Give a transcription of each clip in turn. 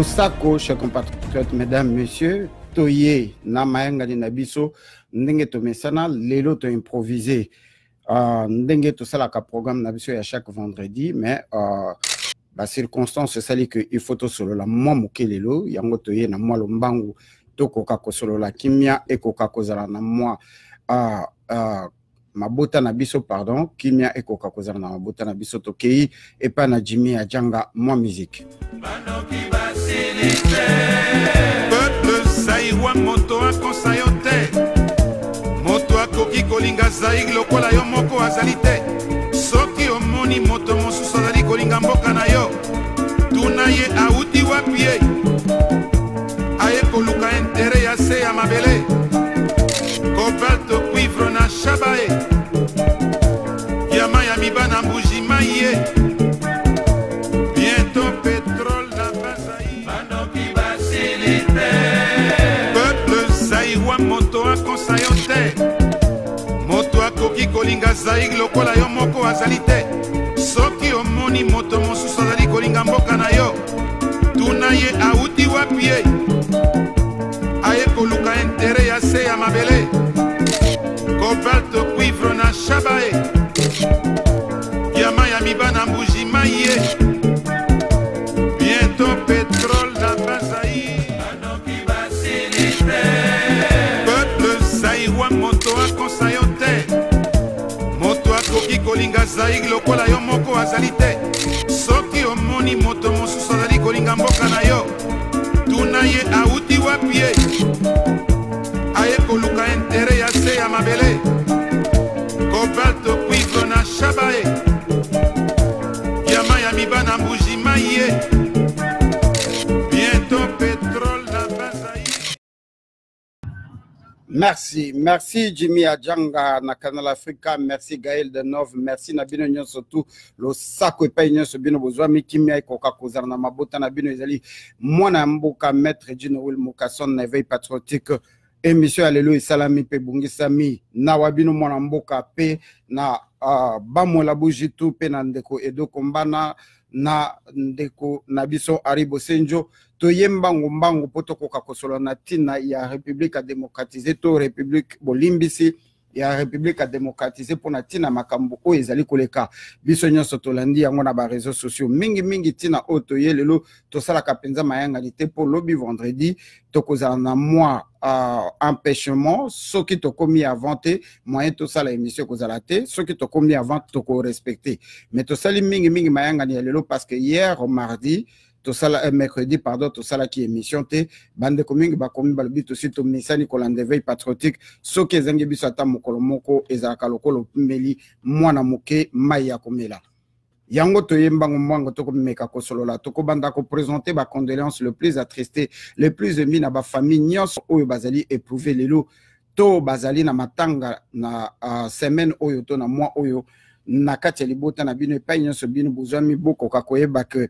Losako, chers compatriotes, mesdames, messieurs, Toye, Namaenga de Nabiso, Ndenge Tomesana, Lelo to improvisé. Ndenge to salaka programme Nabiso à chaque vendredi, mais la circonstance c'est celle que il faut to solo la moi moke lelo, yango toye na moi lombangu, to koka ko solo la kimia et koka ko zala na moi mabota na biso pardon, kimia et koka ko zala na mabota na biso tokei et pas na Jimmy Adjanga moi musique. Peuple Saïwa moto a konsayote moto a koki kolinga zaig lokola yo moko azalite soki omoni moto mosusu azali kolinga mboka na yo tuna ye auti wapi ye aye koluka intere ya se ya mabele cobalt cuivre na shaba ye yama ya mibana mbujima ye bientôt pétrole na bazaï banoki basilite peuple zaïwa moto a konsayote moto akoki kolinga zaig lokola yo moko azali te soki omoni moto mosusu azali kolinga mboka na yo tuna ye auti wapi ye aye koluka intere ya se ya mabele cobalt cuivre na shaba ye yama ya mibana mbujima ye bientôt pétrole na bazaï banoki basilite peuple zaïwa moto a konsayote moto akoki kolinga zaig lokola yo moko azali te soki omoni moto mosusu azali kolinga mboka na yo tuna ye auti wapi ye aye koluka intere ya se ya mabele cobalt cuivre na shaba ye yama ya mibana mbujima ye bientôt pétrole na bazaï. Merci, merci Jimmy Adjanga na Canal Africa, merci Gaël Denov, merci Nabino Nyon surtout le sako epa Nyon Sobino Bozwa Mikimia et Koka Kozar na Mabota Nabino Ezali Mwana Mboka Maître Dino Will Moukasson na éveil patriotique émission Alléluia Salami pe Bungisami na Wabino Mwana Mboka pe na Bamo la Bujitu pe na Ndeko Edo Kombana na Ndeko Nabiso Aribo Senjo toyemba ngombango poto koka kosolo na tina ya République a démocratiser to République bolimbisi ya République a démocratiser pour na tina makambo o ezali koleka biso nyonso tolandi yango na ba réseaux sociaux mingi tina o toyelelo to sala kapenza mayanga lité pour lobby vendredi to kozala na moi empêchement ce qui to commis avant te moyen to sala émission kozala te ce qui to commis avant to ko respecter mais to sali mingi mayanga ni lelo parce que hier au mardi to sala mercredi pardon to sala qui émission te bande komingi ba komi balobi to sito misani kolande veille patriotique soki ezangi biso ata mokolo moko ezaka lokolo meli mwana moke mai ya komela yango to yembango mwango to komeka ko solola to ko banda ko présenter ba condoléances le plus attristé le plus ému na ba famille nyonso oyo bazali éprouver lelo to bazali na matanga na semaine oyo to na mois oyo na kati ya libota na bino epai nyonso bino bozwami bokoka koyeba ke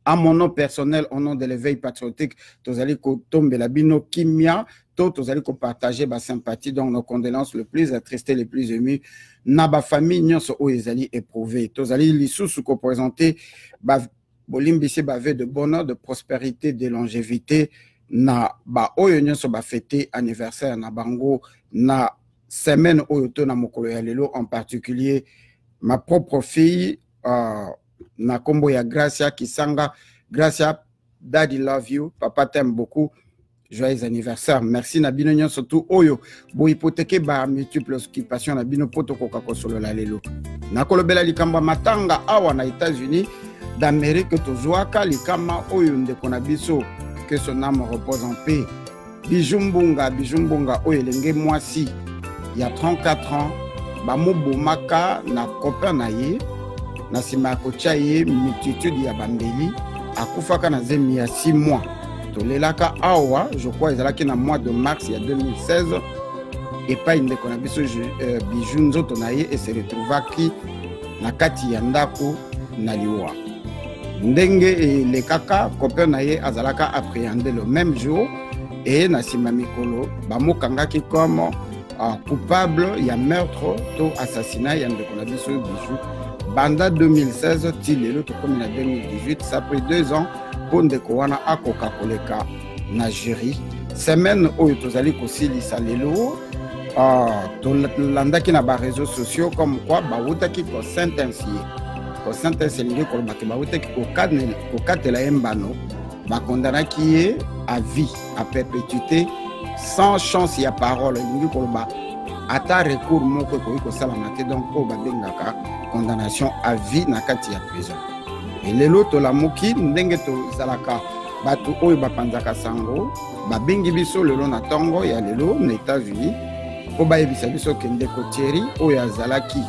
à mon nom personnel, au nom de l'éveil patriotique, tous allez tomber la bino kimia, tous allez partager ma sympathie, donc nos condoléances le plus attristés, les plus émus, na ba famille nyons o ezali éprouvé, tous allez les sous ko présenter ba bolimbisi ba de bonheur, de prospérité, de longévité, na ba oyo nyons ba fêter anniversaire na bango na semaine oyo to na mokolo ya lelo en particulier ma propre fille na kombo ya Gracia Kisanga. Gracia, daddy love you, papa t'aime beaucoup, joyeux anniversaire. Merci na bino nyon surtout oyo bo hypothéquer ba multiples occupations na bino poto koka kosolo la lelo na kolobela likamba matanga awa na États-Unis d'Amérique tozwaka likama oyo ndeko na biso que son âme repose en paix bijumbunga oyo lenge mwasi ya 34 ans ba mobomaka na copain na ye na sima kocha ye multitude ya bambeli akufaka na zemi ya 6 mois tolelaka awa je crois ezalaki na mois de mars ya 2016 et pas ndeko na biso bijou nzoto na ye et se retrouvaki na kati ya ndako na liwa ndenge elekaka copain na ye azalaka appréhendé le même jour et na sima mikolo bamokangaki comme coupable ya meurtre to assassinat ya ndeko na biso bijou Banda 2016, Tilelo, tout comme en 2018, ça a pris 2 ans mpo ndeko wana akoka koleka na jury semaine oyo tozali kosilisa lelo tolandaki na bareseau sociaux comme quoi bawutaki kosentensie elingi koloba ke bawutaki kokatela ye mbano bakondanaki ye à vie à perpétuité sans chance ya parole elingi koloba ata recours moko ekoki kosalama te donc oyo babengaka condamnation à vie na kati ya prison elelo tolamuki ndenge tozalaka bato oyo bapanzaka sango babengi biso lelo na ntongo ya lelo na États-Unis po bayebisa biso ke ndeko Thierry oyo azalaki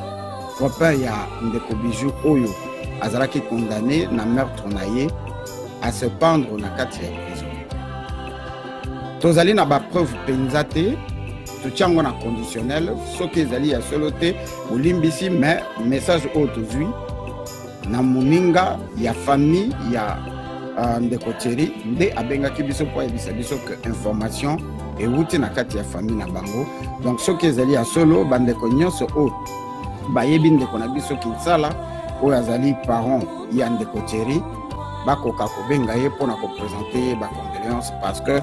copain ya ndeko Bijou oyo azalaki condamné na meurtre na ye à se pendre na kati ya prison. Tozali na bapreuve penza te totiango na conditionnel soki ezali ya solo te olimbisi mais message oyo tozwi na moninga ya famille ya ndeko Thierry nde abengaki biso po ayebisa biso ke information ewuti na kati ya famille na bango. Donc soki ezali ya solo bandeko nyonso oyo bayebi ndeko na biso Kinsala oyo azali parent ya ndeko Thierry bakoka kobenga ye mpona kopresente ye bacondoléance parce que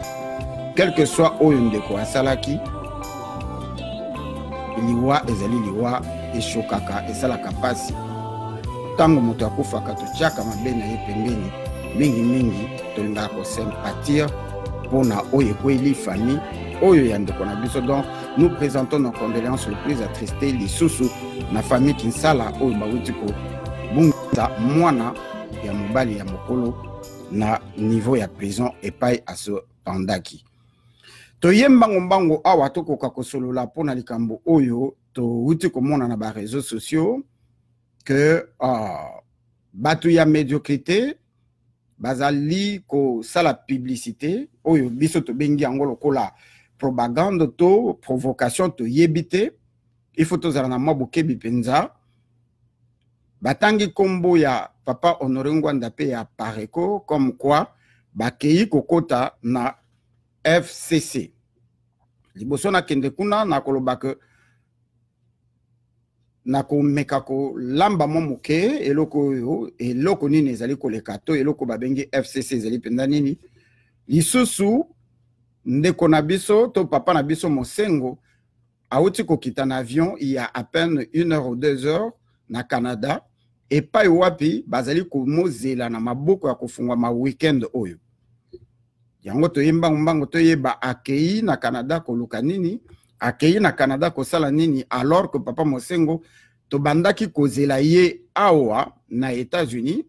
quel que soit oyo ndeko asalaki liwa ezali liwa eshokaka esalaka pasi ntango moto akufaka totiaka mabe na ye pembeni mingi tolingaka kosympathie mpona oyo ekweli famille oyo ya ndeko na biso. Donc nous présentons nos condoléances le plus attristé lisusu na famille Kinsala oyo bawuti kobungisa mwana ya mobali ya mokolo na niveau ya prison epai asopandaki. Toyembango awa tokoka kosolola mpona likambo oyo towuti komona na bareseau sociaux que bato ya médiocrité bazali kosala publicité oyo biso tobengi yango lokola propagande to provocation toyebi te il faut tozala na mwa bokebi mpenza batangi kombo ya papa Honoré Ngwanda pe ya Pareko comme quoi bakei kokota na FCC liboso na kende kuna na koloba ke na komeka kolamba mo moke eloko nini ezali koleka to eloko babengi FCC ezali penda nini lisusu ndeko na biso to papa na biso Mosengo auti kokita na avion il y a à peine 1 heure ou 2 heures na Canada et pas wapi bazali komozela na maboko ya kofungwa ma weekend oyo yango toyemba mbango toyeba akei na Canada koluka nini akei na Canada kosala nini alors que papa Mosengo to bandaki kozela ye awa na États-Unis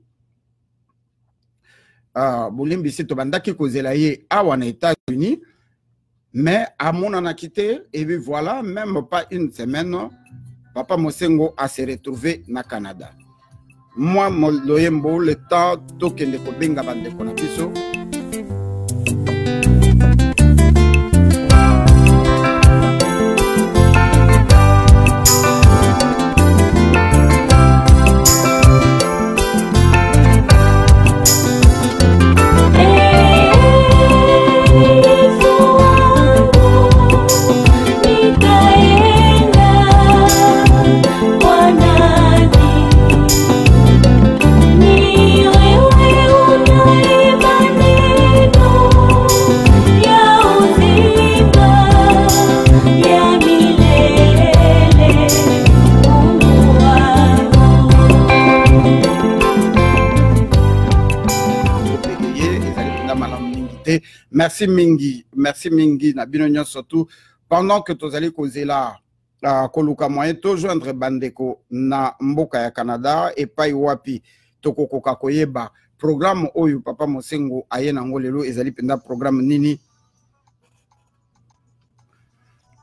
bolimbisi to bandaki kozela ye awa na États-Unis mais à mon anakité et puis voilà même pas une semaine papa Mosengo a se retrouvé na Canada. Moi Loyembo le temps tokende ko benga bande ko na biso merci mingi na bino nyonso surtout pendant que tozali kozela koluka moyen to joindre bandeko na mboka ya Canada et pai wapi tokokoka koyeba programme oyo papa Mosengo aye nango lelo ezali penda programme nini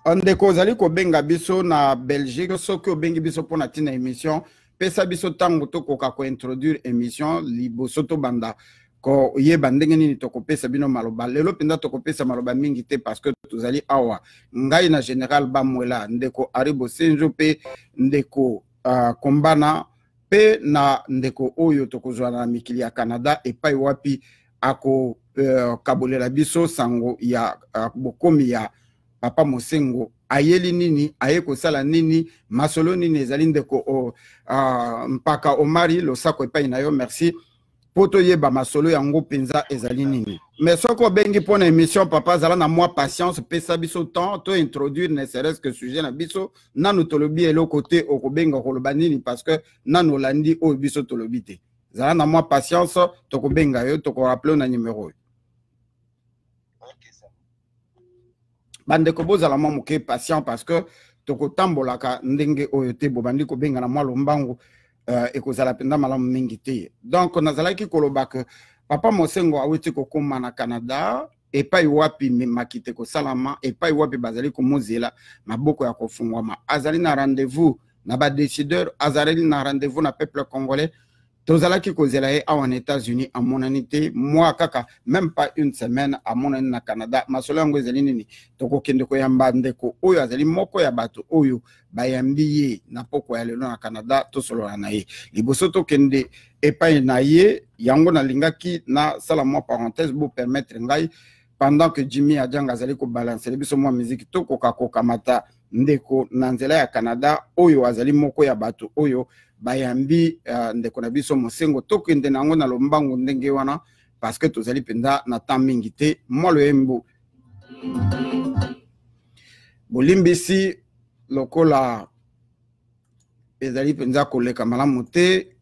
ondeko zali ko benga biso na Belgique soki obengi biso pona tina émission pesa biso tango tokoka ko introduire émission liboso to banda ko yeba ndenge nini tokopesa bino maloba lelo penda tokopesa maloba mingi te parce que tozali awa ngai na général Bamwela ndeko Aribo Senjo pe ndeko Kombana pe na ndeko oyo tokozwa na mikili ya Canada epai wapi ako kabolela biso sango ya bokomi ya papa Mosengo ayeli nini aye kosala nini masolo nini ezali ndeko mpaka Omari losako epai na yo merci poto yeba masolo yango penza ezali nini. Mais ce qu'on bengi pour une émission papa zala na moi patience pesa biso temps to introduire ne serait-ce que sujet na biso nanu tolobi et l'autre côté okobenga kolobanini parce que nanu landi o biso tolobi te. Zala na moi patience to kobenga yo to ko rappeler na numéro. Bande ko bozala mo moke patient parce que to ko tambolaka ndenge oyo te bobandi ko benga na moi lombango et kozala penda malamu mingi te. Donc nazalaki kolobaka papa Mosengo awiti kokoma na Canada et pas wapi makite ko salama et pas wapi bazali ko mozela maboko ya kofungwama azali na rendez-vous na ba décideur azali na rendez-vous na peuple congolais tozalaki kozela e en États-Unis en monanité moi kaka même pas une semaine à monani na Canada masolo yango ezali nini toko kende ko yamba ndeko oyo azali moko ya bato oyo bayambiye na poko ya lelo na Canada to solo na ye liboso to kende epai na ye yango na lingaki na sala moi parenthèse pour permettre ngai pendant que Jimmy Adjanga azali ko balancer biso moi musique to koka kokamata ndeko na nzela ya Canada oyo azali moko ya bato oyo bayambi ndeko na biso Mosengo tokende nango na lombango ndenge wana parce que tozali penda na temps mingi te moi le embo bolimbisi lokola ezali penza koleka malamu te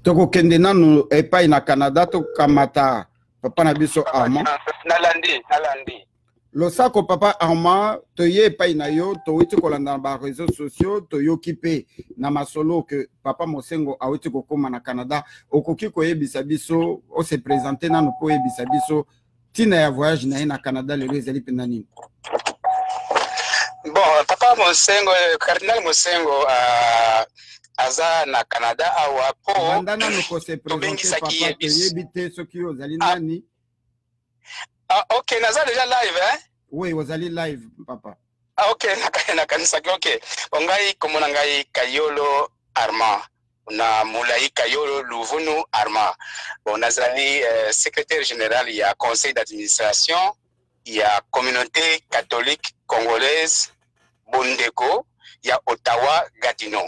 toko kende nanu epai na Canada to kamata papa na biso Arma nalandi lo sako papa Arma to ye epai na yo to witi kolanda ba réseaux sociaux to yokipe na masolo que papa Mosengo awiti kokoma na Canada okoki koyebisa biso o se présenter nanu po yebisa biso tina ya voyage na Canada le ezali pena nini. Bon papa Mosengo cardinal Mosengo aza na Canada awa po bandana nuko se présenter papa to yebite soki ozali nani. Ok naza déjà live hein. Oui ozali live papa. Ok na kanisa ok ngai komona ngai Kayolo Arma na Moulayi Kayolo Luvunu Arma bon nazali secrétaire général il y a conseil d'administration il y a communauté catholique congolaise Bondeko il y a Ottawa Gatineau.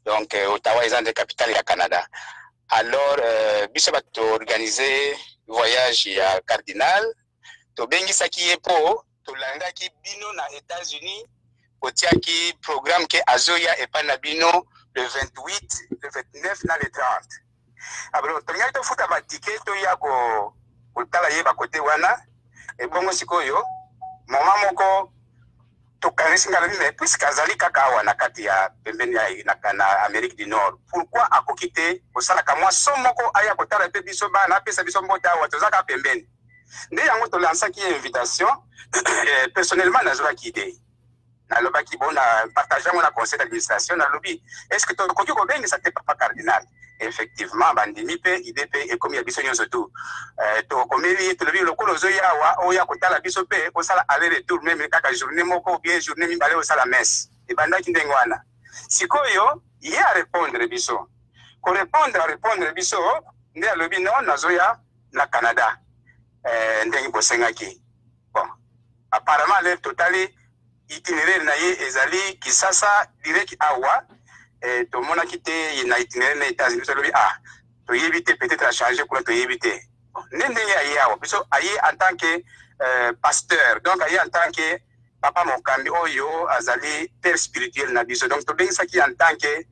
Donc, Ottawa est une capitale du Canada. Alors, Bishop a organisé voyage à Cardinal. To bengi saki epo, to langa ki bino na États-Unis, otia ki programme ke azoya et pas na bino le 28, le 29 na le 30. Alors, to ngai to futa ba ticket to ya ko tala ye ba côté wana et bongo sikoyo, mama moko to kanisi mais puisque azali kaka wana kati ya pembeni na Amérique du Nord pourquoi akokite osala ka moi somoko aya kotala pe biso ba na pesa biso mbota wa tozaka pembeni nde yango to lança ki invitation personnellement nazwa ki idée na loba ki bona partager mon conseil d'administration na lobby est-ce que to koki ko bengi sa te papa cardinal effectivement bandimi pe idp et comme ya biso nyonso tout to komeli to lobi lokolo zoya wa oya kotala biso pe osala aller retour même kaka journée moko ou bien journée mibale osala messe e bandaki ndengo wana sikoyo ye a répondre biso ko répondre biso nde alobi non nazoya na Canada ndengi bosengaki bon apparemment le totali itinéraire na ye ezali Kisasa direct awa to mona kite na itinéraire na États-Unis to lobi to yebite peut-être à changer pour to yebite ndenge ya yawo biso ayi en tant que pasteur donc ayi en tant que papa mokambi oyo azali père spirituel na biso donc to bengi saki en tant que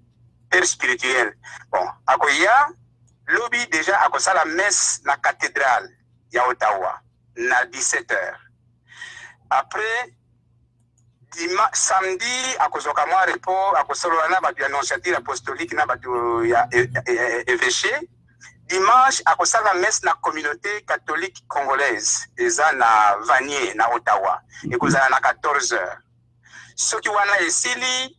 père spirituel bon akoya lobi déjà akosala messe na cathédrale ya Ottawa na 17h après samedi akozoka mwa repos akosolola na bato ya annonciature apostolique na bato ya évêché dimanche akosala messe na communauté catholique congolaise eza na Vanier na Ottawa ekozala na 14h soki wana esili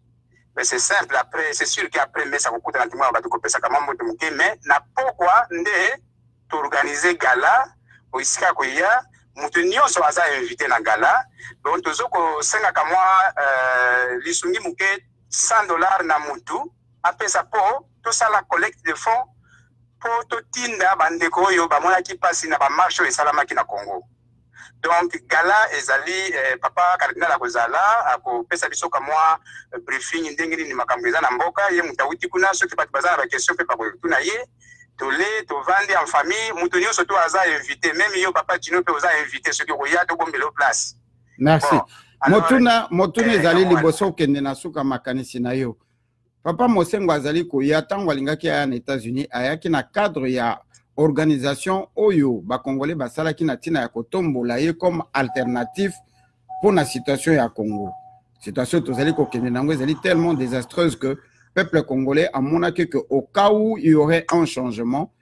mais c'est simple après c'est sûr qu'après messe akokuta na timwa bato kopesa kama moto moke mais na pokwa nde to organiser gala oisika koya mutu nyonso aza invité na gala donc tozoko senga kamwa lisungi muke $100 na mutu apesa po tosala collecte de fonds po totinda bandeko oyo bamonaki pasi na bamarche esalamaki na Congo Donc gala ezali papa cardinal akozala akopesa biso kamwa briefing ndenge nini makambo eza na mboka ye mutawuti kuna soki bato baza na ba question pe bakotuna ye tole tovandi en famille mutu nyonso to aza invité même yo papa Gino pe oza invité soki koya to bombelo place. Merci. Motuna ezali liboso kende na suka makanisi na yo. Papa Mosengo azali koya tango alingaki aya na États-Unis ayaki na cadre ya organisation oyo ba congolais basalaki na tina ya kotombola ye comme alternative pour la situation ya Congo. Situation tozali kokende nango ezali tellement désastreuse que peuple congolais a montré que au cas où il y aurait un changement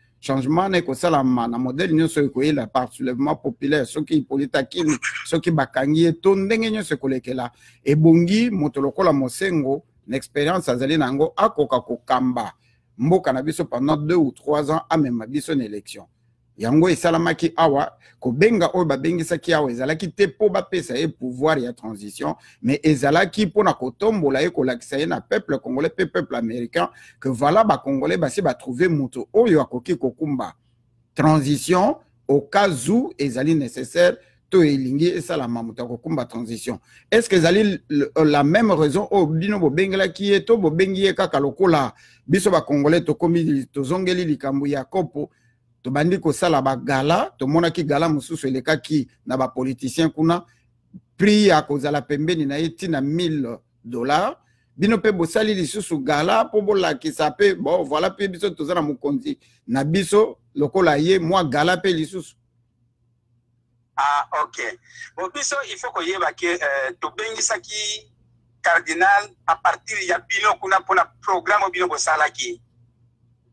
n'est que ça la modèle nyonso ekoyela par soulèvement populaire soki politakini soki bakangi tondenge nyonso kolekela ebongi moto lokola Mosengo l'expérience azali nango akoka kokamba mboka na biso pendant 2 ou 3 ans a même biso na élection yango esalamaki awa ko benga oyo babengisaki awa ezalaki te po bapesa ye pouvoir ya transition mais ezalaki pona kotombola ye kolakisa ye na peuple congolais pe peuple américain que voilà ba congolais basi ba trouver moto oyo akoki kokumba transition au cas où ezali nécessaire to elingi esalama moto kokumba transition. Est-ce que ezali la même raison o bino bo bengelaki ye to bo bengi ye kaka lokola biso ba congolais to komi to zongeli likambu ya kopo to bandi ko sala ba gala to monaki gala mususu elekaki na ba politicien kuna prix ya kozala pembeni na yeti na $1000 bino pe bosali lisusu gala po bolakisa pe bon voilà pe biso tozana mukonzi na biso lokola ye moi gala pe lisusu. Ah ok. Bon biso il faut koyeba ke to bengisaki cardinal à partir ya bino kuna pona programme bino bosalaki.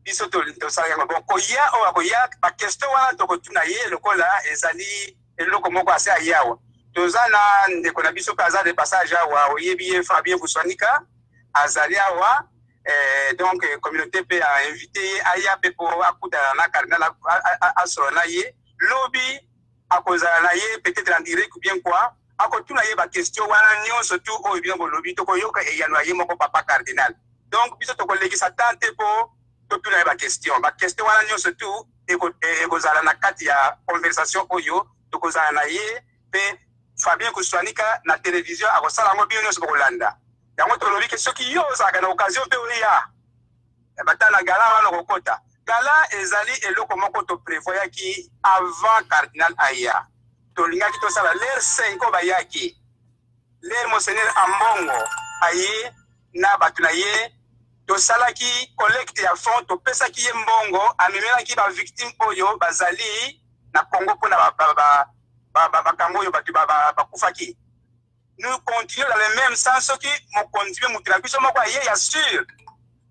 Biso to salaka bon koya o koya ba question wana to kotuna ye lokola ezali eloko moko ase ayawa tozana ndeko na biso kaza de passage awa oyebi Fabien Buswanika azali awa donc communauté pe a invité aya pe po akuta na cardinal asona ye lobby akozala na ye peut-être en direct ou bien quoi akotuna ye ba question wana nyonso tu o bien bo lobby to koyoka e yanwa ye moko papa cardinal donc biso to kolekisa tante po toute la question wana nyonso tu ekozala na kati ya conversation oyo tokozala na ye pe Fabien Buswanika na télévision akosala ngo bino nyonso bokolanda yango tolobi ke soki yo ozalaka na occasion pe oya batala gala wana kokota gala ezali eloko moko to prévoyaki avant cardinal aya tolingaki tosala l'air 5 bayaki l'air monseigneur Ambongo aye na batu na ye to salaki collecte ya fond to pesaki ye mbongo amemelaki ba victime oyo bazali na Congo pona ba kambo yo batu bakufaki. Nous continuons dans le même sens qui mo continuer mutila biso moko ye ya sûr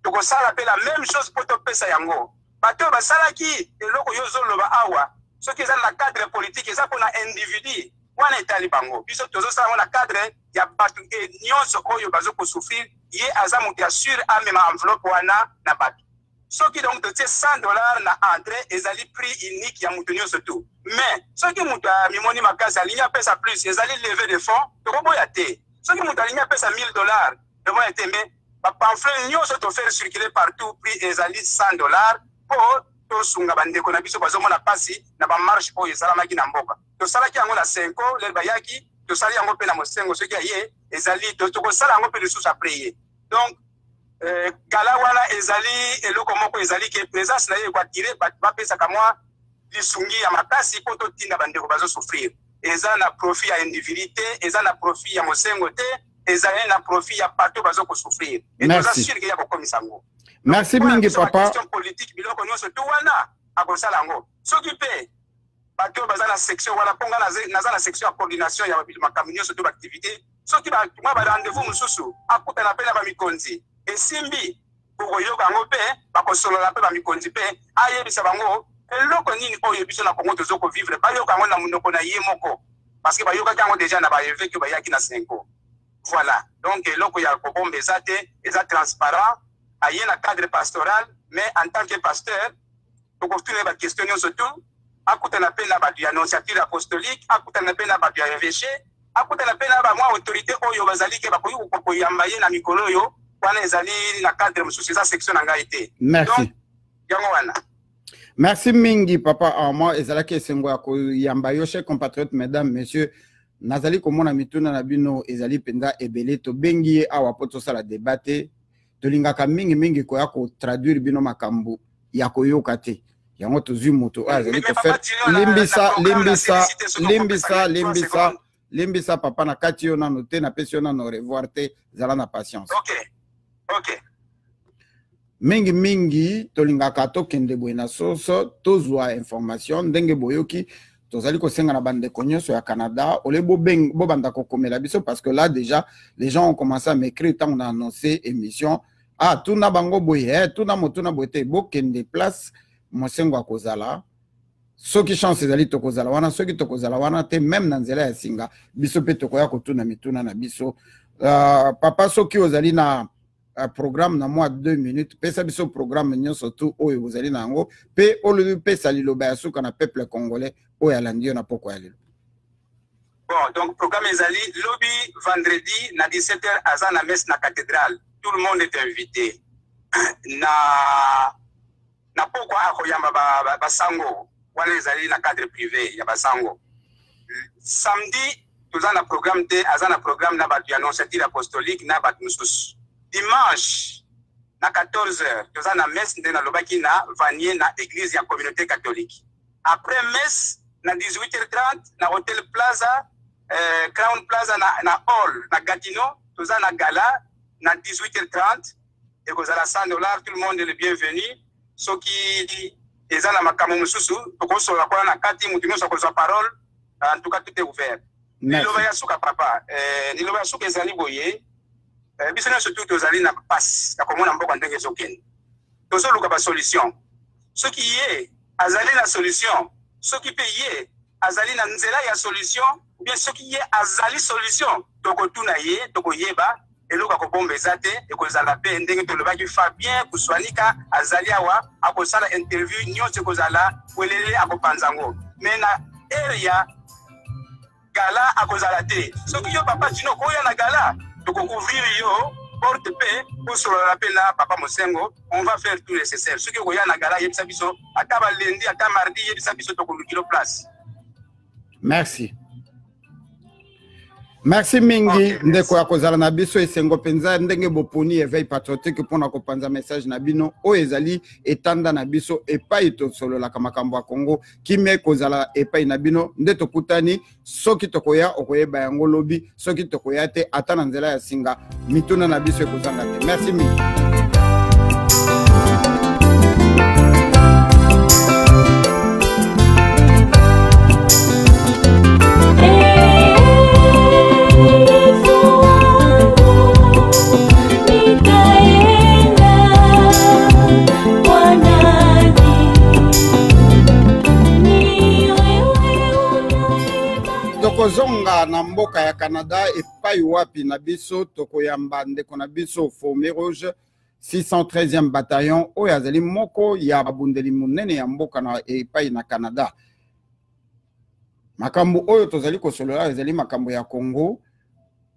to ko sala pe la même chose pour to pesa yango bato basalaki eloko yo zoloba awa soki eza na cadre politique eza pona individu wana etali bango biso tozo sala na cadre ya bato nyonso oyo bazo ko souffrir ye aza mutu assure amema enveloppe wana na bato soki donc totie $100 na entrée ezali prix unique ya mutu nyonso tu mais soki mutu amimoni makasi alingi apesa plus ezali levé de fonds tokoboya te soki mutu alingi apesa $1000 tokoboya te mais bapamphlet nyonso to faire circuler partout prix ezali $100 po tosunga bandeko na biso bazomona pasi na bamarche oyo esalamaki na mboka tosalaki yango na Senko lelo bayaki tosali yango pe na Mosengo soki aye ezali tokosala yango pe lisusu après ye donc gala wana ezali eloko moko ezali ke présence na ye kwatire bapesaka mwa lisungi ya makasi po totinda bandeko bazo souffrir eza na profit ya individualité eza na profit ya Mosengo te ezali na profit ya bato bazo ko souffrir et nous assure que ya kokomisa ngo. Merci mingi papa. Question politique biloko nyonso to wana akosala ngo soki pe bato baza na section wana ponga naza na section ya coordination ya makambo nyonso to activité soki ba rendez-vous mususu akuta na pe na ba mikonzi esimbi koyoka ngo pe bakosolola pe ba mikonzi pe ayebisa bango eloko nini oyo biso na Congo tozo ko vivre bayoka ngo na munoko na ye moko parce que bayoka kango déjà na ba évêque bayaki na Senko. Voilà donc eloko ya kobombe ezate eza transparent aye na cadre pastoral mais en tant que pasteur tokotuna ba question nyonso tu akutana pe na ba annonciature apostolique akutana pe na ba évêché akutana pe na ba mwa autorité oyo bazali ke bakoyi koyamba ye na mikolo yo wana ezali na cadre mususu eza section na ngai te. Merci. Donc yango wana Merci mingi papa Armand ezalaki esengo ya koyamba yo chers compatriotes mesdames messieurs nazali komona mituna na bino ezali penza ebele to bengi awa poto sala débat tolingaka mingi koya ko traduire bino makambo ya koyoka te yango tozwi moto azali ko faire limbisa papa na kati yo nano te na pesi yo nano revoir te zala na patience. OK mingi tolingaka tokende boye na soso tozwa information ndenge boyoki tozali kosenga na bandeko nyonso ya Canada ole bobanda kokomela biso parce que là déjà les gens ont commencé à m'écrire tant on a annoncé émission tuna bango boye tuna motuna bote bokende place mosengo akozala soki chance ezali tokozala wana soki tokozala wana te même na nzela ya singa biso pe tokoya kotuna mituna na biso papa soki ozali na programme na moi 2 minutes pesa biso programme nyonso tu oyo bozali nango pe olu pesa liloba ya suka na peuple congolais oyo alandi yo na poko ya lelo. Bon, donc programme ezali lobby vendredi na 17h aza na messe na cathédrale. Tout le monde est invité. Na poko akoyamba ba sango wana ezali na cadre privé ya basango. Samedi toza na programme te aza na programme na batu ya annonciature apostolique na batu mususu. Dimanche, na 14h, nous avons une messe na lobaki na vanier na église ya communauté catholique. Après messe, na 18h30, na Hotel Plaza, Crown Plaza na hall, na Gatineau, nous avons une gala na 18h30. Et vous avez $100, tout le monde est le bienvenu. Ceux qui sont na makamu mususu, tokoso la kwa na kati, mutino sa kosa parole, en tout cas tout est ouvert. Niloba ya suka papa, niloba ya suka ezali boye. Bisona surtout tozali na passe ya komona mboka ndenge zokende tozoluka ba solution soki ye azali na solution soki pe ye azali na nzela ya solution ou bien soki ye azali solution tokotuna ye tokoyeba eluka kobomba ezate ekozala pe ndenge tolobaki Fabien Kuswanika azali awa akosala interview nyonso ekozala welele akopanzango mais na area gala akozala te soki yo papa Dino koya na gala donc couvrir yo porte paix pour se rappeler là papa Mosengo on va faire tout nécessaire ce que koya na gala yebisa biso ata ba lundi ata mardi yebisa biso to kilo place. Merci mingi ndeko ya kozala na biso esengo penza ndenge boponi éveil patriotique pona kopanza message na bino o ezali etanda na biso epai to solo la kamakambo ya Congo kime kozala epai na bino nde tokutani soki tokoya okoyeba yango lobi soki tokoya te ata na nzela ya singa mituna na biso ekozanga te. Merci mingi. Tokozonga na mboka ya Canada epai wapi na biso tokoyamba ndeko na biso Fourmi Rouge 613e bataillon oyo azali moko ya babundeli munene ya mboka na epai na Canada. Makambo oyo tozali kosolola ezali makambo ya Congo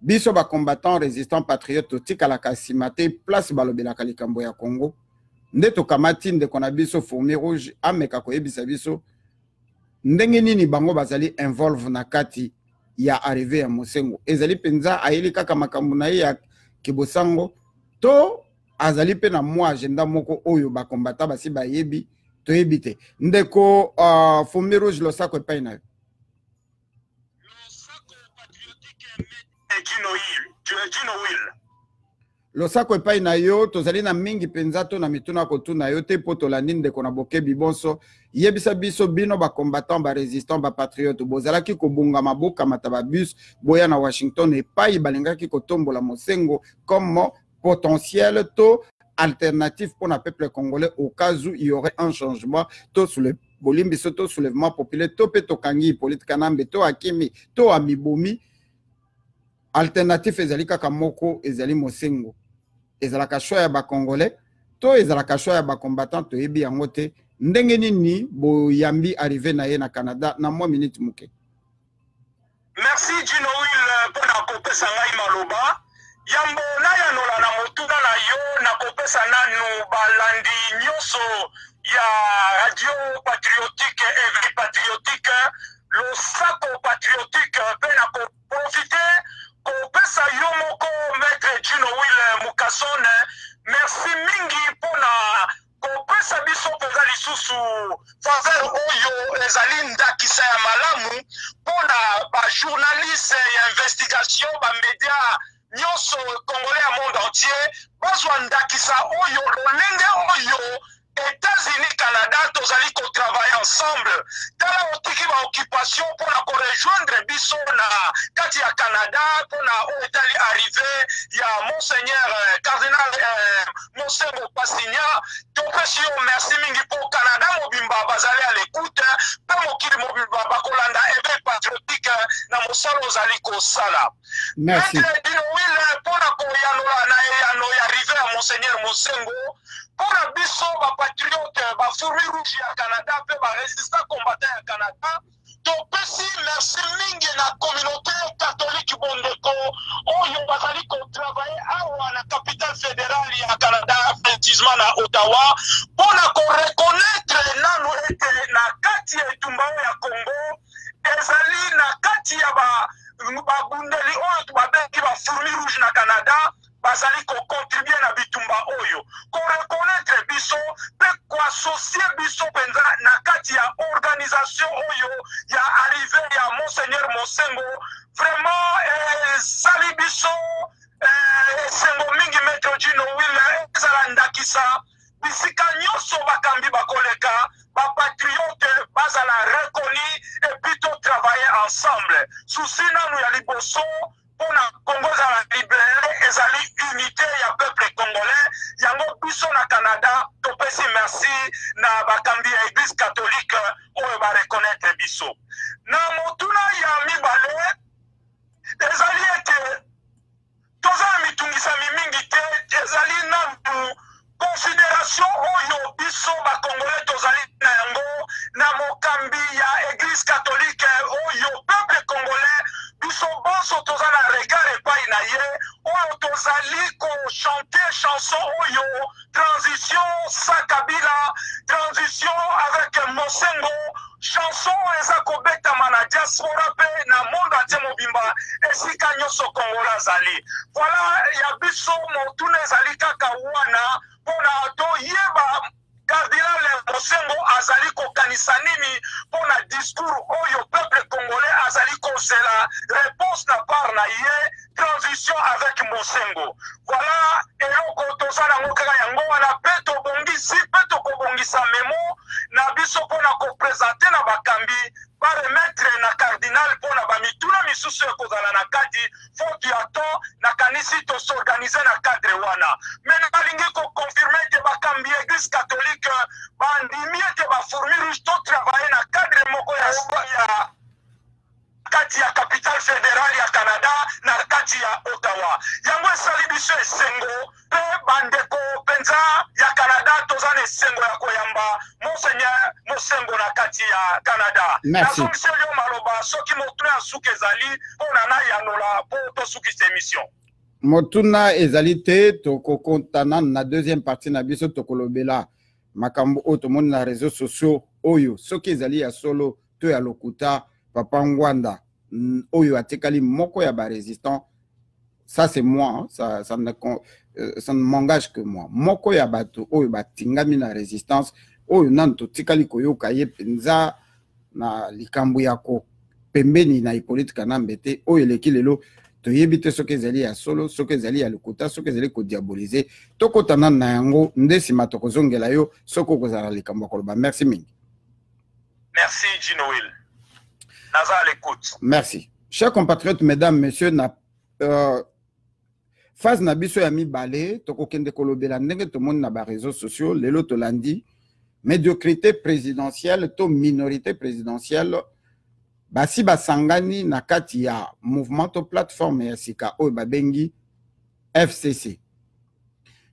biso ba combattant résistant patriote tikala kasima te place balobelaka likambo ya Congo nde tokamati ndeko na biso Fourmi Rouge ameka koyebisa biso ndenge nini bango bazali involve na kati ya arrivé ya Mosengo ezali penza ayeli kaka makambo na ye ya kibosango to azali pe na mwa agenda moko oyo ba combattant basi bayebi to yebite ndeko Fourmi Rouge lo sako epai na yo. Lo sako epai na yo tozali na mingi penza to na mituna kotuna yo te po tolandi ndeko na bokebi bonso yebisa biso bino ba combattant ba résistant ba patriote bozalaki kobunga maboka mataba bus boya na Washington epai balingaki kotombola Mosengo comme potentiel to alternatif pour le peuple congolais au cas où il y aurait un changement to sous le bolimbi soto soulèvement populaire to pe to kangi politique kanambe to akimi to amibomi alternatif ezali kaka moko ezali Mosengo ezalaka choix ya ba congolais to ezalaka choix ya ba combattant to yebi yango te ndenge nini boyambi arrivé na ye na Canada na mwa minute muke. Merci Dino Will pour la copé sangai maloba yambo na yanola na motuna na yo na kopesa nanu balandi nyonso ya radio patriotique et patriotique losako patriotique pe na koprofite kopesa yo moko maître Gino Will Mukasone merci mingi pona kopesa biso penza lisusu faveur oyo ezali ndakisa ya malamu pona ba journaliste ya investigation ba media nyonso congolais ya monde entier bazwa ndakisa oyo lolenge oyo États-Unis, Canada, tous allons travailler ensemble. Dans la occupation pour rejoindre Bisso na Katia Canada, pour arriver, il y a Monseigneur Cardinal Monseigneur Passigna. Donc, merci mingi pour Canada, Mobimba, Bazali à l'écoute, pas Mokiri Mobimba, Bakolanda, et patriotique, na Mosalo Zaliko Sala. Merci. Pour arriver à Monseigneur Mosengo, pour la biso ba patriote ba fourmi rouge ya Canada pe ba résistant combattant ya Canada to pesi merci mingi na communauté catholique bondeko oyo bazali ko travailler awa na capitale fédérale ya Canada précisément na Ottawa pour na ko reconnaître nanu ete na kati ya tumbao ya Congo ezali na kati ya ba bundeli oyo ba bengi ba fourmi rouge na Canada bazali ko contribuer na bitumba oyo ko reconnaître biso pe ko associer biso penza na kati ya organisation oyo ya arrivé ya Monseigneur Mosengo vraiment sali biso sengo mingi maître Gino Will ezala ndakisa bisika nyonso bakambi bakoleka ba patriote bazala reconnu et plutôt travailler ensemble souci nanu ya liboso pour na Congo za libéré ezali unité ya peuple congolais yango biso na Canada to pesi merci na bakambi ya église catholique oyo ba reconnaître biso na motuna ya mibale ezali ete tozala mitungisa mingi te ezali na considération oyo biso ba congolais tozali na yango na mokambi ya église catholique oyo peuple congolais biso bonso tozala regard epai na ye oyo tozali ko chanter chanson oyo transition Sakabila transition avec Mosengo chanson eza kobetama na diaspora pe na monde entier mobimba esika nyonso Kongola zali voilà ya biso motuna ezali kaka wana pona toyeba Cardinal Mosengo azali kokanisa nini pona discours oyo peuple congolais azali kozela réponse na part na ye transition avec Mosengo voilà eloko tozala ngo kaka yango wana pe tobongisi pe tokobongisa memo na biso pona kopresente na bakambi baremetre na cardinal pona bamituna misusu ekozala na kati faute ya temps na kanisi tosorganize na cadre wana mais nalingi koconfirme ete bakambi église catholique bandimi ete bafourmi rouge to travailler na cadre moko ya kati ya capitale fédérale ya Canada na kati ya Ottawa yango esali biso esengo pe bandeko penza ya Canada tozana esengo ya koyamba Monseigneur Mosengo na kati ya Canada. Merci. Nazo maloba soki motuna suki ezali pona na yanola po to suki émission. Motuna ezali te tokokontana na deuxième partie na biso tokolobela makambo oyo tomoni na réseaux sociaux oyo soki ezali ya solo to ya lokuta Papa Ngwanda oyo atekali moko ya ba résistant ça c'est moi hein, ça ne m'engage que moi moko ya bato oyo batingami na résistance oyo nanto tikali koyoka ye penza na likambo yako pembeni na Hippolyte Kanambe te oyo eleki lelo toyebi te soki ezali ya solo soki ezali ya lokuta soki ezali kodiabolize tokotana na yango nde nsima tokozongela yo soki okozala likambo koloba merci mingi. Merci Gino Will. Naza à l'écoute. Merci. Chers compatriotes, mesdames, messieurs, na phase na biso ya mibale tokokende kolobela ndenge to monde na ba réseaux sociaux lelo to landi médiocrité présidentielle to minorité présidentielle basi basangani na kati ya mouvement to plateforme ya sika oyo babengi FCC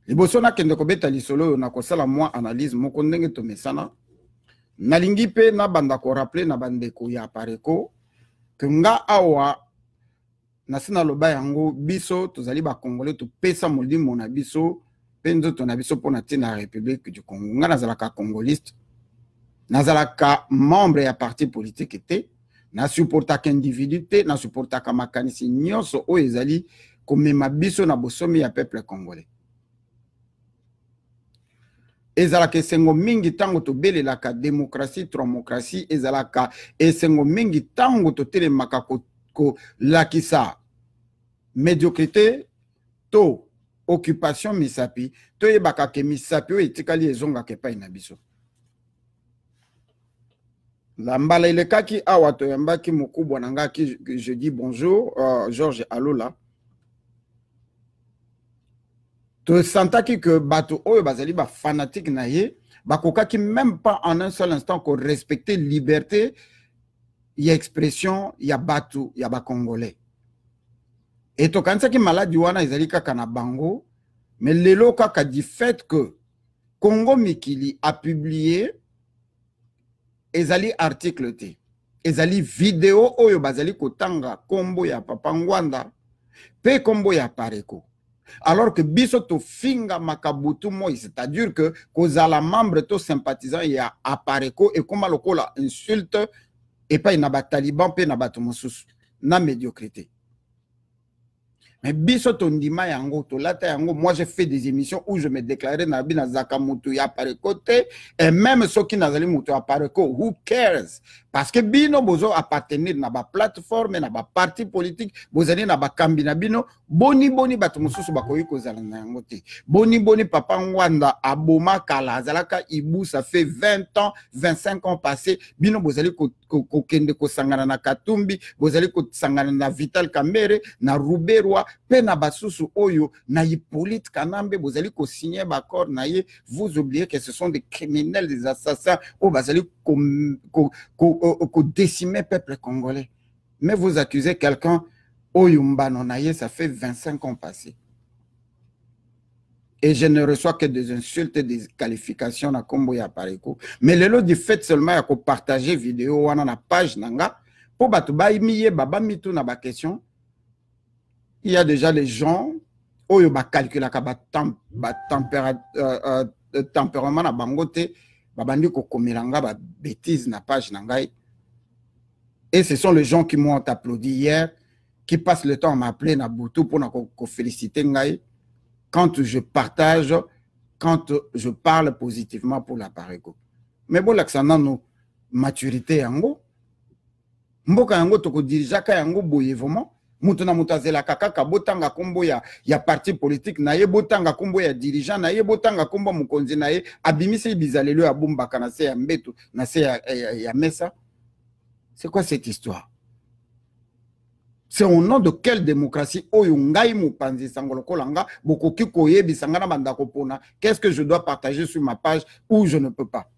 liboso na kende kobeta lisolo na kosala moi analyse moko ndenge to mesana nalingi pe na banda ko rappeler na bandeko ya pareko que nga awa nasina loba yango biso tozali ba congolais to pesa molimo na biso penzo to na biso pona tina République du Congo nga nazalaka congoliste nazalaka membre ya parti politique te na supportaka individu te na supportaka makanisi nyonso oyo ezali komema biso na bosomi ya peuple congolais ezalaka esengo mingi tango tobelelaka démocratie tromocratie ezalaka esengo mingi tango totelemaka kolakisa médiocrité to occupation misapi toyebaka ke misapi oyo etikali ezongaka epai na biso la mbala elekaki awa toyambaki mokubwa na nga ki je dis bonjour Georges Alola tosantaki que bato oyo bazali ba fanatique na ye bakokaki même pas en un seul instant ko respecter liberté ya expression ya bato ya ba congolais et tokanisaki maladi wana ezali kaka na bango mais lelo kaka du fait que Congo Mikili a publié ezali article te ezali vidéo oyo bazali kotanga kombo ya Papa Ngwanda pe kombo ya Pareko alors que biso to finga makabutu moi c'est-à-dire que kozala membre to sympathisant ya Apareko et comme lokola insulte et pas na ba taliban pe na bato mosusu na médiocrité mais biso to ndima yango to lata yango moi j'ai fait des émissions où je me déclarais na bina zakamutu ya Apareko te et même ceux qui nazali mutu ya Apareko who cares parce que bino bozo appartenir na ba plateforme na ba parti politique bozali na ba kambi na bino boni bato mosusu bakoyi kozala na yango te boni Papa Ngwanda aboma kala azalaka ibu ça fait 20 ans 25 ans passé bino bozali kokende kosangana na Katumbi bozali kosangana na Vital Kamerhe na Ruberwa pe na basusu oyo na Hippolyte Kanambe bozali ko-signer bakor na ye vous oubliez que ce sont des criminels des assassins ou bazali ko décimer peuple congolais mais vous accusez quelqu'un oyo mbano na ye ça fait 25 ans passés et je ne reçois que des insultes et des qualifications na kombo ya Pareko mais lelo du fait seulement ya ko partager vidéo wana na page nanga po bato ba imiye baba mitu na ba question il y a déjà les gens oyo ba calculaka ba tempérament na bangote babandi ko komelanga ba bêtises na page nangai et ce sont les gens qui m'ont applaudi hier qui passent le temps à m'appeler na butu pour na ko féliciter ngai quand je partage, quand je parle positivement pour la Pareko. Mais bon, l'accent nous maturité yango. Mboka yango toko dirijaka yango boye vraiment. Mutuna mutazela kaka botanga kombo ya parti politique na ye botanga kombo ya dirigeant na ye botanga kombo mukonzi na ye abimise bizalelo ya bumbaka na se ya mbeto na se ya mesa. C'est quoi cette histoire? C'est au nom de quelle démocratie oyo ngai mupanzi sangolo kolanga bokoki koyebi sangana bandako pona qu'est-ce que je dois partager sur ma page ou je ne peux pas.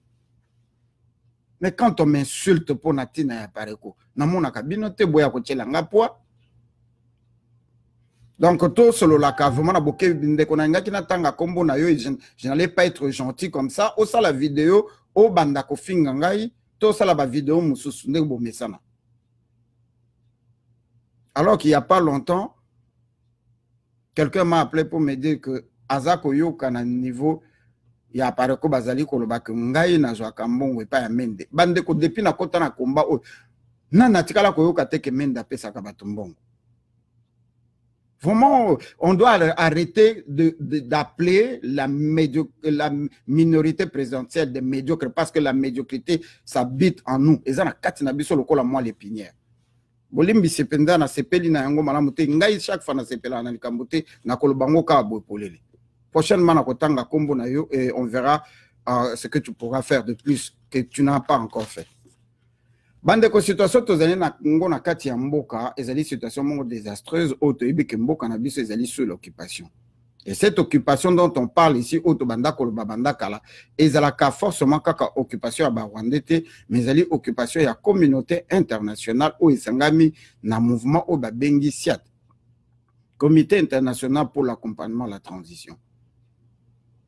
Mais quand on m'insulte pour natina ya Pareko na mona kabino te boya ko tchelanga poa. Donc tout solo la ka vraiment na boke ndeko na ngaki na tanga kombo na yo je n'allais pas être gentil comme ça au ça la vidéo au bandako finga ngai to ça la vidéo mususu ndeko mesana. Alors qu'il n'y a pas longtemps, quelqu'un m'a appelé pour me dire que Azako Yoka na niveau ya Pareko bazali koloba ke ngai na zwa kambongo epa ya mende. Bande ko depuis na kota na komba o na natikala ko yoka te ke mende apesa ka batumbongo. Vraiment, on doit arrêter d'appeler la minorité présidentielle de médiocre parce que la médiocrité s'habite en nous. Et ça na kati na biso lokola moi l'épinière. Bolimbi sependa na sepeli na yango malamu te ngai chaque fois na sepela na likambo te na kolobango ka boy polele. Prochainement na kotanga kombo na yo et on verra ce que tu pourras faire de plus que tu n'as pas encore fait. Bande ko situation tozali na ngo na kati ya mboka ezali situation mongo désastreuse auto ibike mboka na biso ezali sous l'occupation. Et cette occupation dont on parle ici, Otobanda Kolobabanda Kala, ezalaka forcément kaka occupation à Rwandete, mais ezali occupation ya communauté internationale ou isangami na mouvement au Babengi Siat, Comité international pour l'accompagnement à la transition.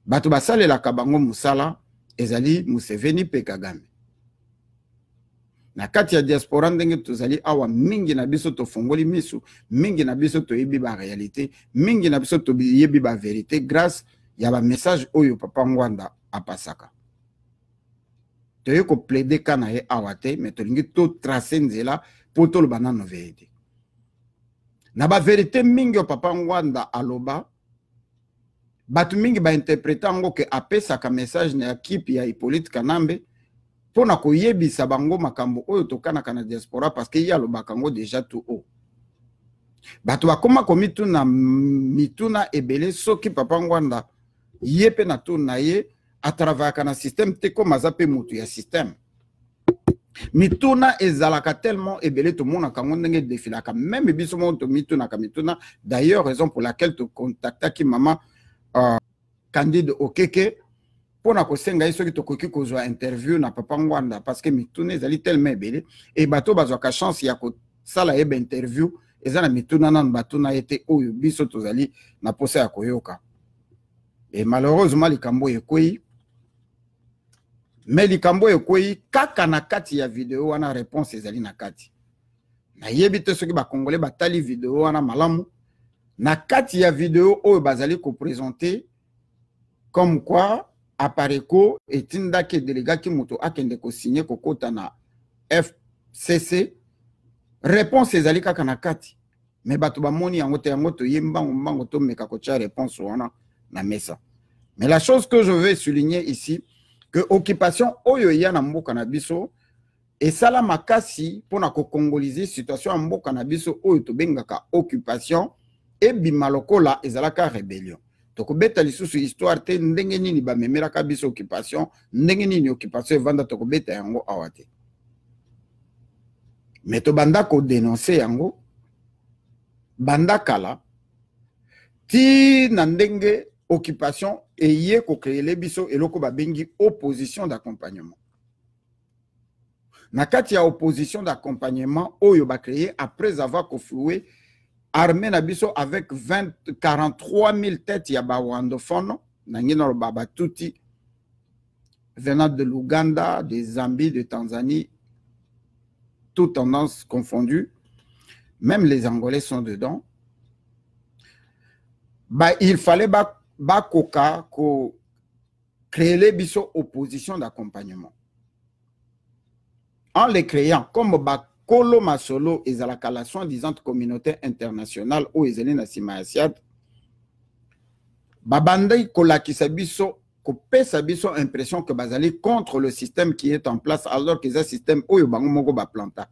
Bato basale la kabango musala ezali Museveni pe Kagame. Na kati ya diaspora ndenge tozali awa mingi na biso to fongoli misu, mingi na biso to yebi ba réalité, mingi na biso to yebi ba vérité grâce ya ba message oyo Papa Ngwanda apasaka. Toye ko plaider kana ye awate, mais to lingi to tracer nzela pour to le banano vérité. Na ba vérité mingi o Papa Ngwanda aloba, batu mingi ba interpréter ngo ke apesaka message na équipe ya Hippolyte Kanambe pona ko yebisa bango makambo oyo tokanaka na diaspora parce que ya lobaka ngo déjà tout haut. Batu bakoma komituna mituna ebele soki Papa Ngwanda yepe na to na ye a travailler na système te ko mazape mutu ya système. Mituna ezalaka tellement ebele to mona kango ndenge défilaka même biso mo to mituna ka mituna d'ailleurs raison pour laquelle to contacta ki mama Candide Okeke pour na kosenga yeso ki to koki kozwa interview na Papa Ngwanda parce que mituna ezali tellement ebele et bato bazwa ka chance ya ko sala yeba interview ezana mituna nan batuna ete oyo biso tozali na posa ya koyoka et malheureusement likambo ekoi. Mais likambo ekoi kaka na kati ya video wana réponse ezali na kati. Na yebite soki ba congolais batali video wana malamu na kati ya video oyo bazali ko présenter comme quoi apareko etinda ke délégat ki moto akende ko signer ko kota na FCC réponse ezali kaka na kati. Mais bato ba moni yango te yango to yembango mbango to meka ko tia réponse wana na mesa. Mais la chose que je veux souligner ici que occupation oyo ya na mboka na biso esala makasi pona ko congoliser situation ya mboka na biso oyo to bengaka occupation e bimalokola ezalaka rébellion. Toko beta lisusu histoire te ndenge nini ba memeraka biso occupation ndenge nini occupation evanda toko beta yango awate. Mais to banda ko dénoncer yango banda kala ti na ndenge occupation et yé ko créer les biso et loko ba bengi opposition d'accompagnement. Na kati ya opposition d'accompagnement oyo ba créer après avoir confloué armée na biso avec 43 000 têtes ya ba wandofono na ngino baba tuti venant de l'Ouganda, de Zambie, de Tanzanie, toutes tendances confondues. Même les Angolais sont dedans. Bah, il fallait Bakoka ko créer les biso opposition d'accompagnement. En les créant, comme Bakolo Masolo et la soi-disant communauté internationale ou Ezelina Simaasiad, Babandai Kolakisa biso, ko pesa biso impression que bazali contre le système qui est en place alors que c'est un système où Bangomogo ba planta.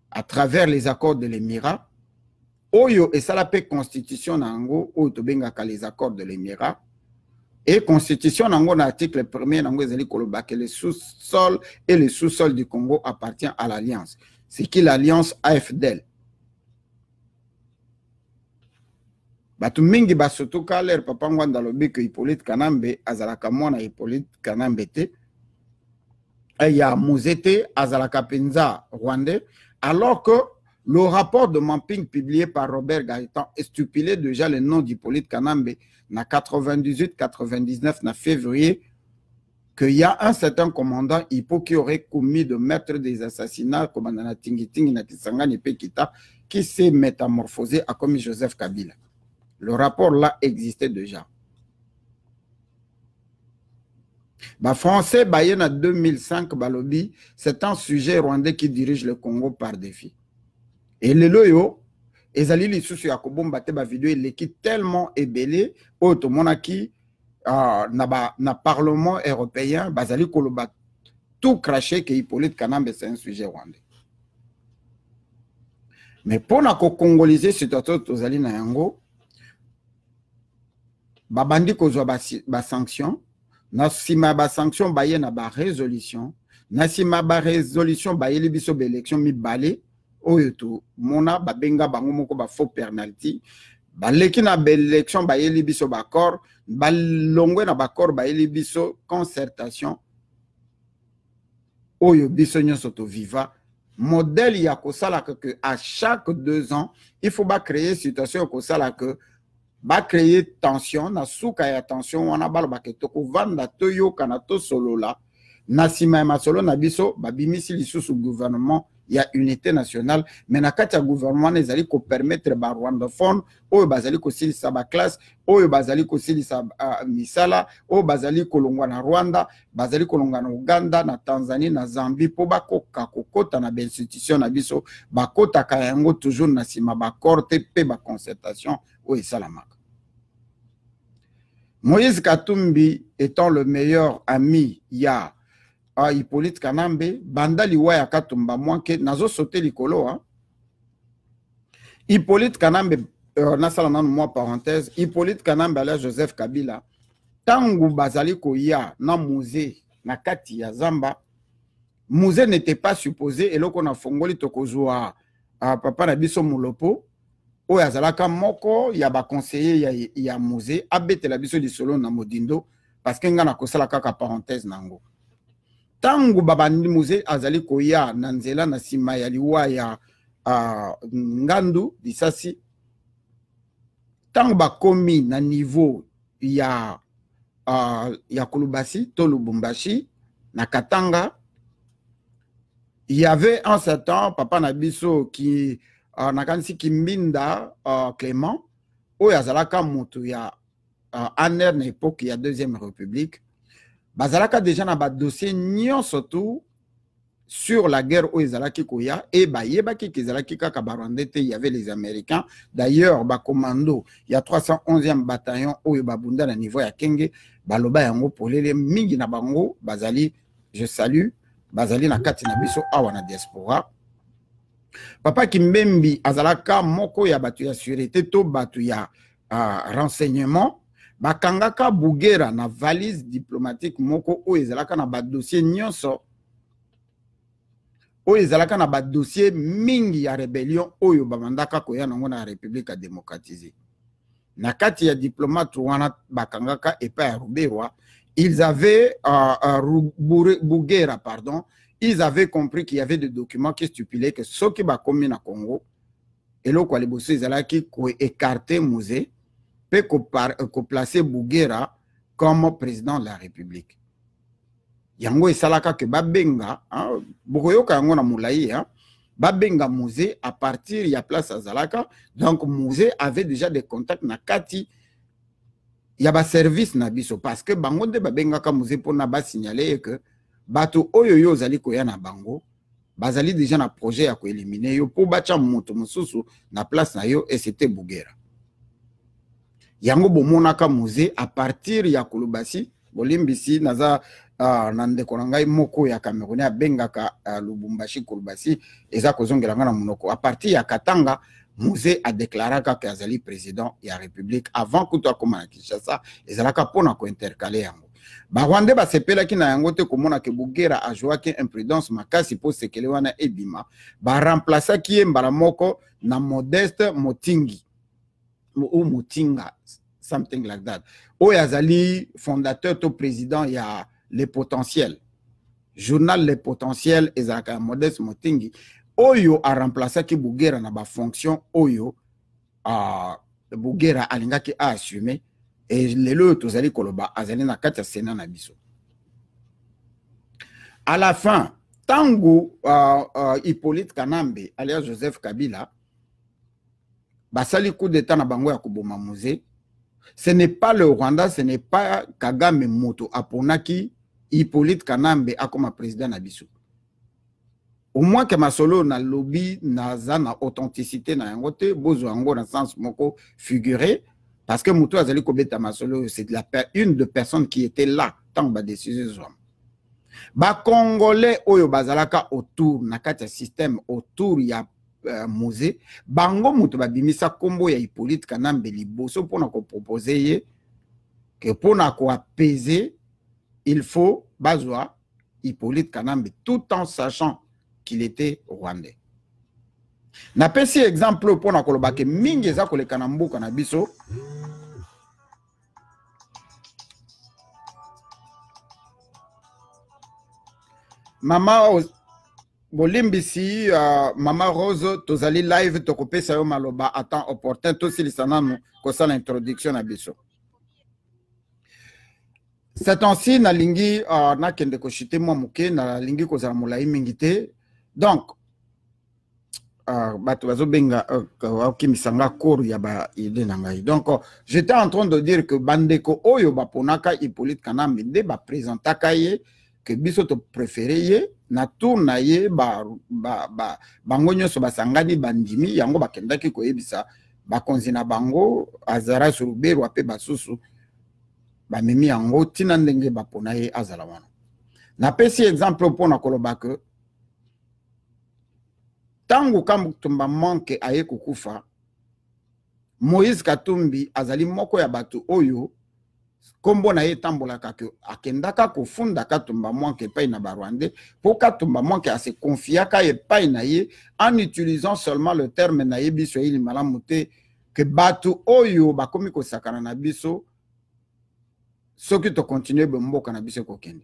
À travers les accords de l'Émirat, Oyo et ça la paix constitution nango ou to bengaka les accords de l'Émirat et constitution nango na article 1er nango ezali koloba que le sous-sol et le sous-sol du Congo appartient à l'alliance. C'est qui l'alliance AFDL. Batu mingi basotoka l'air Papa Ngwanda lobi que Hippolyte Kanambe azalaka mona Hippolyte Kanambe te ya muzete azalaka penza rwandais alors que le rapport de Mamping publié par Robert Gaëtan stipulait déjà le nom d'Hippolyte Kanambe na 98-99 na février qu'il y a un certain commandant Hippo qui aurait commis de meurtre des assassinats comme na Tingitingi na Kisangani Pekita qui s'est métamorphosé à commis Joseph Kabila. Le rapport là existait déjà. Bah français bayen en 2005 balobi, c'est un sujet rwandais qui dirige le Congo par défi. Et le loyo, ezali li susu ya kobomba te ba vidéo l'équipe tellement ébélé auto monaki na parlement européen bazali koloba tout craché que Hippolyte Kanambe c'est un sujet rwandais. Mais pour na ko congoliser situation tozali na yango babandi kozwa ba sanction na sima ba sanction baye na ba résolution na sima ba résolution baye li biso ba élection mi balé oyo to mona babenga bango moko ba faux penalty baleki na élection ba yeli biso ba accord balongwe na ba accord ba yeli biso concertation oyo biso nyonso to viva modèle ya ko sala que à chaque 2 ans il faut ba créer situation ko sala que ba créer tension na suka ya tension wana balo ba ke to ko vanda to yoka na to solola Nasima et Masolo Nabiso, Babimisi lisusu gouvernement, il y a unité nationale, mais na kati ya gouvernement les ali ko permettre ba rwandophone, oyo bazali ko silisa ba classe, oyo bazali ko silisa misala, oyo bazali ko longwa na Rwanda, bazali ko longwa na Uganda, na Tanzanie, na Zambie, po ba koka kokota na institution na biso, ba kota ka yango toujours na sima ba korte pe ba concertation oyo salamaka. Moïse Katumbi étant le meilleur ami, il y a Hippolyte Kanambe, banda liwa ya Katumba mwanke, nazo sote likolo. Hippolyte Kanambe, nasala nanu moi parenthèse, Hippolyte Kanambe alias Joseph Kabila, tangu bazali koya na musée, na kati ya Zamba, musée n'était pas supposé, et loko na fongoli tokozua papa na biso Mulopo, o yazalaka moko ya ba conseiller ya musée abete la biso di solo na modindo parce que ngana kosala kaka parenthèse nango tangu babandi musée azali koya na nzela na sima ya liwa ya ngandu disasi tangu bakomi na niveau ya Kolubasi to Lubumbashi na Katanga, il y avait un certain papa na biso qui nakanisi Kimbinda Clément oyo azalaka moto ya aner na époque ya deuxième république bazalaka déjà na ba dossier nyonso tout sur la guerre oyo ezalaki koya et bayebaki kezalaki kaka barandete, il y avait les américains d'ailleurs ba commando ya 311e bataillon oyo babunda na niveau ya Kenge baloba yango polele mingi na bango bazali, je salue bazali na kati na biso awa na diaspora. Papa Kimbembi azalaka moko ya batu ya sûreté to batu ya renseignement bakangaka Bugera na valise diplomatique moko oyo ezalaka na ba dossier nyonso oyo ezalaka na ba dossier mingi ya rébellion oyo babandaka koya nango na République démocratisée. Na kati ya diplomate wana bakangaka epa ya Ruberwa, ils avaient Bugera pardon. Ils avaient compris qu'il y avait des documents qui stipulaient que ceux qui sont commis na Congo, et là, quoi, les bosseux, ils allaient écarter Musée, peut placer Bugera comme président de la République. Yango et Salaka que Babenga, Bogoyoka yango na Moulaï, Babenga Musée à partir, il y a place à Zalaka, donc Musée avait déjà des contacts na Kati, il y a ba service na biso, parce que Bangonde Babenga ka Musée pour na ba signaler que bato oyo yo zali koya na bango bazali déjà na projet ya ko éliminer yo po bacha moto mususu na place na yo et c'était Bugera. Yango bomonaka musée à partir ya Kolubasi bolimbisi naza nande konangai moko ya Cameroun bengaka Lubumbashi Kolubasi eza kozongela ngana munoko à partir ya Katanga musée a déclaré que azali président ya République avant que to akoma Kinshasa ezalaka pona ko intercaler yango. Barwande ba sepela ki na yango te komona ke Bugera a joué ke imprudence makasi po sekele wana ebima ba remplacer ki mbala moko na Modeste Motingi ou Motinga something like that oyo azali fondateur to président ya Les Potentiels journal Les Potentiels ezalaka Modeste Motingi oyo a remplacer ki Bugera na ba fonction oyo Bugera alingaki a assumer. Et les autres allaient koloba azali na kati ya Sénat na biso. À la fin, tango Hippolyte Kanambe alias Joseph Kabila basali coup d'état na bango ya koboma musée, ce n'est pas le Rwanda, ce n'est pas Kagame moto aponaki Hippolyte Kanambe akoma président na biso. Au moins que masolo na lobby na zana authenticité na yangote bozo yango na sens moko figuré. Parce que Moutou Azali Kobeta Masolo, c'est une de personnes qui était là, tant que la décision. Ba Congolais, Oyo Bazalaka autour, Nakata système autour, il y a musée. Bango Moutou Babimisa Kombo, il y a Hippolyte Kanambe Liboso, pour nous proposer que pour nous apaiser, il faut Bazoa Hippolyte Kanambe, tout en sachant qu'il était rwandais. Na pesi exemple pour na kolobake mingi za koleka mbuka na biso Mama Bolimbisi Mama Rose tozali live tokopesa yo maloba à temps opportun to silisana no kosala introduction na biso. C'est ainsi nalingi na kende ko chité moi muke na lingi ko zala molai mingité. Donc bato bazo benga ki misanga cour ya ba ide na ngai. Donc j'étais en train de dire que bandeko oyo ba ponaka Hippolyte Kanambe nde ba présentaka ye que biso to préféré ye na tour na ye bango nyonso basangani bandimi yango bakendaki koyebisa bakonzi na bango azara surubero ape basusu bamemi yango tina ndenge bapona ye azala wana. Napesi exemple mpona koloba ke tangu Katumba manke aye kukufa, Moïse Katumbi azali moko ya batu oyo kombo na ye tambolaka ke akendaka kofunda Katumba manke epai na Barwande po Katumba manke ase confiaka epai na ye en utilisant seulement le terme na ye biso ili malamu te ke batu oyo bakomi kosakana na biso soki to continuer bomboka na biso kokende.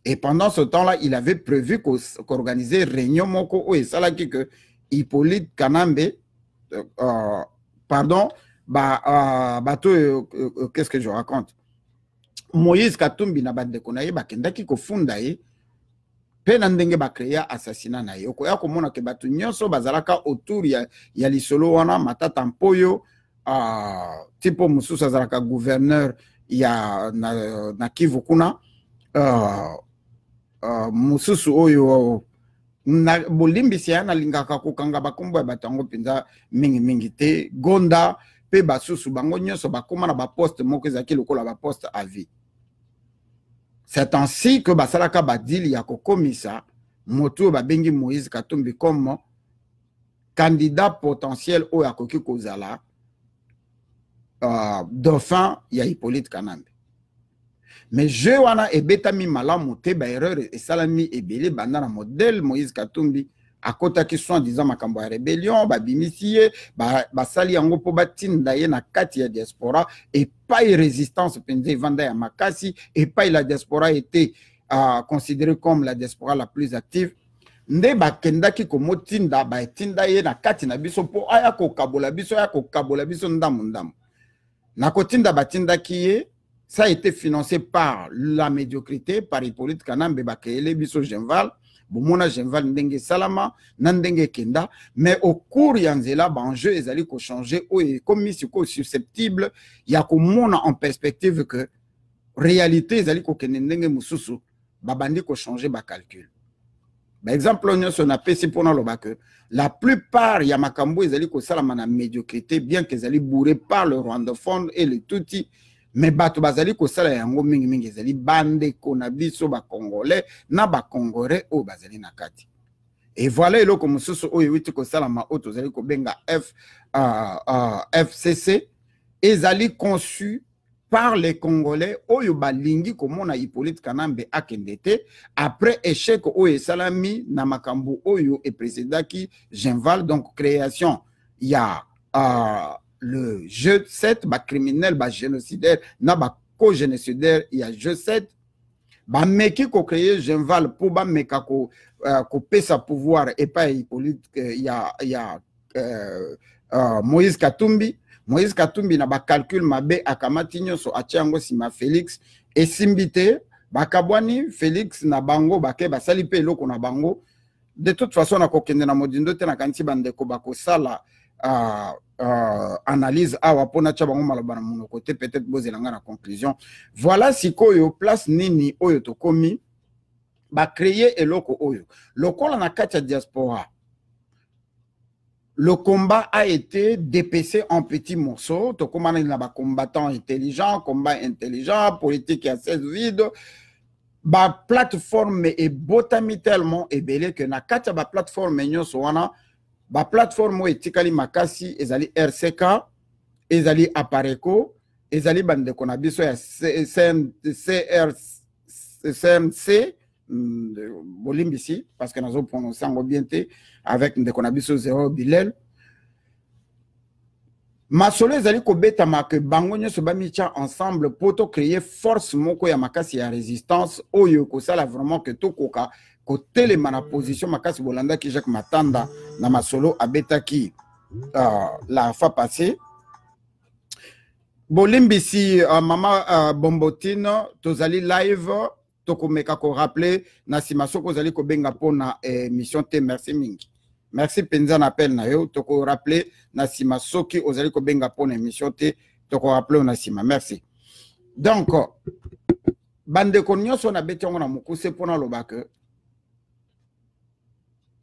Et pendant ce temps-là, il avait prévu qu'organiser réunion moko et ça là que Hippolyte Kanambe pardon qu'est-ce que je raconte, Moïse Katumbi na bande konaye bakendaki ko funda ye pe na ndenge ba créer assassinat na ye okoya komona ke batu nyonso bazalaka autour ya lisolo wana matata mpoyo tipo mususu azalaka gouverneur ya na Kivu kuna mususu oyo na bolimbisi ya na lingaka kokanga bakombo ya batango pinza mingi te gonda pe basusu bango nyonso bakoma na ba poste moko ezaki lokola ba poste à vie. C'est ainsi que basalaka badili ya kokomisa moto babengi Moïse Katumbi comme candidat potentiel oyo akoki kozala dauphin ya Hippolyte Kanambe. Mais je wana ebetami malamu te ba erreur et salami ebele banda na modèle Moïse Katumbi akota ki soit disant makambo ya rébellion ba bimisiye ba sali yango po batinda ye na kati ya diaspora et pas résistance penze vanda ya makasi et pas la diaspora était considérée comme la diaspora la plus active nde bakendaki ko motinda ba tinda ye na kati na biso po aya ko kabola biso ndamu na kotinda batindaki ye. Ça a été financé par la médiocrité, par Hippolyte Kanambe, Bakele, Biso Genval, Boumona Genval, Ndenge Salama, Nandenge Kenda. Mais au cours yanzela, l'enjeu est allé changer, comme si susceptible, il y a en perspective que réalité est allé Ndenge Mususu, Babandi ko changer ba calcul. Par exemple, on a fait pour que la plupart ya makambo est allé salama na médiocrité, bien qu'ils allaient bourrer par le rwandophone et le touti. Mais bato bazali ko sala yango mingi ezali bande ko na biso ba congolais na ba congolais o bazali na kati. Et voilà eloko mususu oyo witi ko sala ma auto zali ko benga FCC ezali conçu par les congolais oyo balingi ko mona Hippolyte Kanambe akendete après échec oyo salami na makambo oyo et président qui Genval, donc création il y a le jeu 7, ba criminel, ba génocidaire, na ba co-génocidaire, il y a jeu 7. Ba meki ko créé Genval pour ba meka ko pesa pouvoir et pas Hippolyte, il y a Moïse Katumbi. Moïse Katumbi na ba calcul mabe akamati nyonso atiango sima Félix et simbité ba kabwani Félix na bango ba ke ba salipe eloko na bango. De toute façon na kokende na modindo te na kanti bande ko ba ko sala analyse awa pona chabango malabana mon côté peut-être bozelanga na conclusion. Voilà sikoyo place nini oyo to komi ba créer eloko oyo lokola na kati ya diaspora. Le combat a été dépecé en petits morceaux. To komana na ba combattant intelligent, combat intelligent, politique assez vide. Ba plateforme e botami tellement ebele que na kati ya ba plateforme nyonso wana ba plateforme etikali makasi ezali RCK, ezali Apareco, ezali bande kona biso ya CNC bolimbisi parce que nazo prononcer ngo bien te avec ndekona biso zéro bilel. Masolo ezali ko beta make bango nyonso bamicha ensemble pour créer force moko ya makasi ya résistance oyo ko sala vraiment que tokoka côté les mana position makasi bolanda ki Jacques Matanda na masolo abeta ki la fois passée Bolimbisi mama Bombotine tozali live tokomeka ko rappeler na sima soko zali ko benga pona mission te merci mingi. Merci penza na appel na yo toko rappeler na sima soki ozali ko benga pona mission te toko rappeler na sima merci. Donc bande ko nyonso na betongo na mukuse pona lobaka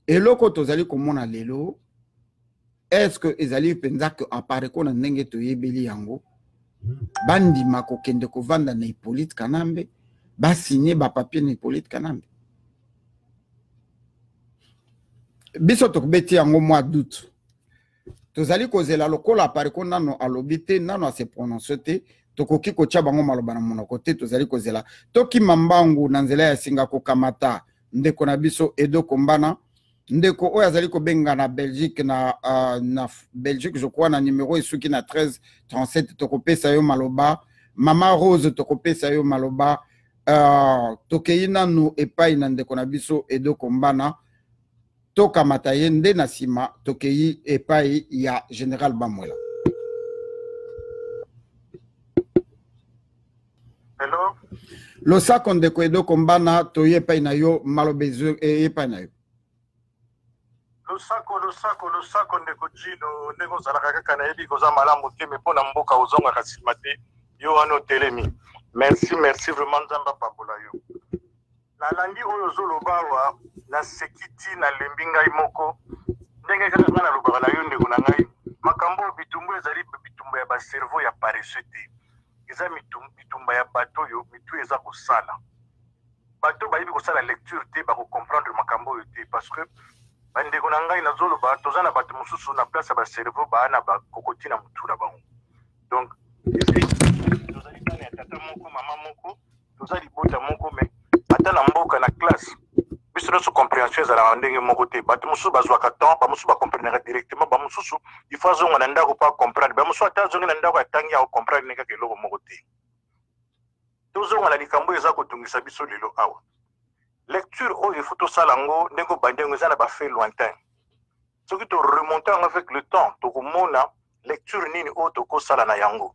eloko tozali komona lelo est-ce que ezali penza que apparaît ko na ndenge to yebeli yango bandi mako kende ko vanda na Hippolyte Kanambe ba signer ba papier na Hippolyte Kanambe biso to beti yango mois d'août tozali kozela lokola apparaît ko nano alobite nano a se prononcer te tokoki ko tia bango maloba na monoko te tozali kozela toki mambangu na nzela ya singa ko kamata ndeko na biso Edo Kombana ndeko oyo azali ko benga na Belgique na Belgique je crois na numéro esuki na 13 37 tokopesa yo maloba mama Rose tokopesa yo maloba tokei nanu epai na ndeko na biso Edo Kombana tokamata ye nde na sima tokei epai ya Général Bamwela. Hello losako ndeko Edo Kombana toye epai na yo malobezo epai na yo losako ndeko Jino ndeko zalaka kaka na yebi koza malamu te me pona mboka ozonga kasima te yo wana otelemi merci vraiment nzamba pambola yo nalandi oyo ozolobawa na sekiti na lembi ngai moko ndenge kaka nga nalobaka na yo ndeko na ngai makambo bitumbu ezali bitumbu ya baservo ya paresseux te eza bitumba ya bato oyo mitu eza kosala bato bayebi kosala lecture te bakocomprendre makambo oyo te parce que bandeko na ngai nazoloba toza na bato mosusu na place ya baservo baa na bakokoti na mutu na bango donc tozali bana ya tata moko mama moko toza libota moko me ata na mboka na classe biso nyonso compréhension ezalaka ndenge moko te bato mosusu bazwaka temps bamosusu bacomprenaka directement bamosusu ifo azonga na ndako mpo acomprendre bamosusu ata azongi na ndako atangi acomprendre ne kaka eloko moko te tozonga na likambo eza kotungisa biso lelo awa lecture oyo il faut tosala yango ndenge obandi yango eza na bafait lointain soki toremonte yango avec le temps tokomona lecture nini oyo tokosala na yango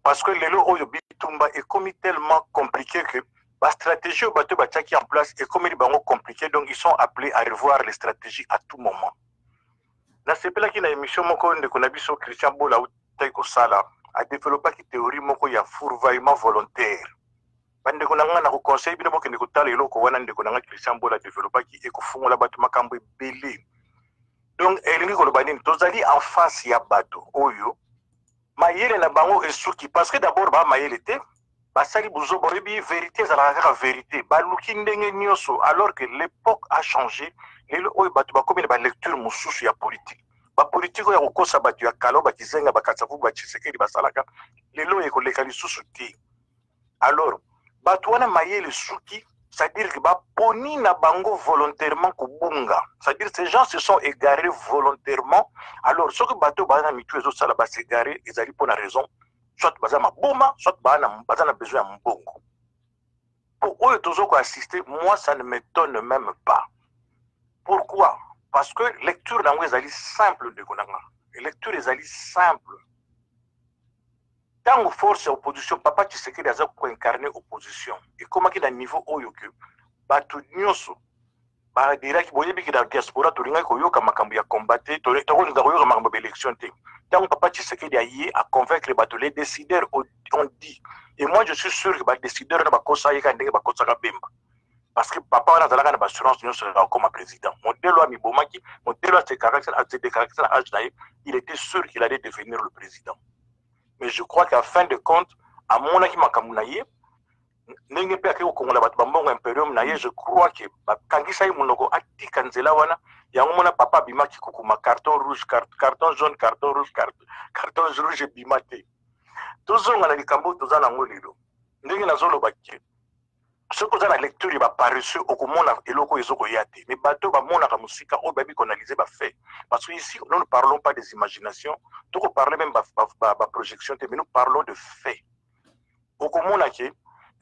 parce que lelo oyo bitumba ekomi tellement compliqué que bastratégie oyo bato batiaki en place ekomeli bango compliqué donc ils sont appelés à revoir les stratégies à tout moment nasepelaki na émission moko ndeko na biso Christian Bola utaki kosala adevelopaki théorie moko ya fourvaillement volontaire bandeko na nga na conseil bino bokende kotala eloko wana ndeko na nga Christian Bola développaki ekofungola bato makambo ebele donc elingi koloba nini tozali en face ya bato oyo mayele na bango esuki parce que d'abord ba mayele te basali buzo borebi vérité ezalaka kaka vérité baluki ndenge nyonso alors que l'époque a changé lelo oyo bato bakomi na balecture mosusu ya politique bapolitike oyo ya kokosa bato ya kala bakizenga bakatsavubu bachisekedi basalaka lelo ekoleka lisusu te alors bato wana mayele suki c'est-à-dire que baponi na bango volontairement kubunga c'est-à-dire ces gens se sont égarés volontairement alors soki bato baza na mitu ezosala baségare ezali mpona raison soit baza maboma soit baza na besoin ya mbongo pour oyo tozoko assister moi ça ne m'étonne même pas pourquoi parce que lecture nango ezali simple ndeko nanga lecture ezali simple tango force ya opposition papa Tshisekedi aza koincarner opposition ekomaki na niveau oyo ke bato nyonso badiraki boyebiki na diaspora tolingaki koyoka makambo ya combattre tokolinga koyoka makambo ya élection te tango papa Tshisekedi aye à convaincre bato les décideurs on dit et moi je suis sûr que badécideur na bakosa yeka ndenge bakosaka bemba parce que papa wana azalaka na bassurance nyonso comme président modèle wa mibomaki modèle wa se décaractérise na âge naye il était sûr qu'il allait devenir le président. Mais je crois qu'à fin de compte, à mon avis, ndenge pe akeko kongola bato bambongo imperium na ye je crois que kangisa ye monoko atika nzela wana yango mona papa bimaki kokuma carton rouge carton jaune carton rouge bimate tozonga na likambo toza nango lelo ndenge nazoloba ke soki oza na lecture ba paresseux okomona eloko ezokoya te mais bato bamonaka mosika oyo bayebi koanalyse bafait parce que ici nous ne parlons pas des imaginations tokoparle même baprojection te mais nous parlons de faits okomona ke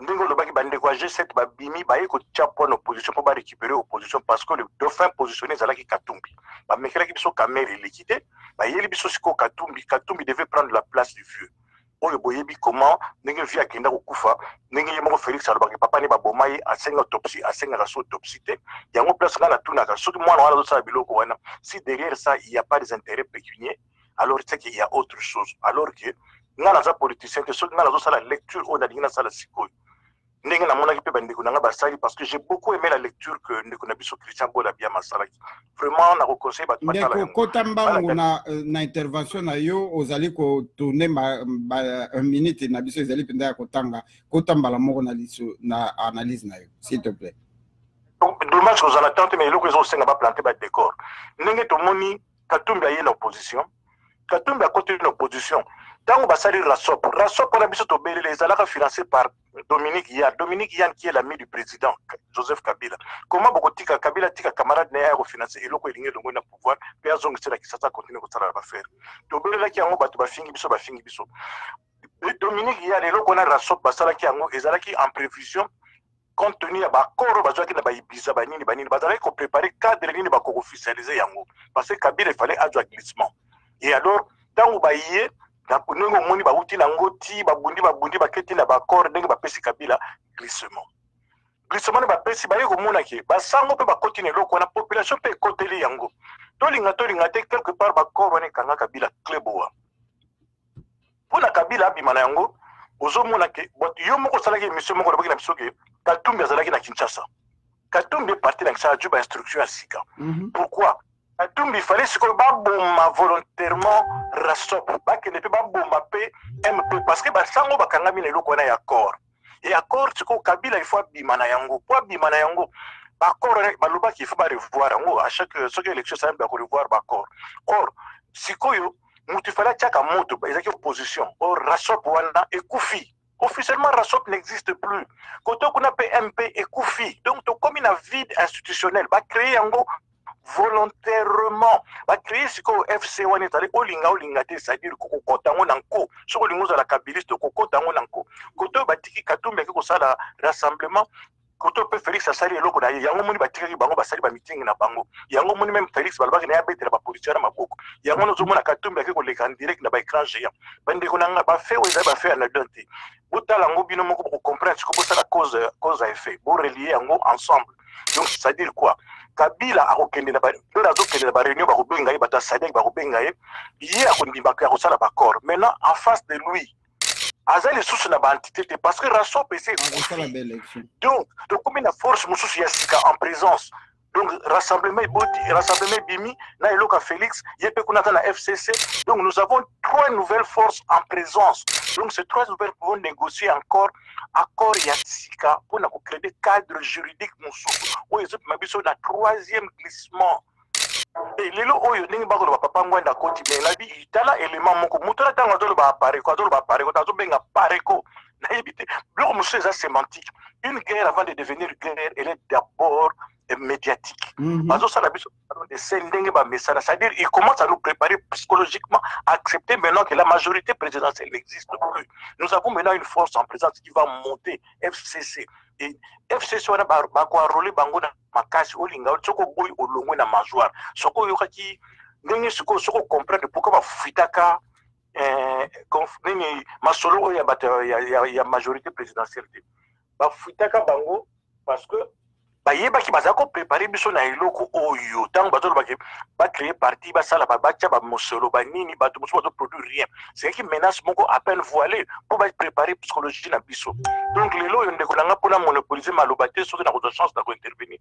ndenge olobaki bandeko ya G7 babimi baye kotia mpona opposition mpo barécupérer opposition parce que le dauphin positionné ezalaki Katumbi bamekelaki biso kamere eleki te bayeli biso sikoyo Katumbi devait prendre la place du vieux oyo boyebi comment ndenge vie akenda kokufa ndenge ye moko Félix alobaki papa ni baboma ye asenga autopsie asenga so autopsie te yango place nga natunaka soki mwana wana azosala biloko wana si derrière ça il y a pas des intérêts pécuniaires alors c'est qu'il y a autre chose alors que nga naza politicien te soki nga nazosala lecture oyo nalingi nasala sikoyo ndenge namonaki mpe bandeko nanga basali parce que j'ai beaucoup aimé la lecture que ndeko na biso Christian Bola Biama asalaki vraiment na reconseille bato batala ndeko kota mbangu na intervention na yo ozali kotourne un minute na biso ezali mpenza ya kotanga kota mbala moko na liso na analyse na yo s'il te plaît. Donc dommage que en attente mais eloko ezosenga baplanter badécor ndenge tomoni Katumbi aye na opposition Katumbi a côté de l'opposition tant va salir Rasop on a biso tobele les alaka financé par Dominique Yann qui est l'ami du président Joseph Kabila. Comment beaucoup tika Kabila tika camarade n'a pas financé et l'autre il est dans pouvoir puis azong c'est là qui ça continue comme ça va faire. Tobele là qui a un bateau ba fingi biso. Dominique Yann et l'autre on a Rasop basala qui a un ezalaki en prévision compte tenu à bakoro bazwa ki na ba ibiza banini bazala ko préparer cadre nini ba ko officialiser yango parce que Kabila il fallait adjoint glissement. Et alors tant ba yé ndenge moni ba uti na ngoti babundi baketi na bakor ndenge bapesi Kabila glissement ne bapesi baye komona ke basango pe bakoti na loko na population pe koteli yango tolinga te quelque part bakor wana kanga Kabila kleboa pona Kabila abima na yango ozomona ke yo moko salaki émission moko na biso ke Katumbi azalaki na Kinshasa Katumbi parti na Kinshasa juba instruction ya sika pourquoi Katumbi il fallait que baboma volontairement Rasop bakende pe baboma pe MP parce que basango bakangami na eloko na accord et accord c'est que Kabila il faut abima na yango po abima na yango accord baloba qu'il faut ba revoir yango à chaque élection ça va revoir accord or sikoyo mutu fallait chaka moto ezaki opposition or Rasop wana ekufi officiellement Rasop n'existe plus koto kuna pe MP ekufi donc to comme une vide institutionnel ba créer yango volontairement va créer ce que FC wana tali olinga te c'est-à-dire ko kotango nanko soko lingo za la kabiliste ko kotango nanko koto batiki Katumbi ko sala rassemblement koto pe Félix asali eloko na yango moni batiki bango basali ba meeting na bango yango moni même Félix balba na ya betela ba politique na maboko yango no zomona Katumbi ko leka en direct na ba écran géant bande ko nanga ba fait oza ba fait na donté botala ngo bino moko ko comprendre ce que ça la cause à effet pour relier yango ensemble donc c'est-à-dire quoi Kabila a okende na ba réunion ba kobenga bata sadek ba kobenga ye akondimba ka kosala ba corps maintenant en face de lui azali sous na ba entité parce que Rasop c'est donc comme une force mususu ya sika en présence donc rassemblement bimi na eloka Félix yepe kunata na FCC donc nous avons 3 nouvelles forces en présence donc ces 3 nouvelles vont négocier encore accord ya sika pour na créer des cadres juridiques mususu oyo ezop mabiso na 3e glissement et lelo oyo ndenge bakolo papa ngwanda koti mais na bi itala élément moko mutola tango azolo ba pareko tazo benga pareko na yebite bloko mususu eza sémantique une guerre avant de devenir guerre elle est d'abord médiatique. C'est-à-dire il commence à nous préparer psychologiquement à accepter maintenant que la majorité présidentielle n'existe plus. Nous avons maintenant une force en présence qui va monter, FCC. Et FCC on a enrôlé bango na makasi olinga tsoko boy olongwe na majoire. Soko yokaki ndenge soko comprendre pourquoi ba fitaka masolo ya majorité présidentielle. Ba fitaka bango parce que bayebaki bazako préparer biso na eloko oyo tango bazolo ba créer parti ba sala ba bacha ba mosolo ba nini ba to moso produire rien c'est qui menace moko à peine voilée pour ba préparer psychologie na biso donc lelo yo ndeko nanga pona monopoliser malobate soki na ko chance de intervenir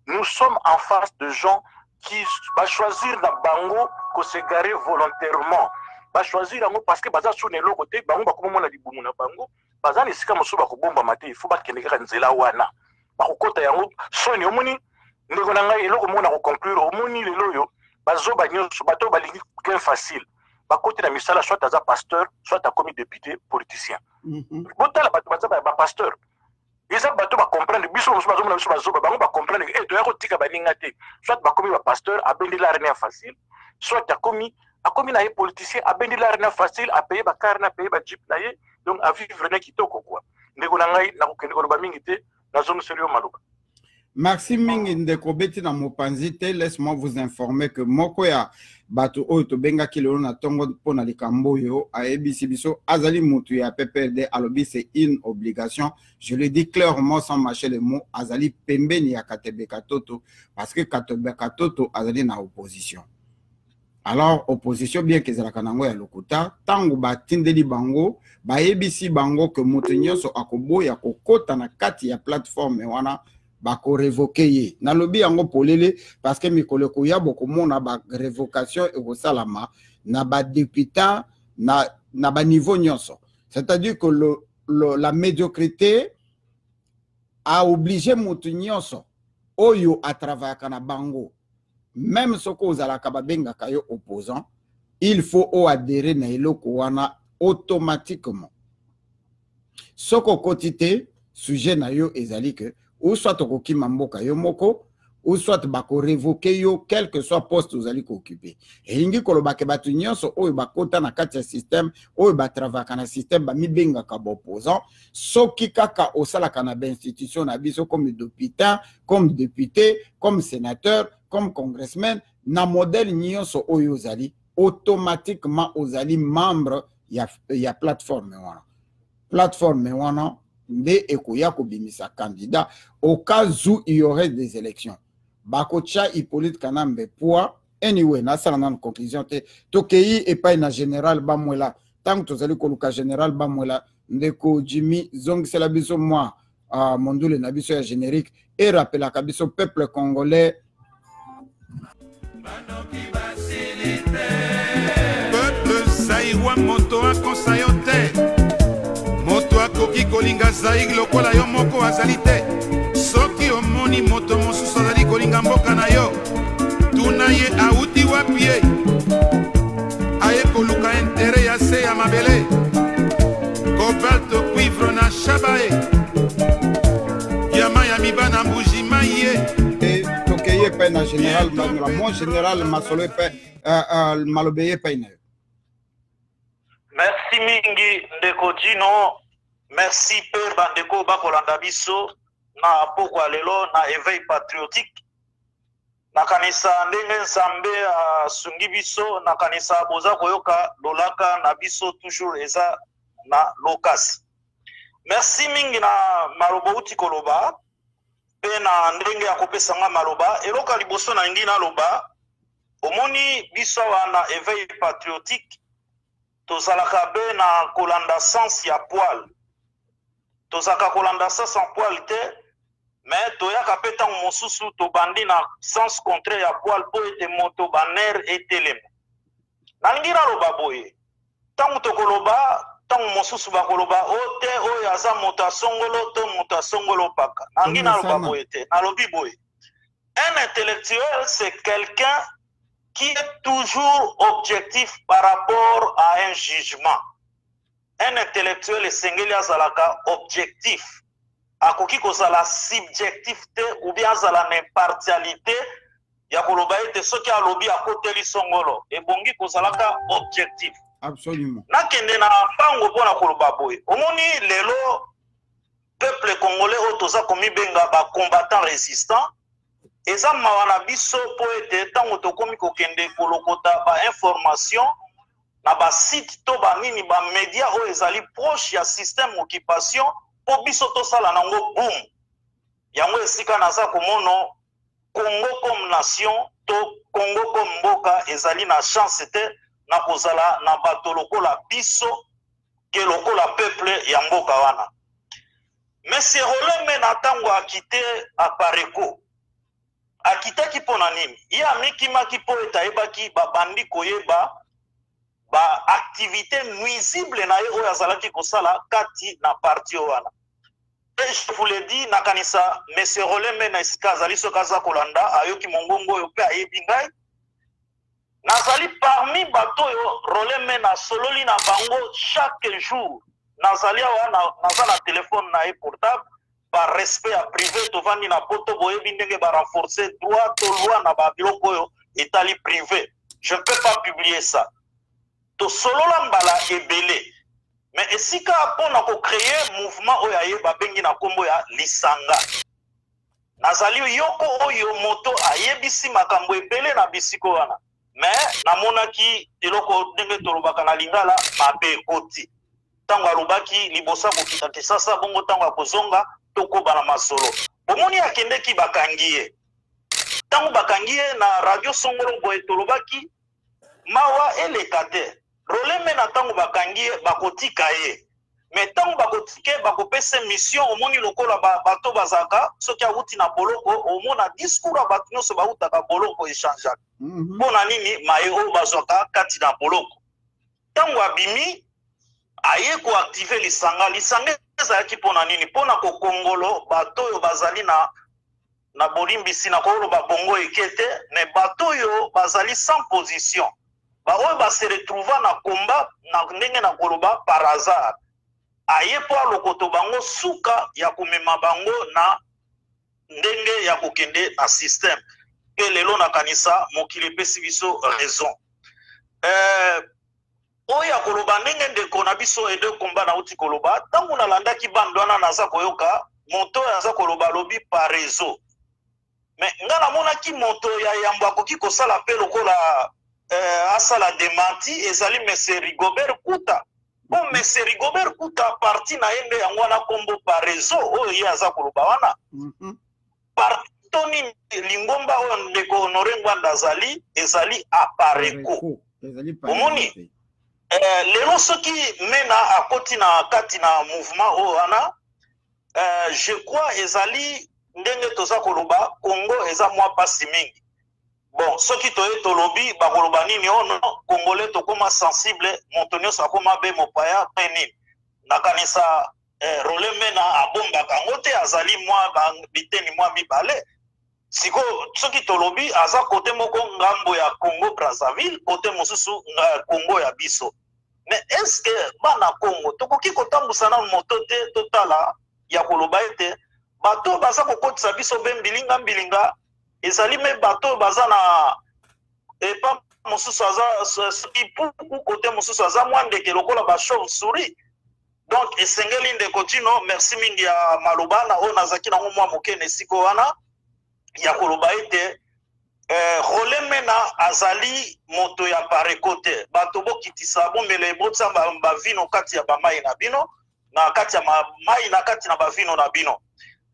nous sommes en face de gens qui va choisir na bango ko se garer volontairement ba choisir yango parce que baza sous neloko te bango ba ko mona libumu na bango baza ni sika moso ba ko bomba mate il faut ba keneka nzela wana bakota yango soni omoni ndeko na ngai eloko mona ko conclure omoni lelo yo bazoba nyonso bato balingi gain facile bakoti na misala soit aza pasteur soit a commis député politicien botala bato baza ba pasteur isa bato ba comprendre biso moso bazomona biso bazoba bango ba comprendre to yako tika baninga te soit ba commis ba pasteur abendi la rien facile soit a commis na ye politicien abendi la rien facile a payer ba car na payer ba jeep na ye donc a vivre na kitoko quoi ndeko na ngai na ko kende ko ba mingi te. Merci mingi ndeko beti na mopanzi te. Laisse-moi vous informer que moko ya bato oyo tobenga kilolo na tongo pona likambo yo a ebisi biso azali mutu ya PPRD alobi c'est une obligation. Je le dis clairement sans mâcher les mots, azali pembeni ya Katebeka Toto parce que Katebeka Toto azali na opposition. Alors opposition bien que ezalaka nango ya lokuta tango batindeli bango ba ebisi bango que mutu nyonso akoboya kokota na kati ya plateforme wana bako révoquer ye nalobi yango polele parce que mikolo ko ya boko mona ba révocation et ko salama na ba député na ba niveau nyonso, c'est-à-dire que la médiocrité a obligé mutu nyonso oyo à travailler kana bango même ce ko zala ka babenga kayo opposant il faut adhérer na eloko wana automatiquement soko kotité sujet na yo ezali que ou soit okoki mamboka yo moko ou soit bako révoquer yo quel que soit poste vous allez occuper et ingi koloba ke batu nyonso oyo bakota na kati ya système oyo ba travailler na système ba mibenga ka opposant soki kaka osala kana ba institution na biso comme député comme sénateur comme congressman na modèle nyonso oyo zali automatiquement ozali membre ya plateforme wana nde ekoya kobimisa candidat au cas où il y aurait des élections. Bakocha Hippolyte Kanambe poa anyway na sala na conclusion te tokei epai na général Bamwela tant que tozali koluka général Bamwela ndeko Jimmy zongisela biso moi mondule na biso ya générique et rappela ka biso peuple congolais peuple saïwa moto akosayote moto akoki kolinga zaïg lokola yo moko azali te soki omoni moto mosusu azali kolinga mboka na yo tuna ye auti wapi ye aye koluka intere ya se ya mabele cobalt cuivre na shaba ye yama ya mibana mbujima ye tokeye pe na général mon général masolo pe malobeye pe na. Merci mingi ndeko Dino, merci peu bandeko bakolanda biso na pokwa lelo na éveil patriotique. Na kanisa ndenge nzambe asungi biso na kanisa boza koyoka lolaka na biso toujours eza na lokasi. Merci mingi na maloba uti koloba pe na ndenge ya kopesa nga maloba eloka liboso na ngi na loba omoni biso wana éveil patriotique tozalaka be na kolanda sens ya poil tozaka kolanda sens en poil te mais toyaka pe ntango mosusu tobandi na sens contraire ya poil po ete moto baner etelema nalingi naloba boye ntango tokoloba ntango mosusu bakoloba o te oyo aza moto asongolo to moto asongolo paka nalingi naloba boye te nalobi boye un intellectuel c'est quelqu'un qui est toujours objectif par rapport à un jugement. Un intellectuel est sengeli azalaka objectif. Akoki kozala subjectif te ou bien azala n'impartialité ya koloba ete soki alobi akoteli songolo ebongi kozalaka objectif. Absolument. Nakende na mpango pona koloba boye. Omoni lelo peuple congolais oyo toza komibenga ba combattant résistant eza mawa na biso po ete ntango tokomi kokende kolokota ba information na ba site to banini ba média oyo ezali proche ya système occupation po biso tosala nango boom yango esika naza komono Congo comme nation to Congo comme mboka ezali na chance te na kozala na bato lokola biso ke lokola peuple ya mboka wana mais c'est Roleme na tango akite apareko akitaki pona nini ya mikimaki po etayebaki babandi koyeba ba activité nuisible na ye oyo azalaki kosala kati na parti wana. Et je vous l'ai dit na kanisa monsieur Roleme na esika azali soki aza kolanda ayoki mongongo oyo mpe ayebi ngai nazali parmi bato oyo Roleme na sololi na bango chaque jour nazali awa naza na telefone na ye portable par respect à privé tovandi na poto boyebi ndenge ba renforcer droit to loi na ba biloko oyo etali privé. Je ne peux pas publier ça. To solola mbala ebele. Mais esika pona ko créer mouvement oyo aye ba bengi na kombo ya lisanga. nazali yoko oyo moto ayebisi makambo ebele na bisiko wana mais namonaki eloko ndenge tolobaka na lingala mabe ekoti ntango alobaki liboso akokita Kinshasa bongo ntango akozonga tokoba na masolo bomoni akendeki bakangi ye ntango bakangi ye na radio songolo boye tolobaki mawa eleka te roleme na ntango bakangi ye bakotika ye mais ntango bakotike bakopesa mission omoni lokola bato bazaka soki awuti na boloko omona discours ya bato nyonso bawutaka boloko echangeaka mpona nini maye oyo bazwaka kati na boloko ntango abimi aye koactive lisanga ezalaki mpona nini mpona kokongolo bato oyo bazali na bolimbisi na koloba bongo eke te mais bato oyo bazali sans position baoyo base retrouva na komba na ndenge na koloba par hasard aye po alokoto bango suka ya komema bango na ndenge ya kokende na système pe lelo nakanisa mokili epesi biso raison oyo ya koloba ndenge ndeko na biso ede komba na uti koloba ntango nalandaki bando wana naza koyoka moto oyo aza koloba alobi par réseau mais nga namonaki moto ya yambo akoki kosala mpe lokola asala démenti ezali monsieur Rigobert Kuta bon monsieur Rigobert Kuta parti na ye nde yango wana kombo par réseau oyo ye aza koloba wana parti toni lingomba oyo ndeko Honore Ngwanda azali ezali apareko omoni lelo soki mena akoti na kati na mouvement oyo wana je crois ezali ndenge toza koloba Congo eza mwa pasi mingi bon soki toye tolobi bakoloba nini ono Congolais tokoma sensible moto nyonso akoma be mopaya pe nini nakanisa role mena abombaka yango te azali mwa biteni mwa mibale siko soki tolobi aza kote moko ngambo ya Congo Brazzaville kote mosusu Congo ya biso mais est-ce que bana Congo tokoki kotambusa na moto te totala ya koloba ete bato baza kokotisa biso be mbilinga ezali me bato baza na epa mosusu aza ipuku kote mosusu aza mwa ndeke lokola ba chauve souris donc esengeli ndeko Tino merci mingi ya maloba na oyo nazaki nango mwa mokene esiko wana ya koloba ete roleme na azali moto ya pareko te bato bokitisa bomela ebotisa bavino kati ya bamai na bino na kati ya mai na kati na bavino na bino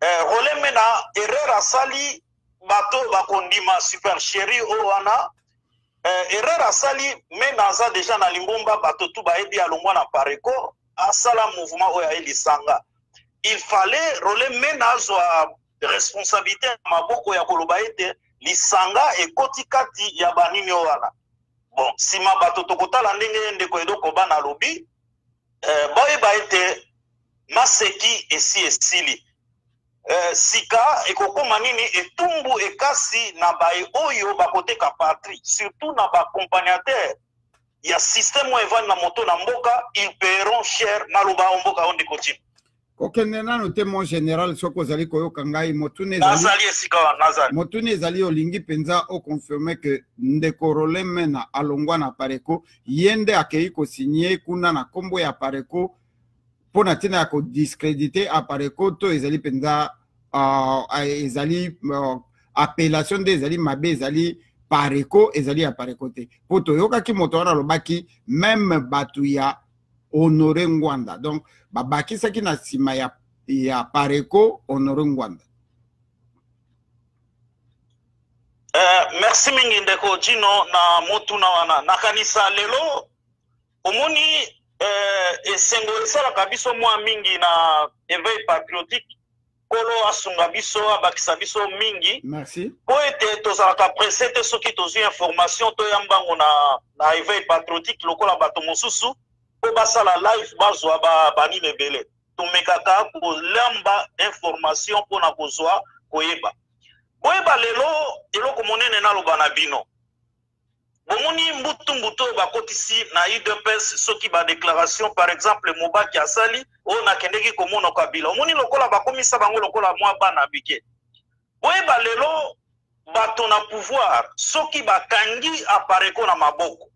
roleme na erreur asali bato bakondima super chéri oyo wana erreur asali me naza deja na lingomba bato tu bayebi alongwa na pareko asala mouvement oyo aye lisanga il fallait roleme na azwa responsabilité na maboko ya koloba ete lisanga ekoti kati ya banini oyo wana bon sima bato tokotala ndenge ndeko edoko bana lobi boyeba ete maseki esi esili sika ekokoma nini etumbu ekasi na baye oyo bakoteka patrie surtout na baaccompagnateur ya système oyo evandi na moto na mboka ils paieront cher maloba o mboka oyo ndeko Tino kokende nano te mon général soko ozali koyoka ngai motune ezali olingi mpenza oconfirme ke ndeko Roleme na alongwa na pareko ye nde akei kosinye kuna na kombo ya pareko mpona ntina ya kodiscrédite apareko to ezali mpenza ezali appellation nde ezali mabe ezali pareko ezali apareko te mpo toyokaki moto wana alobaki meme bato ya Honore Ngwanda donc babakisaki na nsima ya pareko Honore Ngwanda. Merci mingi ndeko Tino na motuna wana nakanisa lelo omoni esengo esalaka biso mwa mingi na éveil patriotique kolo asunga biso abakisa biso mingi merci po ete tozalaka presse te soki tozwi information toyambango na éveil patriotique lokola bato mosusu po basala live bazwa banini ebele tomekaka kolamba information mpona kozwa koyeba boyeba lelo eloko monene naloba na bino bomoni mbutu bakotisi na UDPS soki ba déclaration par exemple Mobaki asali o nakendeki komona Kabila omoni lokola bakomisa bango lokola mwa bana bike boyeba lelo bato na pouvoir soki bakangi apareko na maboko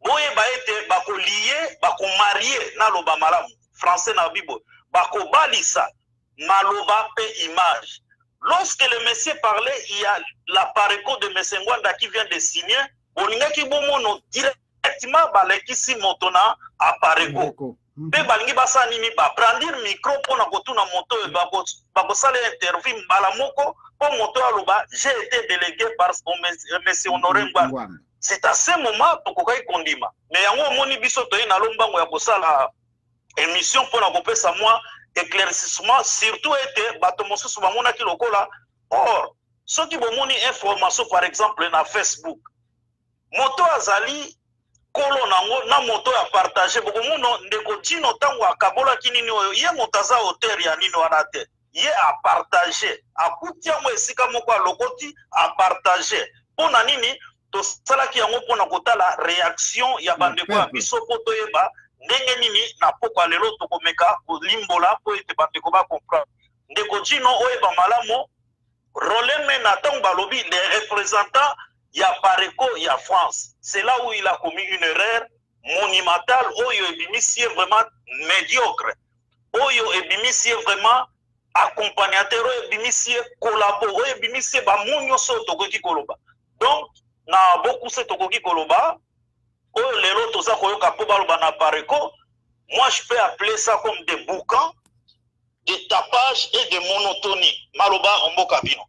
boyeba ete bakolie bakomarie na loba malamu français na bibo bakobalisa maloba pe image Lorsque le monsieur parlait, il y a la Pareco de M. Ngwanda qui vient de signer. On a qui bon directement balekisi motona à Pareco. Pe balingi basa nini ba brandir micro pour na kotuna moto ba ko sala interview mbala moko pour moto aloba j'ai été délégué par M. Honoré Ngwanda. C'est à ce moment tokokai kondima. Mais yango moni biso to na lombango ya kosala émission pour na kopesa moi éclaircissement surtout été bato mosusu bamona ki lokola. Or ceux qui bomoni information par exemple na Facebook moto azali kolo nango na moto ya partager beaucoup muno ndeko Dino tango akabola kinini oyo ye motaza auteur ya nino wana te ye a partager akutia mo esika moko lokoti a partager pona nini to sala ki yango pona kotala réaction ya bandeko ya biso poto yeba ndenge nini na poko lelo to komeka limbola po ete bandeko ba comprendre ndeko Dino oyeba malamo roleme na tango balobi les représentants il y a Pareco, il y a France. C'est là où il a commis une erreur monumentale. Oyo ebimisi vraiment médiocre. Oyo ebimisi vraiment accompagnateur. Oyo ebimisi collabo. Oyo ebimisi ba munyo so tokoki koloba. Donc, na beaucoup se tokoki koloba. Oyo lelo toza koyoka po baloba na Pareco. Moi, je peux appeler ça comme des boucans, des tapages et des monotonies. Maloba omboka bino.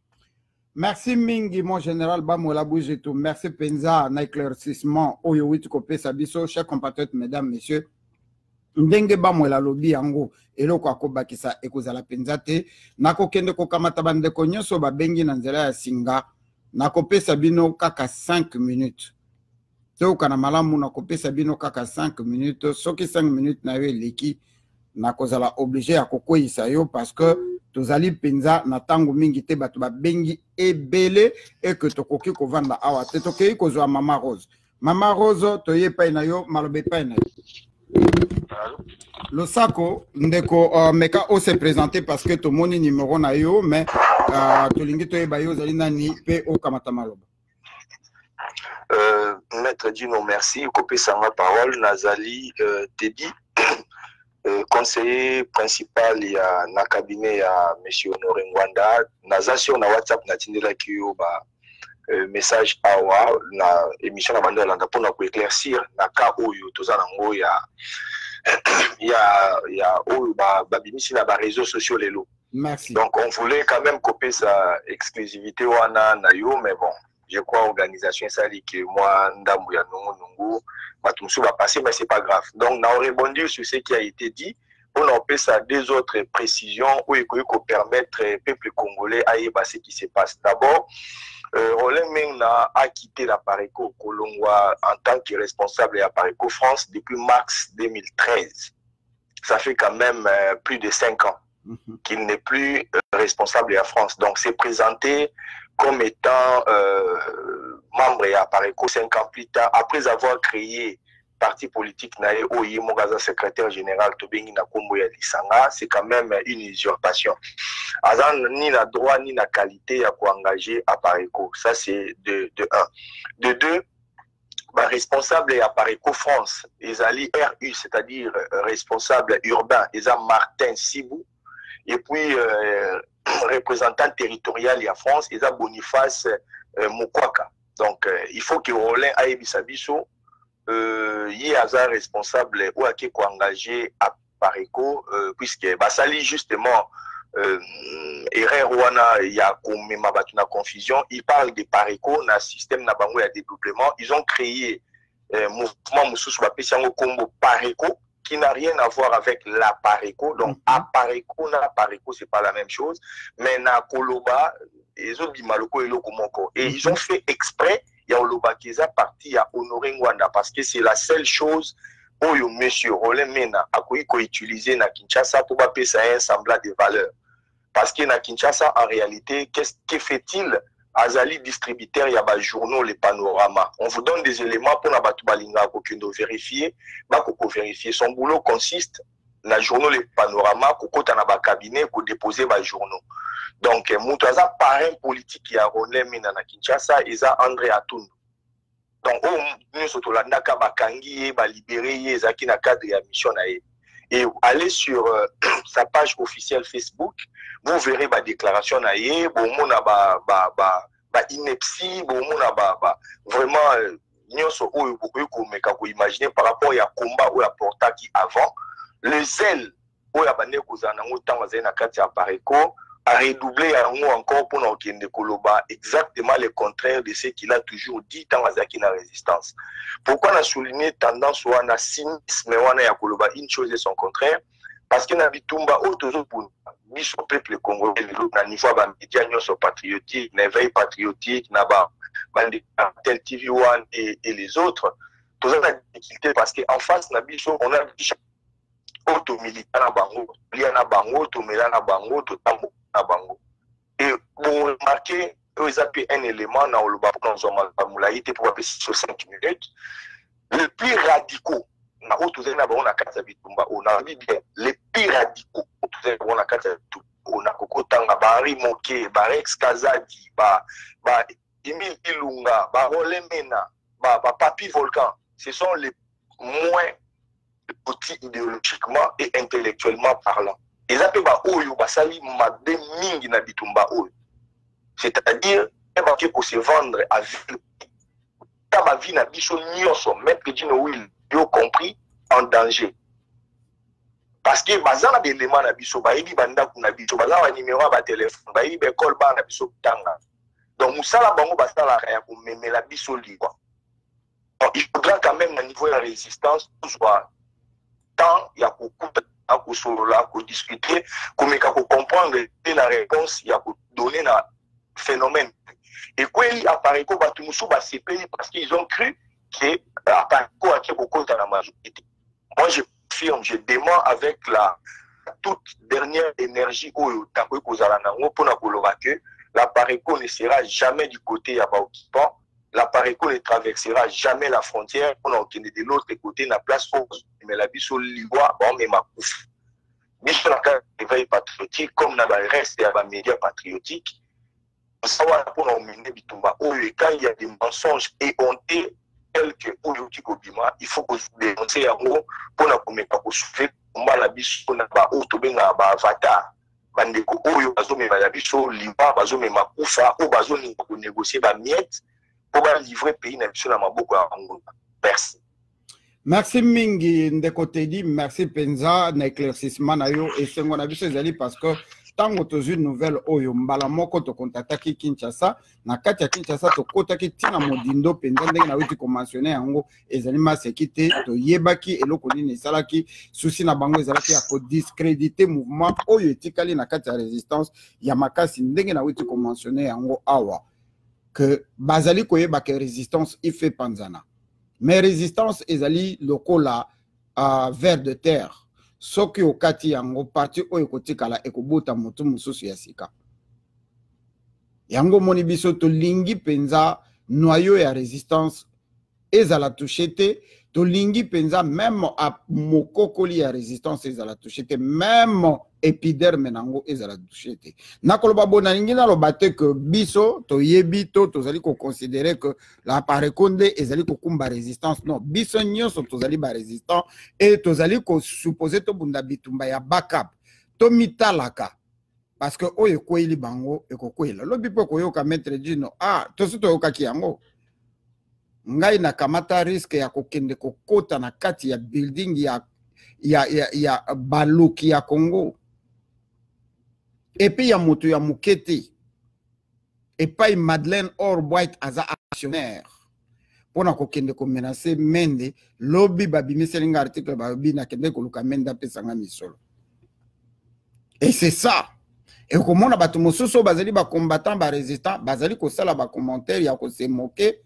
Merci Mingi, mon général Bamola Boujetou. Merci Penza, na éclaircissement. Oyo wit kopé sabiso, chers compatriotes, mesdames, messieurs. Ndenge Bamola lobi yango, elo kwa kobakisa ekozala Penza te. Nako kende ko kamata bande ko nyonso ba bengi na nzela ya singa. Nako pesa bino kaka 5 minutes. Teo kana malamu nako pesa bino kaka 5 minutes. Soki 5 minutes na yo leki, nako zala obligé ya kokoyisa yo parce que tozali penza na tango mingi te bato ba bengi ebele et que tokoki ko vanda awa te tokoki ko zo Mama Rose. Mama Rose toye pa na yo malobe pa na yo. Le sako ndeko meka o se présenter parce que to moni numéro na yo mais to lingi toye ba yo zali nani pe o kamata maloba. Maître Dino, merci. Kopé sanga parole Nazali Teddy. Conseiller principal il y a na cabinet ya monsieur Honoré Ngwanda naza sur na WhatsApp na tindela kiyo ba message awa na émission na banda landa pour na ko éclaircir na ka oyo tozana ngo ya oyo ba bimisi na ba réseaux sociaux lelo. Merci. Donc on voulait quand même couper sa exclusivité wana na yo mais bon je crois organisation ça dit que moi ndambu ya nungu Matumsou va passer, mais c'est pas grave. Donc, on a rebondi sur ce qui a été dit. On a fait ça des autres précisions où il faut permettre au peuple congolais à y ce qui se passe. D'abord, Roland a quitté la Pareco Colongwa en tant que responsable de la Pareco France depuis mars 2013. Ça fait quand même plus de 5 ans qu'il n'est plus responsable de la France. Donc, c'est présenté comme étant membre de la Pareco 5 ans plus tard, après avoir créé parti politique nae Oye Mogaza secrétaire général Tobengi na Kombo ya Lisanga, c'est quand même une usurpation. Azan ni na droit ni na qualité à engager à Pareco. Ça c'est de 1. De 2, bah, responsable à Pareco France, Ezali RU, c'est-à-dire responsable urbain, Eza Martin Sibou, et puis représentant territorial à France, Eza Boniface Mokwaka. Donc, il faut que Roland Ayebi Sabiso y ait responsable ou à qui engagé à Pareco, puisque Basali justement, erreur wana il y a comme ma confusion, il parle de Pareco, na système na bango ya dédoublement, ils ont créé mouvement Moussous Bapesiango Combo Pareco, qui n'a rien à voir avec la Pareco. Donc, à Pareco, na Pareco, c'est pas la même chose, mais na Koloba, ils ont dit Maloko et Lokomoko. Et ils ont fait exprès, il y a Oloba qui est parti à Honoré Ngwanda, parce que c'est la seule chose où monsieur Roland Mena a utilisé na Kinshasa pour appeler ça un semblant de valeur. Parce que na Kinshasa, en réalité, que fait-il? Azali distributeur, il y a des journaux, les panoramas. On vous donne des éléments pour vérifier. Vérifier. Son boulot consiste dans le journal, les panoramas, pour cabinet, pour déposer les journaux. Donc, Moutaza, parrain politique qui a Roland Mena na Kinshasa, il y a André Atundu. Donc, nous sommes là, nous sommes libérés, nous sommes cadre de la mission. Et allez sur sa page officielle Facebook, vous verrez ma déclaration naïe, bon mon ineptie, bon mon vraiment nyonso oyo bokoyeka koimaginer par rapport à combat oyo aportaki avant, le zèle oyo abande kozala nango ntango azali na kati ya Pareco a redoublé encore pour n'okende koloba exactement le contraire de ce qu'il a toujours dit tant azaki na résistance. Pourquoi on a souligné tendance ou na cynisme wana ya koloba une chose et son contraire? Parce que na bitumba autozo pour biso peuple congolais na niveau ba média nyonso patriotique, na veille patriotique, na ba tel TV One et les autres, tous la difficulté parce qu'en face na biso on a déjà auto-militant na bango, lia na bango, tomela na bango, totambo na bango. Et vous remarquez, ils appellent un élément dans le bas pour pour appeler sur 5 minutes. Les plus radicaux, na autozé na bango na kata bitumba, on a dit bien, les plus radicaux, autozé na bango na kata bitumba, on a kokotanga, Bari Moke, Barex Kazadi, Emile Ilunga, Rolemena, Papi Volcan, ce sont les moins petits idéologiquement et intellectuellement parlant. Et ça peut pas oyo basali mabé mingi na bitumba oyo. C'est-à-dire pour se vendre à vie. Quand ma vie na biso nyonso, même que Dino Will, yo compris en danger. Parce que bazana des éléments na biso, baïbi banda kuna biso, bazana numéro ba téléphone, baïbi école ba na biso tanga. Donc musala bango basala ya ko memela biso liwa. Il faudra quand même au niveau de la résistance soit tant il y a beaucoup à discuter, comme il faut comprendre la réponse, il y a donner un phénomène. Et quoi il apparaît qu'au Batumusu va s'épayer parce qu'ils ont cru que apparaît quoi qui est beaucoup dans la majorité. Moi je confirme, je dément avec la toute dernière énergie où l'appareil ne sera jamais du côté à occupant. L'appareil ne traversera jamais la frontière. On a de l'autre côté, la place mais la biso liwa, bon, mais ma pouf. Biso la réveil patriotique, comme dans le reste des médias patriotiques, savoir pour nous mener bitumba. Quand il y a des mensonges éhontés, tels que Oyuti Kobima, il faut que vous dénoncez à vous pour nous commettre pour souffler. On va la biso, on a pas autobenga ba avatar. Bandeko Oyo, bazo me la biso liwa, bazo me ma poufa, ou bazo ni pour négocier ba miette. Pour livrer le pays na maboko ya Angola. Merci. Merci mingi ndeko Tedi, merci Penza na éclaircissement na yo et sengo na biso ezali parce que tango tozu nouvelle oyo mbala moko to kontataki Kinshasa na kati ya Kinshasa to kotaki tina modindo Penza ndenge na witi ko mentionner yango ezali masekite to yebaki eloko nini salaki souci na bango ezalaki ya ko discréditer mouvement oyo etikali na kati ya résistance ya makasi ndenge na witi ko mentionner yango awa que bazali koyeba que résistance il fait panzana mais résistance ezali lokola vers de terre soki okati yango parti oyo kotikala ekobota motu mususu ya sika yango moni biso to lingi penza noyau ya résistance ezala touchete to lingi penza même a mokokoli ya résistance ezala touchete même épiderme nango ezala touchete nakoloba bona ningi na lobate que biso to yebi to tozali ko considérer que la parekonde ezali ko kumba résistance non biso nyonso tozali ba résistant et tozali ko supposer to bunda bitumba ya backup to mitalaka parce que oyo koyeli bango ekokwela lobi po koyoka maître Dino to suto yoka ki yango ngai na kamata risque ya kokende kokota na kati ya building ya baluki ya Congo et puis ya moto ya mukete et pas Madeleine Albright aza actionnaire pona kokende ko menacer mende lobby babimiseli article babi na kende ko luka menda pesanga misolo et c'est ça et comment on a battu mosusu bazali ba combattant ba résistant bazali ko sala ba commentaire ya ko se moquer.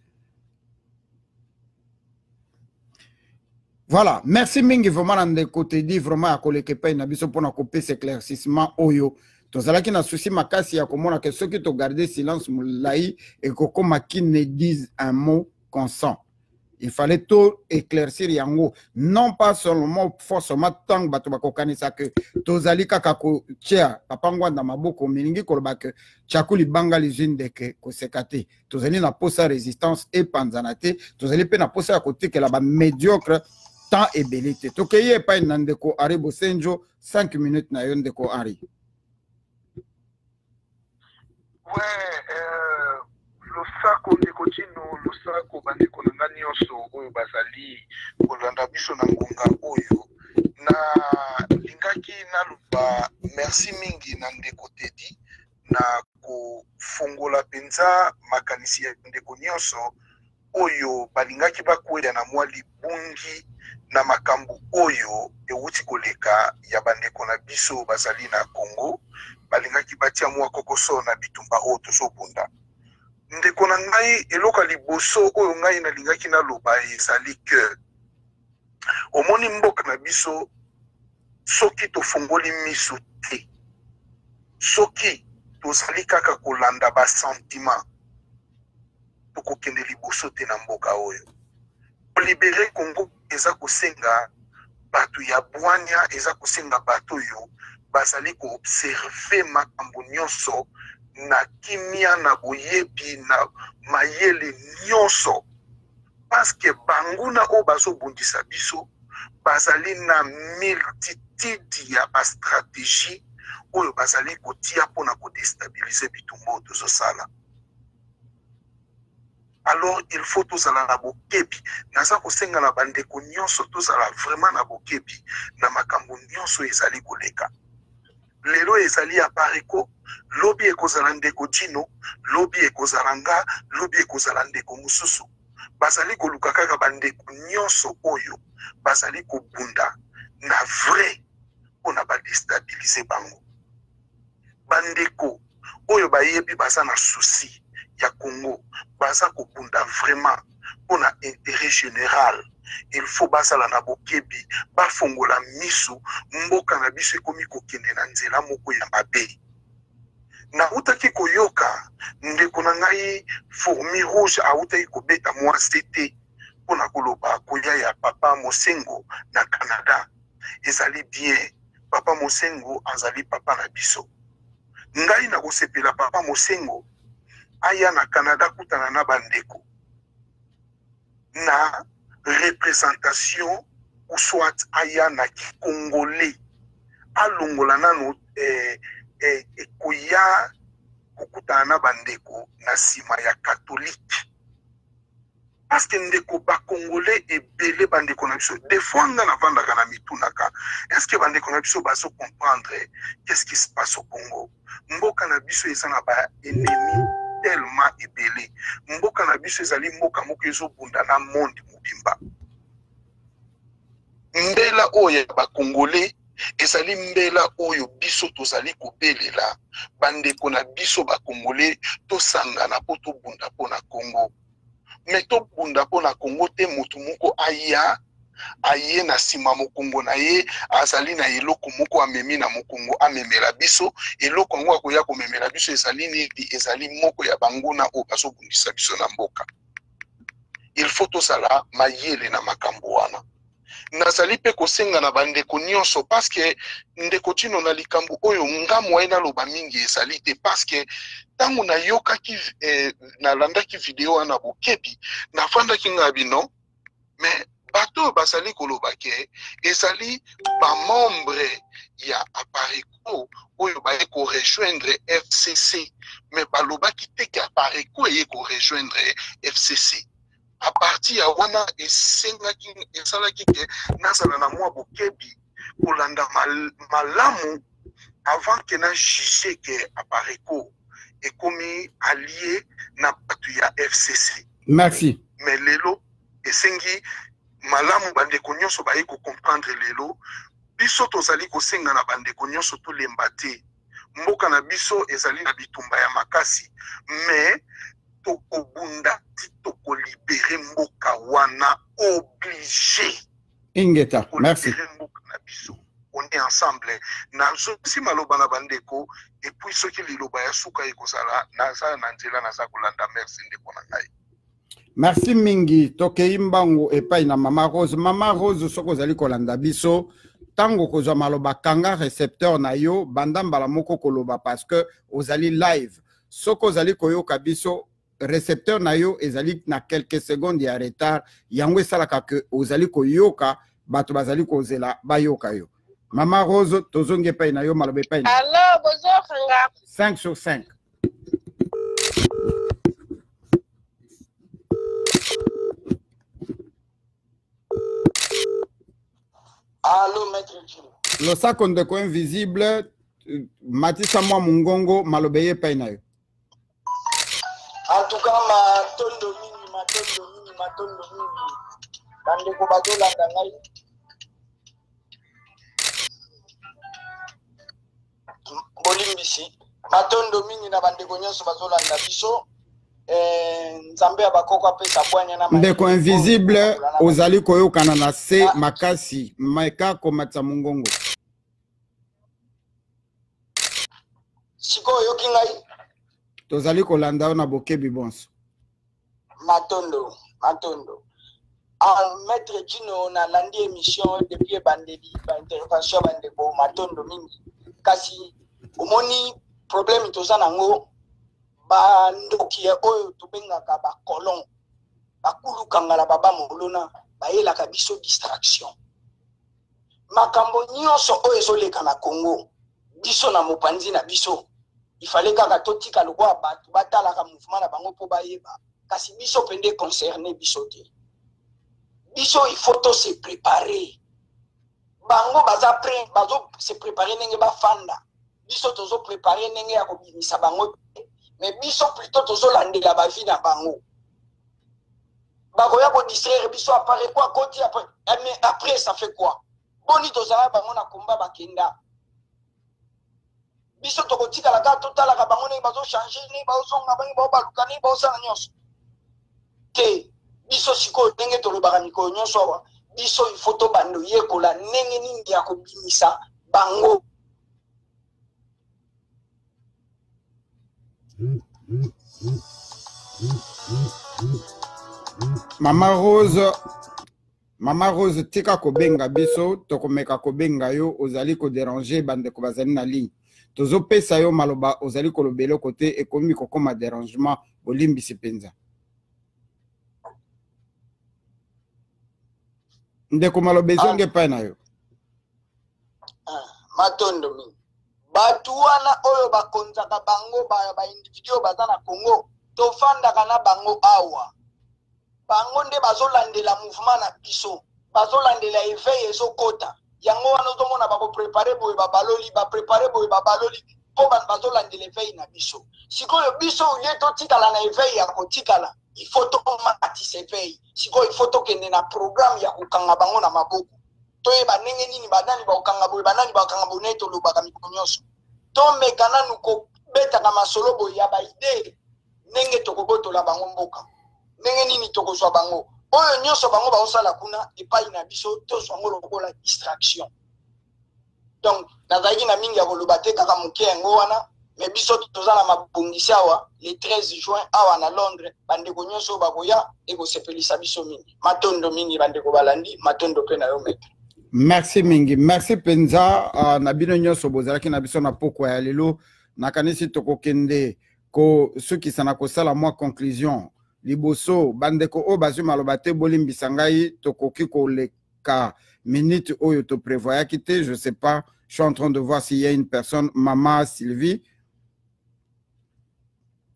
Voilà, merci mingi vraiment dans des côtés dit vraiment à koleke pa na biso pona couper ces éclaircissements oyo. Tozalaki na souci makasi ya komona que ceux qui te garder silence moulaï et kokoma qui ne disent un mot consent. Il fallait tout éclaircir yango non pas seulement forcément tant bato bakokanisa que tozali kaka ko tia papangwa na maboko milingi koloba que chakuli banga l'usine de que ko sekate tozali na posa résistance et panzanate tozali pe na posa ya côté que la ba médiocre temps ébélité. Tokeye pas Nandeko Henri Bosenjo 5 minutes na yon Ndeko Henri. Ouais, losako Ndeko Dino, losako bandeko nanga nyonso oyo bazali kolanda biso na ngonga oyo na lingaki naluba merci mingi na Ndeko Tedi na kofongola penza makanisi ya ndeko nyonso oyo balingaki bakwela na mwa libungi na makambo oyo ewuti koleka ya bandeko na biso bazali na Congo balingaki batia mwa kokoso na bitumba oyo tozobunda ndeko na ngai eloka liboso oyo ngai nalingaki naloba ezali ke omoni mboka na biso soki tofongoli miso te soki tozali kaka kolanda basentiment tokokende liboso te na mboka oyo kolibere Congo eza kosenga bato ya bwanya eza kosenga bato oyo bazali koobserve makambo nyonso na kimia na boyebi na mayele nyonso paske banguna oyo bazobundisa biso bazali na multitude ya bastratégie oyo bazali kotia mpona kodestabilize bitumba oyo tozosala. Alors il faut tozala na bokebi naza kosenga na bandeko nyonso tozala vraiment na bokebi na makambo nyonso ezali koleka lelo ezali ya pareko lobi ekozala Ndeko Dino lobi ekozala nga lobi ekozala ndeko mususu bazali koluka kaka bandeko nyonso oyo bazali kobunda na vrai mpona badestabilize bango bandeko oyo bayebi baza na souci ya Congo baza kobunda vraiment mpona intérêt général il faut basala na bokebi bafongola misu mboka na biso ekomi kokende na nzela moko ya mabe na utaki koyoka ndeko na ngai fourmi rouge autaki kobeta mwa CT mpona koloba koya ya Papa Mosengo na Canada ezali bien Papa Mosengo azali papa na biso ngai na kosepela Papa Mosengo aya na Canada kutana na bandeko na représentation ou soit aya na Congolais alongola nano koya kokutana na bandeko na sima ya catholique parce que ndeko ba Congolais ebele bandeko na biso des fois nga na vandaka na mitunaka est-ce que bandeko na biso baso comprendre qu'est-ce qui se passe au Congo mboka na biso eza na ba ennemi tellement ebele mboka na biso ezali mboka moko ezobunda na monde mobimba mbela oyo ba Congolais ezali mbela oyo biso tozali kobelela bandeko na biso ba Congolais tosangana po tobunda po na Congo mais tobunda po na Congo te motu moko aya aye na sima mokongo na ye azali na eloko moko amemi na mokongo amemela biso eloko ngo akoya komemela biso ezali nini ezali moko ya banguna o bazobundisa biso na mboka il faut tosala mayele na makambo wana nazali pe kosenga na bandeko nyonso parce que Ndeko Dino na likambo oyo ngamu aina loba mingi ezali te parce que tango na yokaki na landaki video wana bokebi na fandaki ngabino mais bato basali koloba ke ezali ba membre ya Apareko oyo baye ko rejoindre FCC mais balobaki te ke Apareko eye ko rejoindre FCC à partir ya wana esengaki esalaki ke nazala na mwa bokebi kolanda malamu avant que na juge ke Apareko ekomi allié na batu ya FCC. Merci. Mais lelo esengi malamu bandeko nyonso baye ko comprendre lelo biso tozali kosenga na bandeko nyonso tolemba te mboka na biso ezali na bitumba ya makasi mais tokobunda ti tokolibere mboka wana obligé Ingeta merci mboka na biso on est ensemble na zosi maloba na bandeko et puis soki liloba ya suka ekozala naza na nzela naza kolanda merci ndeko na ngai. Merci mingi tokei mbango epai na Mama Rose soko ozali kolanda biso tango kozwa maloba kanga récepteur na yo banda mbala moko koloba parce que ozali live soko ozali koyoka biso récepteur na yo ezali na quelques secondes ya retard yango esalaka que ozali koyoka bato bazali kozela bayoka yo. Mama Rose tozonge pa na yo malobe pa ina. Allô, bonjour Franga. 5 sur 5. Allô, maître Gino. Le sac on de invisible Matissa moi mungongo malobeye pa na yo. En tout cas, matondo mingi. Bande ko bazolanda ngai. Bolimbisi. Matondo mingi na bande ko nyonso bazolanda biso. Nzambe abakoko apesa bwanya na ndeko invisible ozali koyokana na se makasi maika komatsa mungongo. Siko yoki ngai. Tozali kolanda na bokebi bonso. Matondo. Maître Gino na landi émission depuis bandeli ba intervention bandeko matondo mingi. Kasi omoni problème toza nango ba ndoki oyo tobengaka ba colon bakulu kangala baba molona bayelaka biso distraction. Makambo nyonso oyo ezoleka na Congo biso na mopanzi na biso il fallait kaka totika lokwa batu batalaka mouvement na bango po bayeba kasi biso pende concerné biso te. Biso il faut se préparer. Bango bazo se préparer nenge ba fanda. Biso tozo préparer nenge ya kobimisa bango. Mais biso plutôt tozo landela ba vie na bango. Bakoya ko distraire biso apparaît quoi côté après. Mais après ça fait quoi? Boni tozala bango na komba bakenda. Biso tokotika la ka totala ka bango nenge bazo changer ni bazo nga bangi ba baluka ni bazo sana nyonso. Te biso siko ndenge tolobaka mikolo nyonso awa biso ifoto bando yekola ndenge nini ya kobimisa bango. Mama Rose tika kobenga biso tokomeka kobenga yo ozali ko déranger bande ko bazali na ligne tozo pesa yo maloba ozali ko lobelo côté ekomi kokoma dérangement bolimbisi penza. Ndeko malobe zonge pa na yo. Matondo mingi. Batu wana oyo bakonzaka bango ba individu baza na Congo tofandaka na bango awa. Bango nde bazolandela mouvement na biso. Bazolandela éveil ezokota. Yango wana ozomona bako préparer boye babaloli po bazolandela éveil na biso. Sikoyo biso ulie totikala na éveil ya kotikala. Il faut to matise éveil. Siko il faut to kende na programme ya kokanga bango na maboko. Toyeba ndenge nini banani ba kokanga boye banani ba kokanga boye to lobaka mikonyoso. To mekana nuko beta na masolo boye ya ba idée ndenge tokobotola bango mboka. Ndenge nini tokozwa bango. Oyo nyonso bango ba osala kuna epai na biso to sango lokola distraction. Donc nazaki na mingi ya koloba te kaka moke yango wana. Mais biso tozala mabongisi awa le 13 juin awa na Londres bandeko nyonso bakoya eko sepelisa biso mingi matondo mingi bandeko balandi matondo pe na yo maître. Merci mingi merci penza na bino nyonso bozalaki na biso na poko ya lelo nakanisi tokokende ko soki sana kosala moi conclusion liboso bandeko o bazwi maloba te bolimbisa ngai tokoki koleka minute oyo to prévoya kite je sais pas je suis en train de voir s'il y a une personne Maman Sylvie.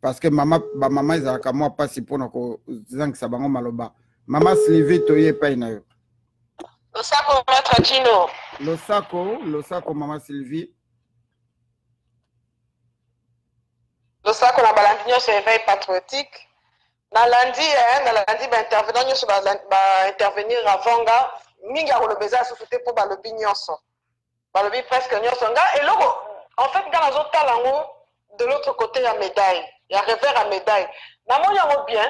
Parce que maman ezalaka moi pas si pona ko zangisa bango maloba. Maman Sylvie toye pa ina yo. Losako maître Gino. Losako Maman Sylvie. Losako na balandi nyonso éveil patriotique. Na lundi ba intervenant nyonso ba intervenir avant nga mingi a kolobeza sufute po balobi nyonso. Balobi presque nyonso nga et loko en fait nga nazo talango de l'autre côté la médaille. Il y a revers à médaille. Namon yango bien.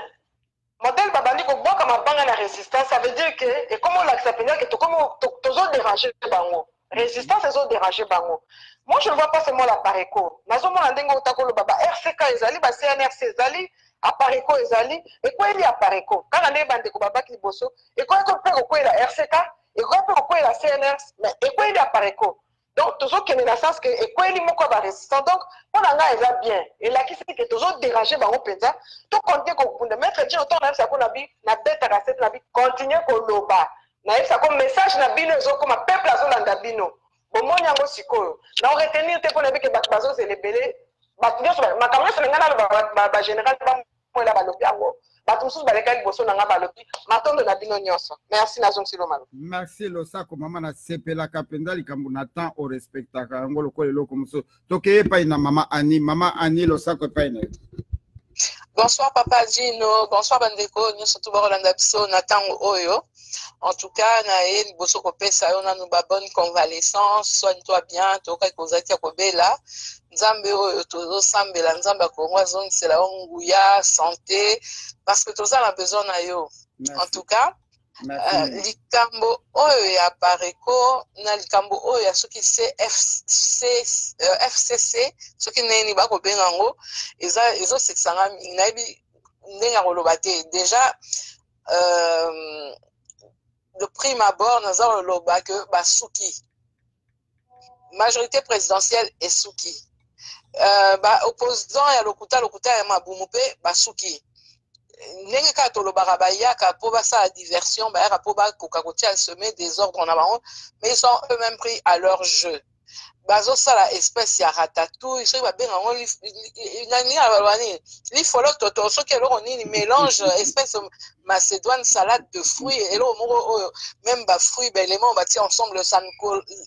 Modèle babandi ko boka mabanga na résistance, ça veut dire que et comment l'accepter que tozo déranger bango. Résistance ezo déranger bango. Moi je ne vois pas seulement la Pareco. Nazo mona ndengo utakolo baba RCK ezali ba CNRC ezali Apareco ezali et quoi il y a Pareco. Quand on est bande ko baba kiboso et quoi ko la RCK et quoi ko la CNRC mais et quoi il y a Pareco. Donc, toujours qu'il y a dans le sens que, et quoi il y a résistant, donc, on en a bien. Et là, qui c'est que toujours dérangé par le pénza, tout compte qu'on peut mettre Dieu autant même ça qu'on a vu, la bête à la cette, continuer qu'on l'oba. nayebisa ko message na bino ezokoma peuple azolanda bino bomoni yango sikoyo na retenir te mpo na bike bato bazozela ebele bato nyonso makambo nyonso na ngai nalo bagénéral bamoela balobi yango bato mosusu baleka liboso na ngai balobi matondo na bino nyonso merci nazongisi lomalo merci losako mama nasepelaka mpenza likambo na temps orespectaka yango lokola eloko mosusu tokeye epai na mama ani losako epai na yo. Bonsoir Papa Gino, bonsoir Bandeko, nyonso tu bakolanda biso na ntango oyo. En tout cas, na ye liboso kopesa yo nanu ba bonne convalescence, soigne-toi bien, toka kozaki kobela. Nzambe oyo tozosambela nzambe akongwa zongisela yo nguya, santé, parce que toza na besoin na yo. En tout cas, likambo oyo ya pareko na likambo oyo ya soki FCC soki neni bakobenga ngo ezosekisanga mingi nayebi ndenge ya koloba te déjà de prime abord naza koloba ke basuki majorité présidentielle esuki opposant ya lokuta ya mabumu mpe basuki ndenge kaka tolobaka bayaka mpo basala diversion bayaka mpo bakoka kotia semer désordre na bango mais ils sont eux-mêmes pris à leur jeu bazosala espèce ya ratatouille soki babenga yango nani abaloba nini lifolo toto soki eloko nini mélange espèce macédoine salade de fruits eloko moko oyo même bafruits baélément batia ensemble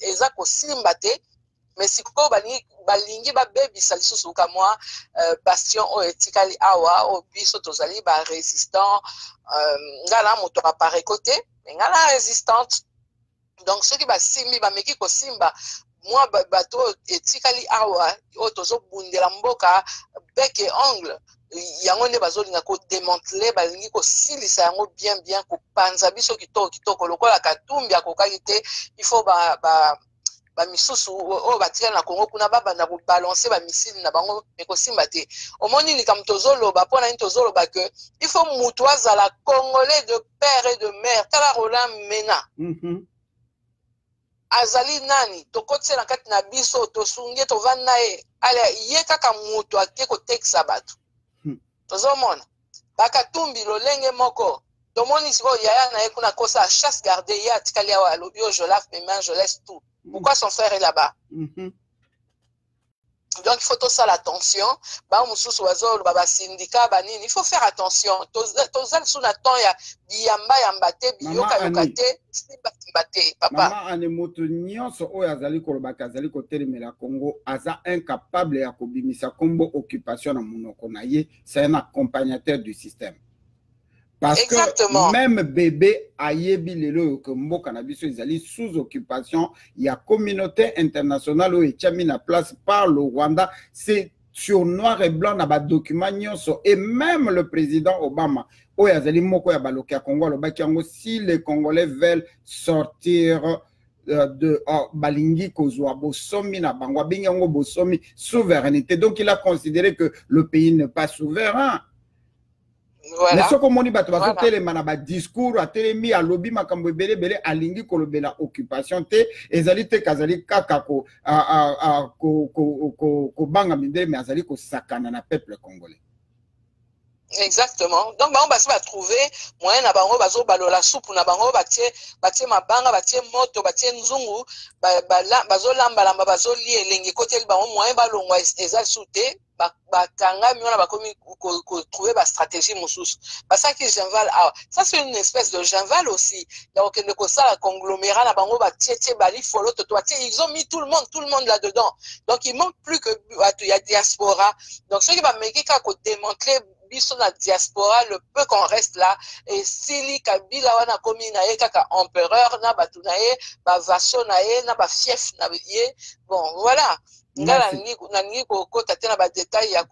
eza kosimba te mais sikoyo balingi babebisa lisusu ka mwa bastion oyo etikali awa oyo biso tozali barésistant ngala moto apareko te me ngala résistante donc soki basimbi bameki kosimba mwa bato oyo etikali awa oyo tozobundela mboka bec et ongle yango nde bazolinga kodemantle balingi kosilisa yango bien kopanza biso kitoko lokola katumbi akokaki te il faut bamisusu oyo batikali na Congo kuna babanda kobalanse bamisili na bango ekosimba te omoni likambo tozoloba mpo na nini tozoloba ke il faut mutu azala congolais de père et de mère tala Roland Mena azali nani tokotisa na kati na biso tosungie tovandi na ye ala ye kaka mutu ake kotekisa bato tozomona bakatumbi lolenge moko tomoni sikoyo yaya na ye kuna kosa chasse garde ye atikali awa alobi oyo je lave mes mains je laisse tout. Pourquoi son frère est là-bas? Donc il faut tout ça l'attention. Il faut faire attention. Maman ane moto nyonso oyo azali kolobaka azali kotelemela Congo aza incapable ya kobimisa kombo occupation na monoko na ye, c'est un accompagnateur du système. Parce Exactement. Que même bébé ayebi lelo que mboka na biso ezali sous occupation, il y a communauté internationale où est mis en place par le Rwanda, c'est sur noir et blanc na ba document nyonso et même le président Obama o yazali moko ya baloki ya Congo lo bakiango si les Congolais veulent sortir de balingi kozwa bosomi na bango bingango bosomi souveraineté, donc il a considéré que le pays n'est pas souverain. Voilà. Mais ce que moni bato baso telema na ba discours a telemi a lobby makambo ebele bele alingi kolobela occupation te ezali te kazali kaka ko banga mindele mais azali ko sakana na peuple congolais. Exactement. Donc on va trouver moyen na bango bazo balola soupe na bango batie mabanga batie moto batie nzungu bazo lamba bazo li elengi côté bango moyen balongwa eza souté bakanga miona bakomi trouver ba stratégie mosusu parce que Genval ça c'est une espèce de Genval aussi donc le ça la conglomérat na bango batie bali folo to ils ont mis tout le monde là dedans donc il manque plus que il y a diaspora donc ceux qui va meki ka ko démanteler biso na diaspora le peu qu'on reste là et sili kabila wana komi na ye kaka empereur na batu na ye ba vassaux na ye na ba fief na ye bon voilà ngala nangi ko kota tena ba détail ya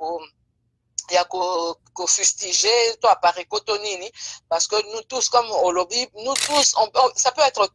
ko fustiger to appareil kotonini parce que nous tous comme au lobby nous tous ça peut être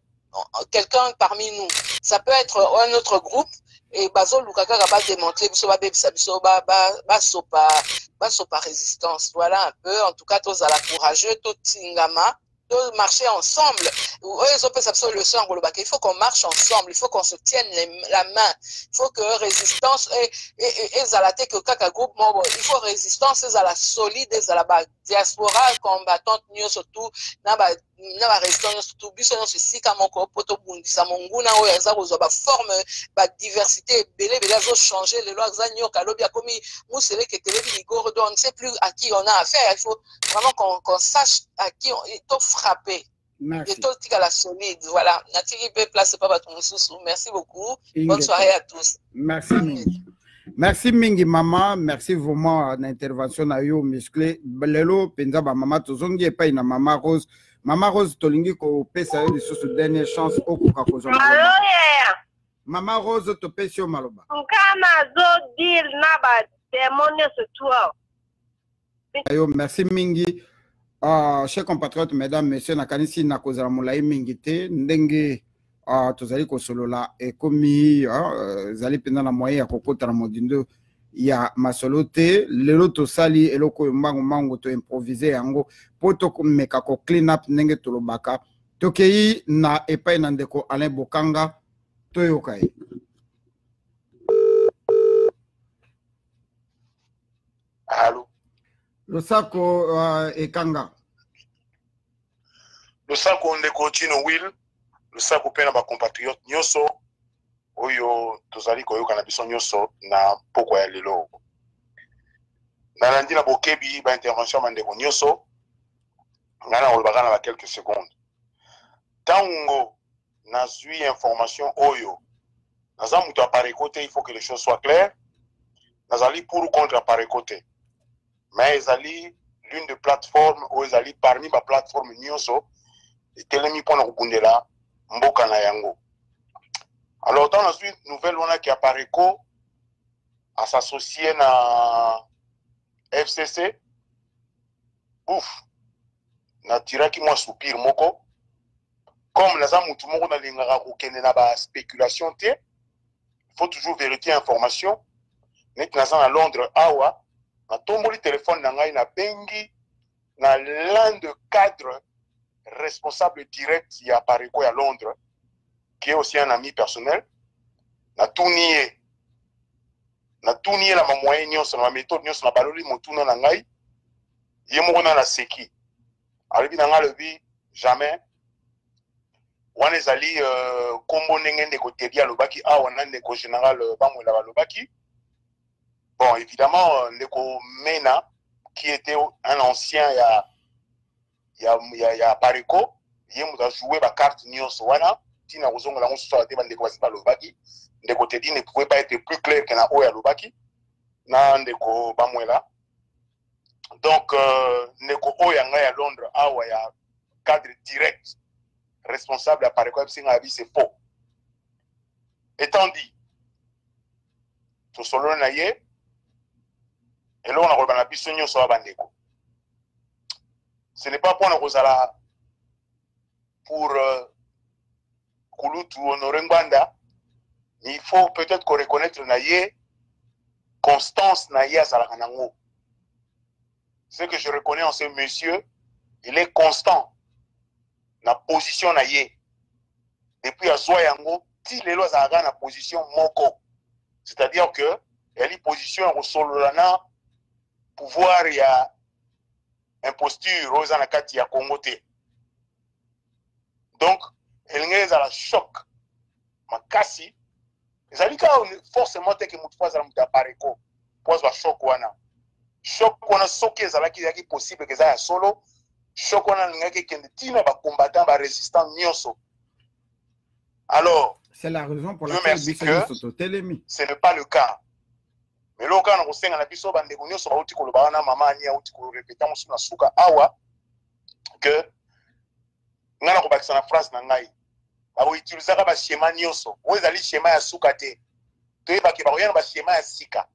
quelqu'un parmi nous ça peut être un autre groupe et bazo lukaka ba démontrer biso ba bebisa biso ba sopa résistance voilà un peu en tout cas tous à la courageux tout tingama de marcher ensemble. Il faut qu'on marche ensemble, il faut qu'on se tienne la main, il faut que résistance et zalaté que kaka groupe il faut résistance à la solide à la diaspora combattante surtout na ba na ba restaurant surtout biso no sika moko poto bundisa monguna oyo aza kozwa ba forme ba diversité belé zo changer les lois za nyoka lobi akomi musele ke telebi ligoro donc on ne sait plus à qui on a affaire. Il faut vraiment qu'on sache à qui on est frappé. Merci. Et tout la solide. Voilà. Nathalie peut placer pas tout sous. Merci beaucoup. Bonne soirée à tous. Merci Mingi. Merci Mingi maman. Merci vraiment à l'intervention na yo musclé. Lelo penza ba mama tozongi epai na mama Rose. Mama Rose tolingi ko pesa yo lisusu dernière chance okuka kozonga. Mama Rose to pesio maloba. Nkana zo deal na ba démonios toi. Ayo merci Mingi. Chers compatriotes, mesdames, messieurs, nakanisi na kozala molai mingi te ndenge tozali kosolola ekomi zali pena na moyen ya kokota na modindo ya masolo te lelo tosali eloko mbango mango to improviser yango poto komeka ko clean up ndenge tolobaka tokei na epai na ndeko Alain Bokanga toyokai. Allô. Losako ekanga. Losako ndeko Chino Will. Losako pena ba compatriote nyoso oyo tozali koyoka na biso nyoso na poko ya lelo. Na landi na bokebi ba intervention mandeko nyoso. Ngana olobaka na ba quelques secondes. Tango nazui information oyo. Naza muto appareil côté, il faut que les choses soient claires. Nazali pour ou contre appareil côté. Mais ezali l'une des plateformes où ezali parmi ma plateforme nyonso etelemi pona kokundela mboka na yango. Alors dans la suite nouvelle on a qui apparaît à s'associer na FCC. Ouf. Na tiraki moi soupir moko. Comme naza mutu moko na lingaka kokende na ba spéculation te. Il faut toujours vérifier information. Net naza na Londres awa. Na tomboli téléphone na ngai na bengi na l'un de cadre responsable direct ya Parico à Londres qui est aussi un ami personnel na tunier la moyen nyonso na méthode nyonso na baloli motuna na ngai ye moko na seki alibi na ngai lebi jamais wana ezali kombo ndenge ndeko Teddy alobaki awa na ndeko général bamwela balobaki. Bon, évidemment, Ndeko Mena, qui était un ancien ya Parico, il a joué la carte Nyonso wana, Tina Rozongo la Monso a demandé quoi c'est pas Lobaki. Ndeko Teddy ne pouvait pas être plus clair que na Oya Lobaki, na Ndeko Bamwela. Donc, Ndeko Oya à Londres, awa ya cadre direct, responsable à Parico, c'est faux. Étant dit, tout solo naye, et là, on a rebattu la piscine sur la bandeko. Ce n'est pas pour nous pour Kulutu honorer Mbanda. Il faut peut-être qu'on reconnaisse naye Constance naye à Salakanango. Ce que je reconnais en ce monsieur, il est constant. Na position naye. Depuis à Zoyango, il est là dans la position moko. C'est-à-dire que elle est position au sololana pouvoir il y a imposture aux anakati ya Congo te. Donc elle est à la choc makasi ezalika forcément te que mutu za mutu apareko pose ba choc wana soki ezalaki yaki possible que ça ya solo choc wana ngaki kende tina ba combattant ba résistant nyonso. Alors c'est la raison pour laquelle ce n'est pas le cas. Mais là, quand on sait que biso bande konyo so auti koloba na mama anya auti ko répéter musu na suka awa que ngana ko bakisa na phrase na ngai ba utiliser ba schéma nyonso o ezali schéma ya suka te to yeba ke ba oyana ba schéma ya sika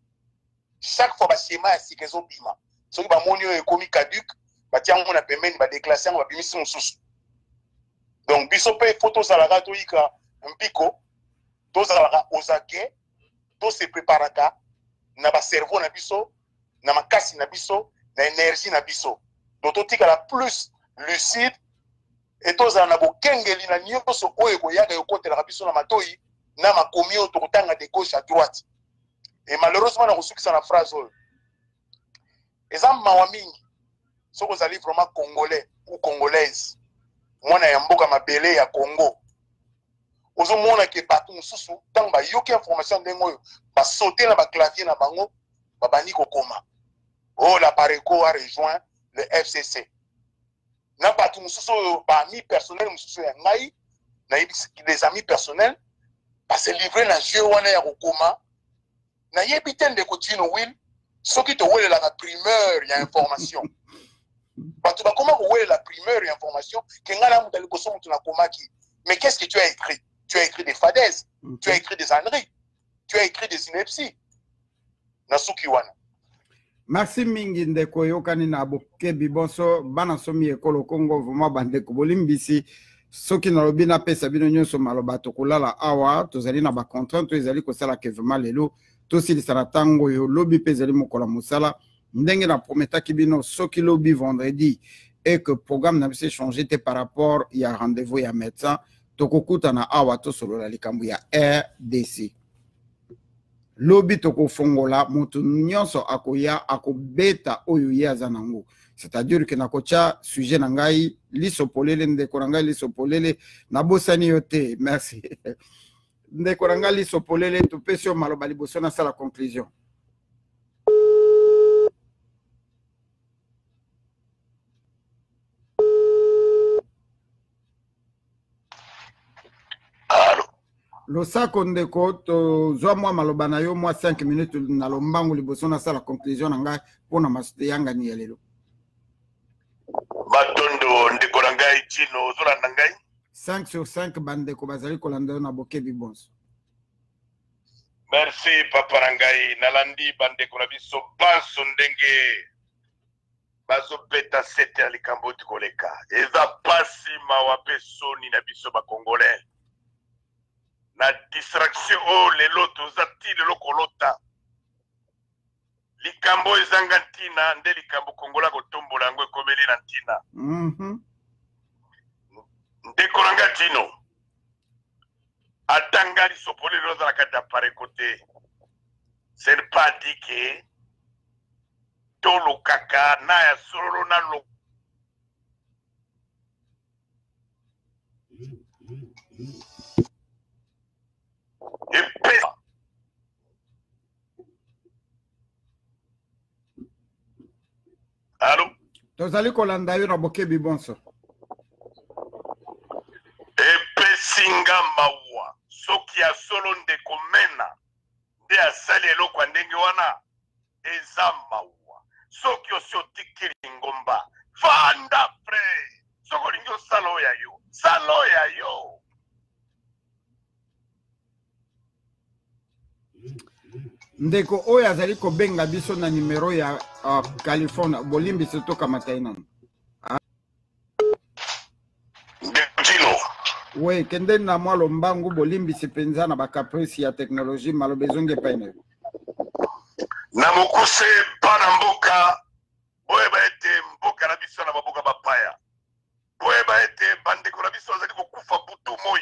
chaque fois ba schéma ya sika zo bima soki ba moni o ekomi caduc ba tiango na pembeni ba déclasser ba bimisi mususu. Donc biso pe photo za la radio ika mpiko to za la ozake to se préparaka na ba cerveau na biso na makasi na biso na énergie na biso donc totika la plus lucide et toza na bokengeli na nyonso oyo koyaka yokotela biso na matoi na makomi oyo tokotanga de gauche à droite. Et malheureusement na kosukisa na phrase oyo eza mawa mingi soko ozali vraiment congolais ou congolaise mwana ya mboka mabele ya Congo ozomona ke bato mosusu ntango bayoki information ndenge oyo basaute na baclavier na bango babandi kokoma oh la Pareco a rejoint le FCC na bato mosusu oyo baami personnel mosusu ya ngai nayebi des amis personnels base livre na jeu wana ya kokoma nayebi te ndeko Tino Will soki towelelaka primeur ya information bato bakoma kowelela primeur ya information ke ngai na mutu alikoso mutu nakomaki. Mais qu'est-ce que tu as écrit? Tu as écrit des fadaises, tu as écrit des âneries, tu as écrit des inepties. Nasuki wana. Merci mingi ndeko yokani na bokebi bonso bana somi ekolo Congo vraiment bandeko bolimbisi soki na lobi na pesa bino nyonso maloba tokolala awa tozali na ba contrainte ezali kosala ke vraiment lelo tosilisa na tango yo lobi pezali mokola musala ndenge na prometaki bino soki lobi vendredi et que programme n'a pas changé par rapport il y a rendez-vous il y a médecin tokokuta na awa to solo la likambu ya RDC lobi toko fongola mutu nyonso akoya akobeta oyo ya zanango c'est-à-dire que nakocha sujet na ngai lisopolele ndeko na ngai lisopolele na bosani yote merci ndeko na ngai lisopolele tupesio maloba liboso na sala conclusion. Losako ndeko to zwa mwa maloba na yo mwa 5 minutes na lombangu liboso na sala conclusion na ngai pona masute yanga ni lelo. Matondo ndeko na ngai Tino zola na ngai 5 sur 5 bandeko bazali kolanda na bokebi bonso. Merci papa na ngai nalandi bandeko na biso banso ndenge bazo beta sete ya likambo tikoleka eza pasi mawape soni na biso ba congolais na distraction o lelo tozati lelo kolota likambo ezanga ntina nde likambo kongola kotombola yango ekomeli na ntina ndeko na ngai Tino atanga lisopoli lelo ozala kati ya Pareco te ce n'est pas dit que tolokaka na ya solo na lo epesa Allô? Tozali kolanda yo na bokebi bonso. Epesinga mawa soki ya solo ndeko mena nde asali eloko ndenge wana eza mawa soki osi otikili ngomba fanda frere soko olingi osala oyo ya yo sala oyo ya yo. Ndeko oyo azali kobenga biso na numero ya California bolimbi soto kamataina. Tino. Oui, kende na mwa lombangu bolimbi sipenza na bakaprisi ya teknoloji malobezonge paine. Na mokuse bana mboka boye baete mboka na biso na baboka bapaya. Boye baete bandeko na biso azali kokufa butu moi.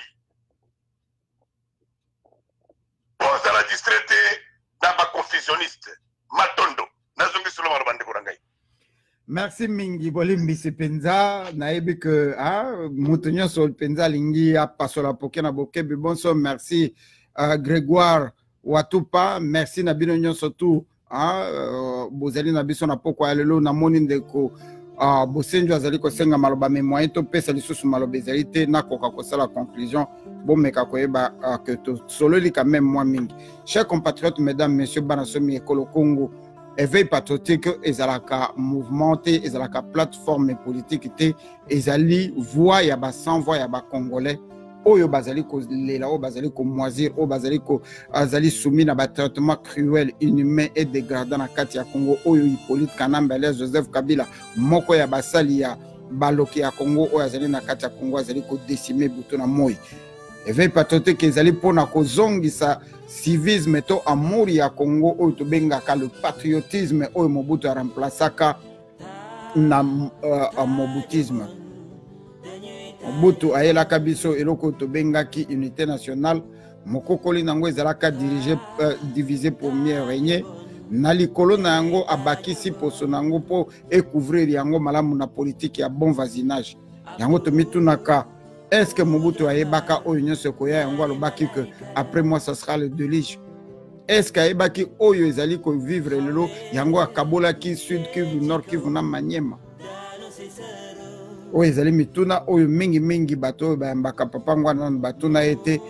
Poza la distraite d'aba confusionniste matondo nazongi solo maro bandeko na ngai. Merci mingi bolimbi sipenza nayebi que mutu nyonso penza lingi apasola poke na bokebi bonso. Merci Grégoire Watupa, merci na bino nyonso tu bozali na biso na poko ya lelo na moni ndeko bosenjo azali kosenga maloba me moyen to pesa lisusu maloba ezali te nakoka kosala conclusion bomeka koyeba que sololi quand même moi mingi. Chers compatriotes, mesdames, messieurs, bana somi ekolo Congo éveil patriotique ezalaka mouvement te ezalaka plateforme politique te ezali voix ya ba sans voix ya ba congolais oyo bazali ko lela oyo bazali ko moisir oyo bazali ko azali soumis na ba traitement cruel inhumain et dégradant na kati ya Congo oyo Hippolyte Kanambele Joseph Kabila moko ya basali ya baloki ya Congo oyo azali na kati ya Congo azali ko décimer buto na moi. Éveil patriotique ezali pona ko zongisa civisme to amour ya Congo oyo to bengaka le patriotisme oyo Mobutu a remplaçaka na mobutisme. Mobutu ayelaka biso eloko to bengaki unité nationale mokokoli nango ezalaka divisé pour mieux régner na likolo na yango abakisi poso nango po couvrir yango malamu na politique ya bon voisinage yango to mitunaka est-ce que Mobutu ayebaka oyo nyonso koya yango alobaki que après moi ça sera le déluge. Est-ce que ayebaki oyo ezali ko vivre lelo yango akabola ki sud Kivu nord Kivu na Maniema. Oyo ezali mituna oyo mingi bato bayambaka papa ngwana batuna ete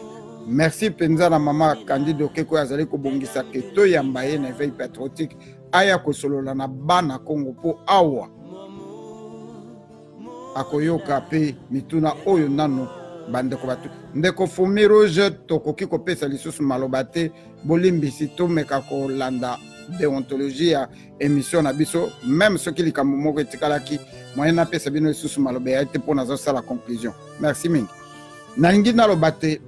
merci penza na mama Candide Okeko azali ko bongisa ke to yamba ye na veille patriotique aya ko solola na bana Congo po awa akoyoka pe mituna oyo nano bandeko batu ndeko Fumi Rouge tokoki kopesa lisusu maloba te bolimbisi tomeka kolanda déontologie ya émission na biso même soki likambo moko etikalaki moyen napesa bino lisusu maloba ya te mpona azosala conclusion. Merci mingi nalingi naloba te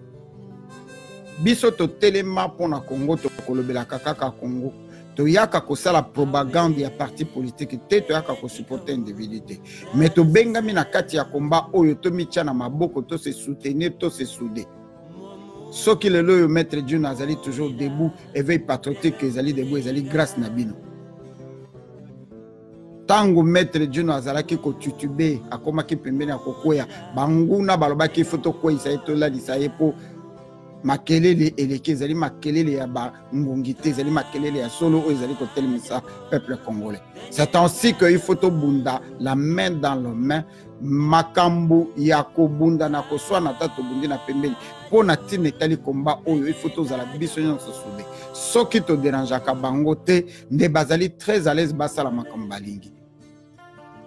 biso totelema mpona Congo tokolobelaka kaka Congo toyaka kosala propagande ya parti politique te toyaka kosupporter individu te mais tobengami na kati ya komba oyo tomitya na maboko to se soutenir to se souder soki lelo oyo maître Dieu azali toujours debout éveil patriotique ezali debout ezali grâce na bino tango maître Dieu azalaki kotutube akomaki pembeni ya kokwea banguna balobaki foto kwesa etolalisa ye po makelele eleki ezali makelele ya bangongi te ezali makelele ya solo oyo ezali kotelemisa peuple congolais. C'est ainsi que il faut tobunda la main dans la main makambo ya kobunda na koswa na tato bundi na pembeni pona tine etali komba oyo il faut tozala biso nyonso sobe soki to dérangeaka bango te nde bazali très à l'aise basala makambo balingi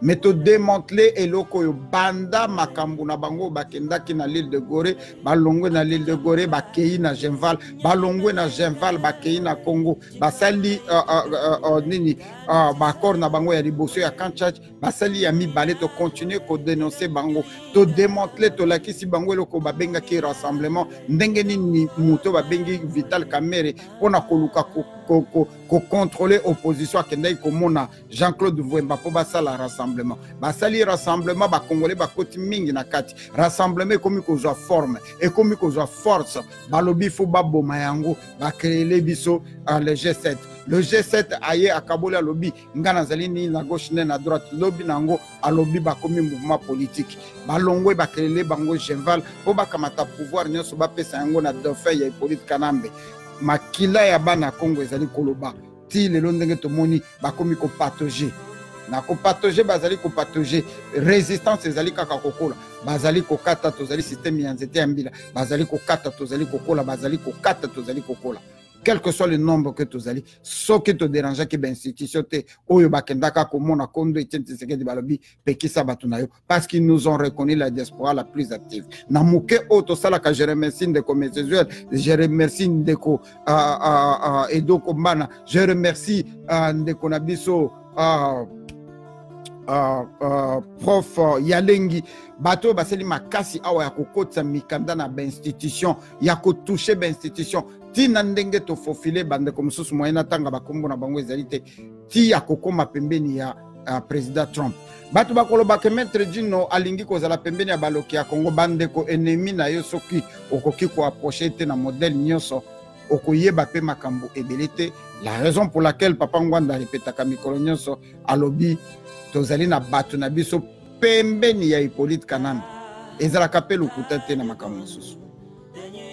mais to démanteler eloko yo banda makambo na bango bakendaki na l'île de Gorée balongwe na l'île de Gorée bakei na Genval balongwe na Genval bakei na Congo basali nini bakor na bango ya liboso ya Kanchach basali ya mibale to continuer ko dénoncer bango to démanteler to lakisi bango eloko babengaki rassemblement ndenge nini muto babengi Vital Kamerhe pona koluka ko contrôler opposition akendai komona Jean-Claude Vwemba po basala rassemblement basali rassemblement ba congolais ba koti mingi na kati rassemblement komi kozwa forme et komi kozwa force balobi fo baboma yango ba créer biso le G7 le G7 aye akabola lobi ngana zali ni na gauche na droite lobi nango alobi ba komi mouvement politique balongwe ba créer bango Genval po ba kamata pouvoir nyonso ba pesa yango na dauphin ya Hippolyte Kanambe makila ya bana Congo ezali koloba ti lelo ndenge tomoni bakomi ko partager na ko partager bazali ko partager résistance ezali kaka kokola bazali ko kata tozali système ya nzete ya mbila bazali ko kata tozali kokola bazali ko kata tozali kokola quel que soit le nombre que tozali soki to déranger ke ba institution te oyo bakendaka komona kondo Etienne Tshisekedi balobi pekisa batu na yo parce qu'ils nous ont reconnu la diaspora la plus active na muke oto sala ka je remercie ndeko Mesezuel je remercie ndeko Edo Kombana je remercie ndeko Nabiso prof Yalengi bato baseli makasi awa ya kokotsa mikanda na ba institution ya ko toucher ba institution tina ndenge to fofile bande comme susu moyena tanga bakombo na bango ezali te ti ya kokoma pembeni ya président Trump bato bakoloba ke maître Dino alingi kozala pembeni ya baloki ya Congo bande ko ennemi na yo soki okoki ko approcher te na modèle nyonso okoyeba pe makambo ebele te la raison pour laquelle papa Ngwanda répétaka mikolo nyonso alobi tozali na bato na biso pembeni ya Hippolyte Kanambe ezalaka pe lokuta te na makambo mosusu.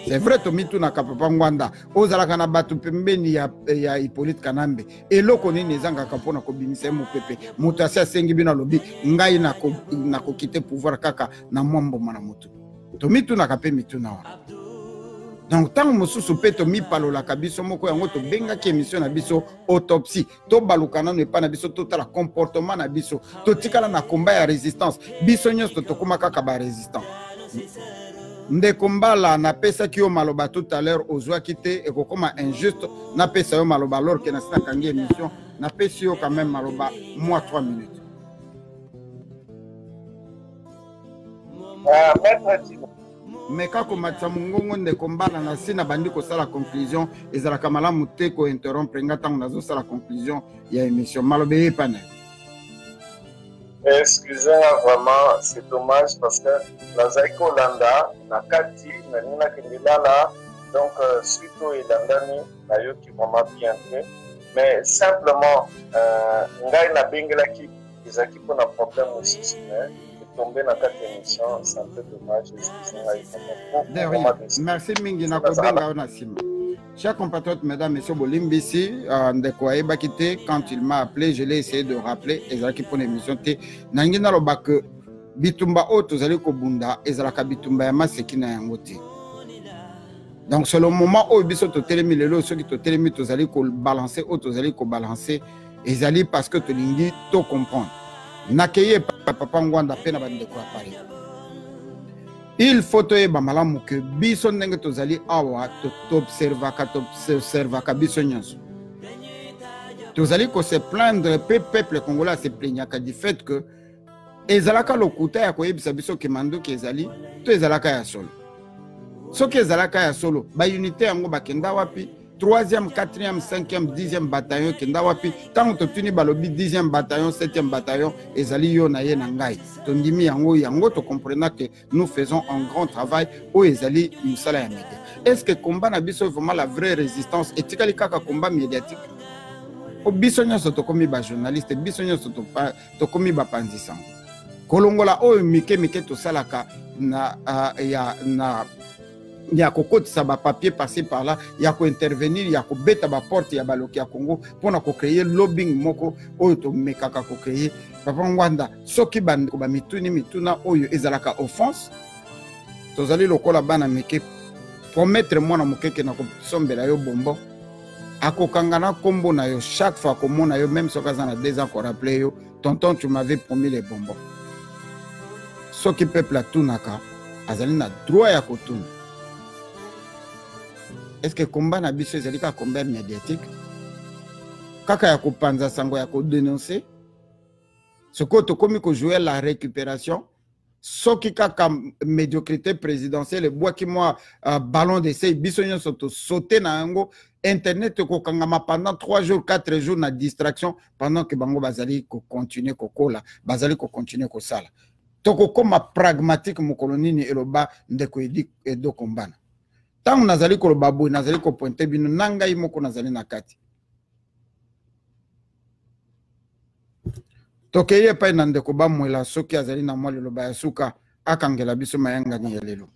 C'est vrai tomitu na papa Ngwanda ozalaka na bato pembeni ya Hippolyte Kanambe eloko nini ezangaka mpona kobimisa mopepe moto asi asengi bino alobi ngai na kokite pouvoir kaka na mwamboma na motu tomitu na kape mitu na wana. Donc tant mosusu pe to mi palolaka biso moko yango to bengaki émission na biso autopsie to balukana no epa na biso to tala comportement na biso to tikala na combat ya résistance biso nyonso to koma kaka ba résistant ndeko Mbala na pesa ki yo maloba tout à l'heure ozwaki te ekokoma injuste na pesa yo maloba alors que na sina kangi émission na pesa yo quand même maloba moi 3 minutes. Maître Dino mais kako matsa mungongo ndeko Mbala na sina bandi ko sala conclusion ezalaka malamu te ko interrompre nga tango nazo sala conclusion ya émission malobe epane. Excusez-moi vraiment, c'est dommage parce que nazaki kolanda na kati na nina kendilala donc suite au elandani na yoki vraiment bien fait mais simplement ngai na bengelaki ezaki mpona problème mosusu mais tomber dans cette émission, c'est un peu dommage. Merci Mingi Nakobenga Onasima. Chers compatriotes, mesdames, messieurs, Bolimbisi, Ndekwaye Bakite, quand il m'a appelé, je l'ai essayé de rappeler, Ezalaki pour l'émission T. Nangina Lobak, Bitumba Oto Zaliko Bunda, Ezalaka Bitumba Yama Sekina Yangote. Donc, c'est le moment où ils sont télémi, les lots, ceux qui sont télémi, ils ont balancer, ils ont balancer, ils ont parce que tu l'ingis, tu comprends. Nakeye papa Ngwanda pena ba ndeko apare. Il faut que bamalamu que biso ndenge tozali awa t'observa ka biso nyonso. Tozali ko se plaindre peuple congolais se plaignaka du fait que ezalaka lokuta ya koyebisa biso ke mando ke ezali to ezalaka ya solo. Soki ezalaka ya solo ba unité yango bakenda wapi 3e, 4e, 5e, 10e bataillon kenda wapi tant que tu ni balobi 10e bataillon, 7e bataillon ezali yo na ye na ngai tondimi yango to comprenez que nous faisons un grand travail au ezali musala ya média. Est-ce que combat na biso vraiment la vraie résistance et tikali kaka combat médiatique o biso nyonso to komi ba journaliste biso nyonso to komi ba panzisango kolongola o mike to salaka na il y a kokotisa ba papier passé par là, il y a ko intervenir, il y a ko beta ba porte ya baloki ya Congo pour na ko créer lobbying moko oyo to mekaka ko créer papa Ngwanda soki bande ko ba mituna oyo ezalaka offense tozali lokola bana meke promettre moi na mokeke na ko sombela yo bombo akokangana kombo na yo chaque fois ko mona yo même soka za na 2 ans ko rappeler yo tonton tu m'avais promis les bonbons soki peuple a tunaka azali na droit ya kotuna. Est-ce que combat na biso ezali ka combat médiatique kaka ya kopanza sango ya ko dénoncer ce que to komi ko jouer la récupération soki kaka médiocrité présidentielle bois qui moi ballon d'essai biso nyonso to sauter na yango internet ko kangama pendant 3 jours 4 jours na distraction pendant que bango bazali ko continuer ko kola bazali ko continuer ko sala to ko koma pragmatique mokolonini eloba ndeko edo kombana. Tant nazali ko babu nazali ko pointer bino nangai moko nazali na kati tokeye pa nande ko ba mwela soki azali na mwali loba ya suka akangela biso mayanga ni yelelo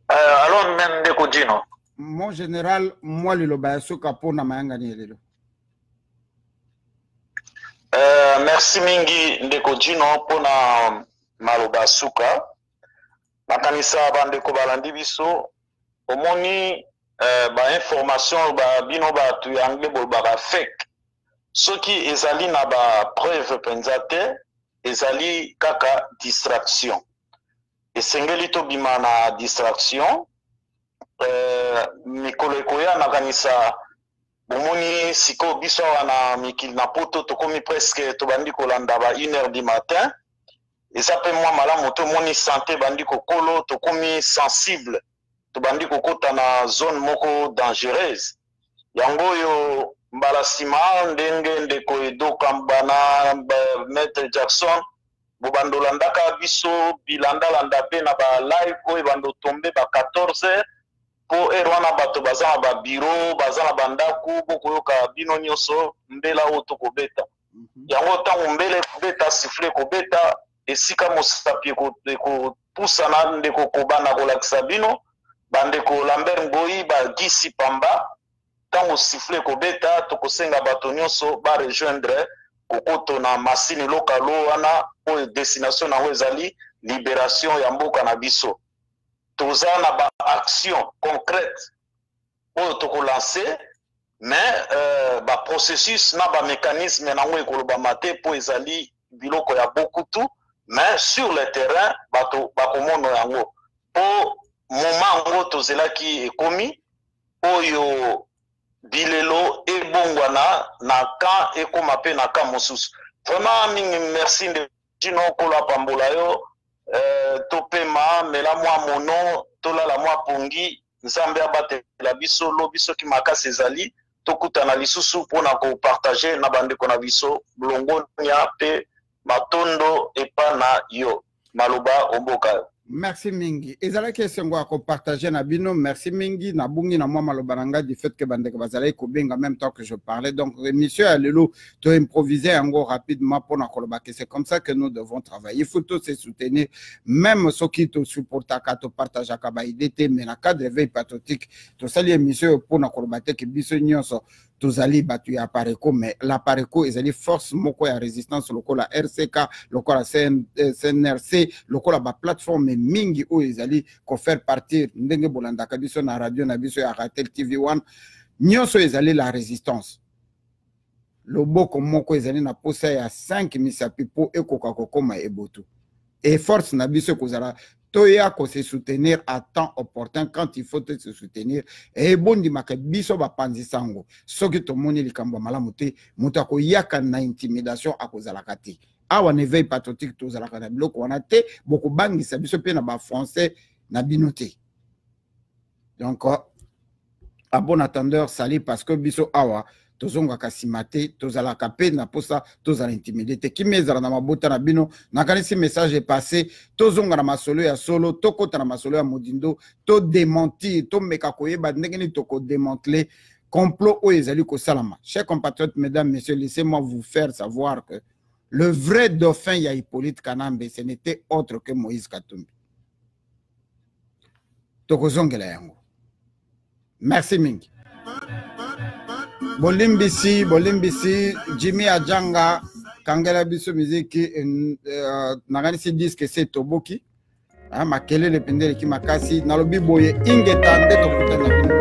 alors même de Kodino mon général mwali loba ya suka pona mayanga ni yelelo merci mingi ndeko Dino pona maloba suka makanisa bandeko balandi biso omoni ba information ba bino ba tu anglais bo ba fake soki ezali na ba preuve penzate ezali kaka distraction esengeli to bima na distraction mikolo ekoya nakanisa omoni siko biso wana mikili na poto tokomi presque tobandi kolanda ba 1h du matin. Et ça peut moi malamu to moni santé bandi kokolo to komi sensible to bandi kokota na zone moko dangereuse yango yo mbala sima ndenge ndeko edo kambana Maître Jackson bo bandolandaka biso bilandalanda pe na ba live oyo bando tombe ba 14h po erwana bato bazana ba bureau bazana bandaku bokoyoka bino nyonso mbela oto kobeta yango tango mbele beta siffler kobeta esika mosapi ko pusana ndeko kobana kolakisa bino bandeko Lambert Ngoyi ba gisi pamba tango siffler kobeta tokosenga bato nyonso ba rejoindre kokoto na masini lokalo wana o destination na ezali libération ya mboka na biso toza na ba action concrète o toko lancer mais ba processus na ba mécanisme na ngwe koloba mate po ezali biloko ya beaucoup tout. Mais sur le terrain, bakomono yango. Po moment ngo tozelaki ekomi oyo bilelo ebongwana na ka ekoma pe na ka mosusu. Vraiment mingi merci de Dino kola pambola yo topema mela mwa mono tola la mwa pongi nzambe abate la biso lo biso ki makasi ezali tokutana lisusu pona ko partager na bandeko na biso blongo nya pe matondo epa na yo maloba omboka. Merci mingi. Ezala ke sengo ako partager na bino. Merci mingi. Na bungi na moi malobananga du fait que bandeko bazala ko benga en même temps que je parlais. Donc monsieur Alelo, tu as improvisé en gros rapidement pour na kolobake. C'est comme ça que nous devons travailler. Il faut tous se soutenir. Même ceux qui te supportent à te partager à kabaïdete, mais na cadre veille patriotique. Tout ça les monsieur pour na kolobate que biso nyonso. Tozali batu ya Pareco, mais la Pareco ezali force moko ya résistance loko la RCK, loko la CNRC, loko la ba plateforme mingi o ezali ko faire partir ndenge bolanda kabiso na radio na biso ya Ratel TV1 nyonso ezali la résistance. Loboko moko ezali na posa ya 5 misapi po ekoka kokoma ebotu. Et force na biso kozala toya ko se soutenir à temps opportun quand il faut se soutenir et bondi makabiso ba panzisango soki to moni likambo malamu te muta ko yaka na intimidation akozala kati awa ne veille patriotique to zala kana biloko wana te boko bangisa biso pe na ba français na binoté donc à bon attendeur sali parce que biso awa tozonga kasimate tozala kapé na posa tozala intimidité ki mezala na mabota na bino nakanisi message est passé tozonga na masolo ya solo tokota na masolo ya modindo to démentir to meka koyeba ndenge ni toko démanteler complot o ezali ko salama. Chers compatriotes, mesdames, messieurs, laissez-moi vous faire savoir que le vrai dauphin ya Hippolyte Kanambe ce n'était autre que Moïse Katumbi. Tokozongela yango. Merci mingi. Bolimbisi, Jimmy Ajanga, Kangela Biso Miziki, Naganisi disque c'est Toboki, Makele le pendele ki makasi, Nalobi Boye, Ingetande, Tokutana.